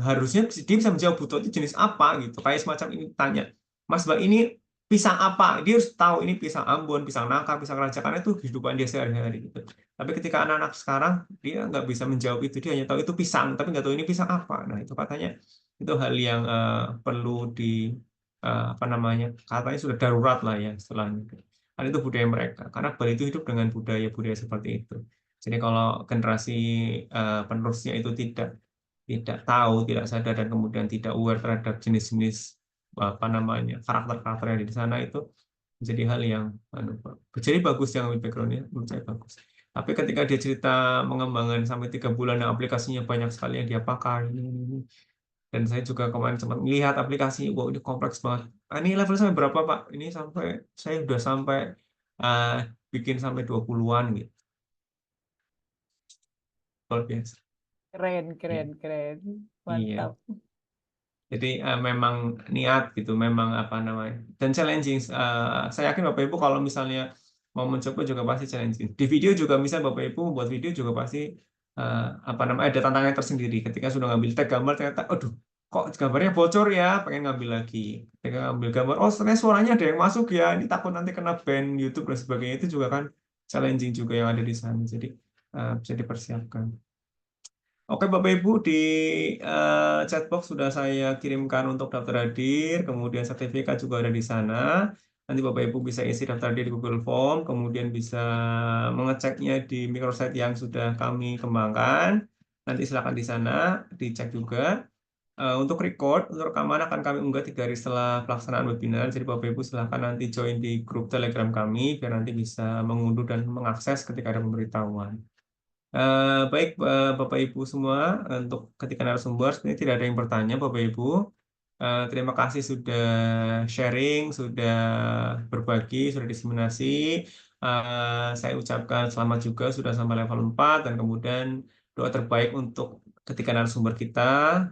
harusnya dia bisa menjawab buto itu jenis apa gitu. Kayak semacam ini tanya, Mas, Mbak, ini pisang apa? Dia harus tahu ini pisang Ambon, pisang Nangka, pisang Raja, karena itu kehidupan dia sehari-hari gitu. Tapi ketika anak-anak sekarang dia nggak bisa menjawab itu, dia hanya tahu itu pisang, tapi nggak tahu ini pisang apa. Nah itu katanya itu hal yang perlu di apa namanya? Katanya sudah darurat lah ya istilahnya. Karena itu budaya mereka. Karena Bali itu hidup dengan budaya-budaya seperti itu. Jadi kalau generasi penerusnya itu tidak tahu, tidak sadar, dan kemudian tidak aware terhadap jenis-jenis apa namanya karakter-karakter yang ada di sana, itu menjadi hal yang jadi bagus yang background-nya menurut saya bagus. Tapi ketika dia cerita mengembangkan sampai 3 bulan dan aplikasinya banyak sekali yang dia pakai, dan saya juga kemarin sempat melihat aplikasi, wow ini kompleks banget. Ini level sampai berapa Pak? Ini saya udah sampai bikin sampai 20-an gitu. Luar biasa. Keren. Iya. Mantap. Jadi memang niat gitu, memang apa namanya, dan challenging. Saya yakin Bapak Ibu kalau misalnya mau mencoba juga pasti challenging. Di video juga misalnya Bapak Ibu membuat video juga pasti apa namanya ada tantangan tersendiri. Ketika sudah ngambil tag gambar ternyata, aduh kok gambarnya bocor ya, pengen ngambil lagi. Ketika ngambil gambar, oh ternyata suaranya ada yang masuk ya, ini takut nanti kena ban YouTube dan sebagainya, itu juga kan challenging juga yang ada di sana. Jadi bisa dipersiapkan. Oke Bapak Ibu, di chatbox sudah saya kirimkan untuk daftar hadir, kemudian sertifikat juga ada di sana. Nanti Bapak Ibu bisa isi daftar hadir di Google Form, kemudian bisa mengeceknya di microsite yang sudah kami kembangkan. Nanti silakan di sana dicek juga. Untuk record, untuk rekaman akan kami unggah 3 hari setelah pelaksanaan webinar. Jadi Bapak Ibu silakan nanti join di grup Telegram kami, biar nanti bisa mengunduh dan mengakses ketika ada pemberitahuan. Baik Bapak Ibu semua, untuk ketika narasumber ini tidak ada yang bertanya Bapak Ibu. Terima kasih sudah sharing, sudah berbagi, sudah diseminasi. Saya ucapkan selamat juga sudah sampai level 4, dan kemudian doa terbaik untuk ketika narasumber kita.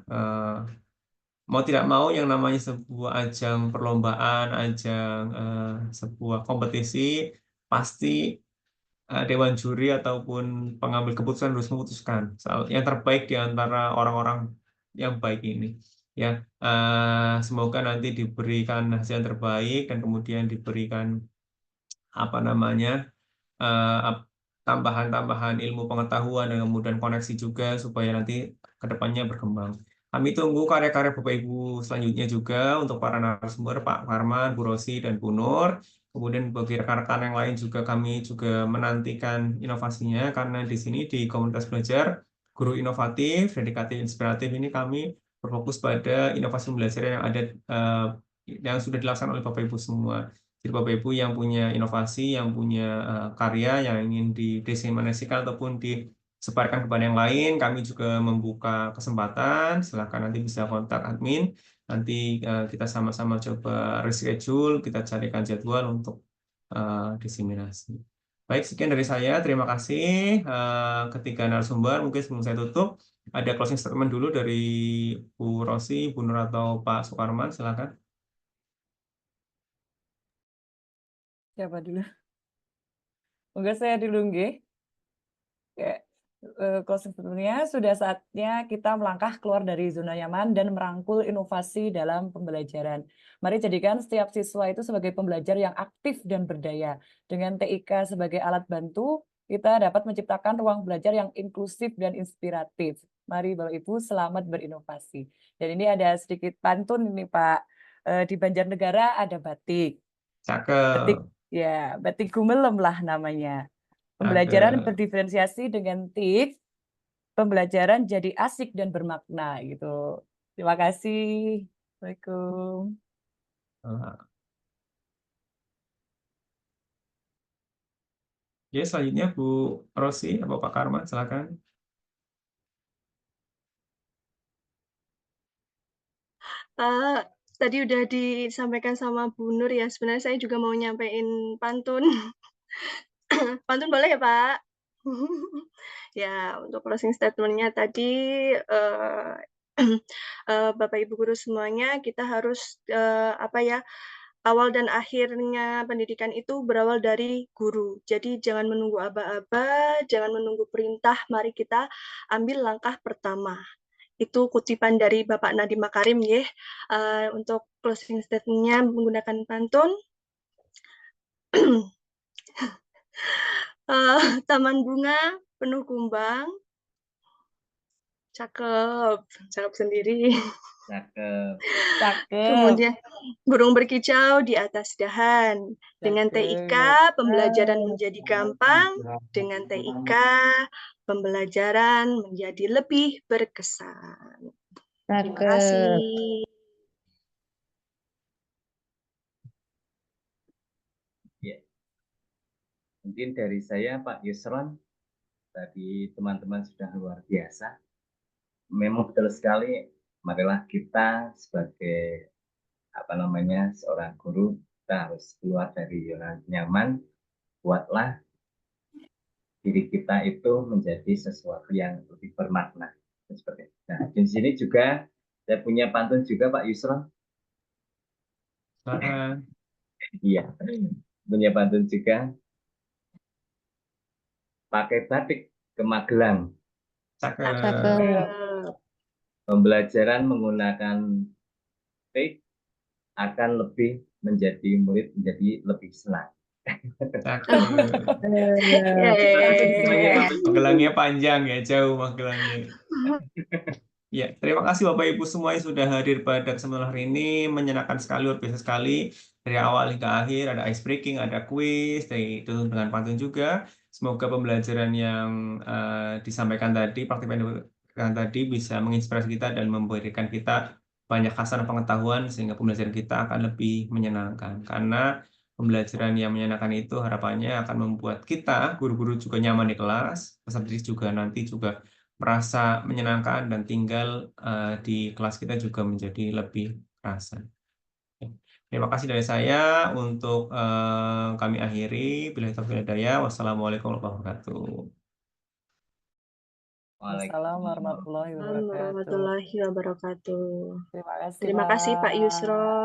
Mau tidak mau yang namanya sebuah ajang perlombaan, ajang sebuah kompetisi, pasti dewan juri ataupun pengambil keputusan harus memutuskan yang terbaik di antara orang-orang yang baik ini. Ya, semoga nanti diberikan hasil yang terbaik, dan kemudian diberikan apa namanya tambahan-tambahan ilmu pengetahuan, dan kemudian koneksi juga supaya nanti kedepannya berkembang. Kami tunggu karya-karya Bapak Ibu selanjutnya juga untuk para narasumber, Pak Farman, Bu Rosi, dan Bu Nur. Kemudian bagi rekan-rekan yang lain juga kami juga menantikan inovasinya, karena di sini di komunitas belajar guru inovatif, dedikatif, inspiratif ini kami berfokus pada inovasi belajar yang ada yang sudah dilaksanakan oleh Bapak Ibu semua. Jadi Bapak Ibu yang punya inovasi, yang punya karya yang ingin didiseminasikan ataupun disebarkan kepada yang lain, kami juga membuka kesempatan. Silakan nanti bisa kontak admin. Nanti kita sama-sama coba reschedule, kita carikan jadwal untuk diseminasi. Baik, sekian dari saya. Terima kasih. Ketiga narasumber, mungkin sebelum saya tutup, ada closing statement dulu dari Bu Rosi, Bu Nur atau Pak Sukarman, silakan. Siapa dulu? Monggo saya dulu nggih. Closing statement-nya sudah saatnya kita melangkah keluar dari zona nyaman dan merangkul inovasi dalam pembelajaran. Mari jadikan setiap siswa itu sebagai pembelajar yang aktif dan berdaya. Dengan TIK sebagai alat bantu, kita dapat menciptakan ruang belajar yang inklusif dan inspiratif. Mari Bapak Ibu selamat berinovasi. Dan ini ada sedikit pantun ini Pak. Di Banjarnegara ada batik. Batik, Cakep. ya, batik gumelem lah namanya. Pembelajaran berdiferensiasi dengan TIK, pembelajaran jadi asik dan bermakna gitu. Terima kasih. Assalamualaikum. Ya, selanjutnya Bu Rosi atau Pak Karman, silakan. Tadi udah disampaikan sama Bu Nur ya, sebenarnya saya juga mau nyampein pantun. Pantun boleh ya, Pak? Ya, untuk closing statement-nya tadi, Bapak Ibu guru semuanya, kita harus, awal dan akhirnya pendidikan itu berawal dari guru. Jadi jangan menunggu aba-aba, jangan menunggu perintah, mari kita ambil langkah pertama. Itu kutipan dari Bapak Nadiem Makarim ya. Untuk closing statement-nya menggunakan pantun. Taman bunga penuh kumbang. Cakep, cakep sendiri. Cakep. Kemudian burung berkicau di atas dahan. Dengan TIK pembelajaran menjadi gampang, dengan TIK pembelajaran menjadi lebih berkesan. Terima kasih. Ya. Mungkin dari saya Pak Yusron, tadi teman-teman sudah luar biasa. Memang betul sekali, marilah kita sebagai seorang guru, kita harus keluar dari zona nyaman, buatlah diri kita itu menjadi sesuatu yang lebih bermakna. Seperti itu. Nah, di sini juga saya punya pantun juga Pak Yusron. Iya, punya pantun juga. Pakai batik ke Magelang. Pembelajaran menggunakan TIK akan lebih menjadi murid menjadi lebih senang. Magelangnya panjang ya, jauh Magelangnya. Ya, terima kasih Bapak Ibu semua yang sudah hadir pada kesempatan hari ini. Menyenangkan sekali, luar biasa sekali. Dari awal hingga akhir ada ice breaking, ada quiz, ditutup dengan pantun juga. Semoga pembelajaran yang disampaikan tadi, praktik yang tadi bisa menginspirasi kita dan memberikan kita banyak hasanah pengetahuan sehingga pembelajaran kita akan lebih menyenangkan. Karena pembelajaran yang menyenangkan itu harapannya akan membuat kita, guru-guru juga nyaman di kelas, peserta didik juga nanti juga merasa menyenangkan dan tinggal di kelas kita juga menjadi lebih terasa. Terima kasih dari saya. Untuk kami akhiri. Billahi taufiq wal hidayah. Wassalamualaikum warahmatullahi wabarakatuh. Waalaikumsalam warahmatullahi wabarakatuh. Terima kasih Terima kasih Pak Yusron.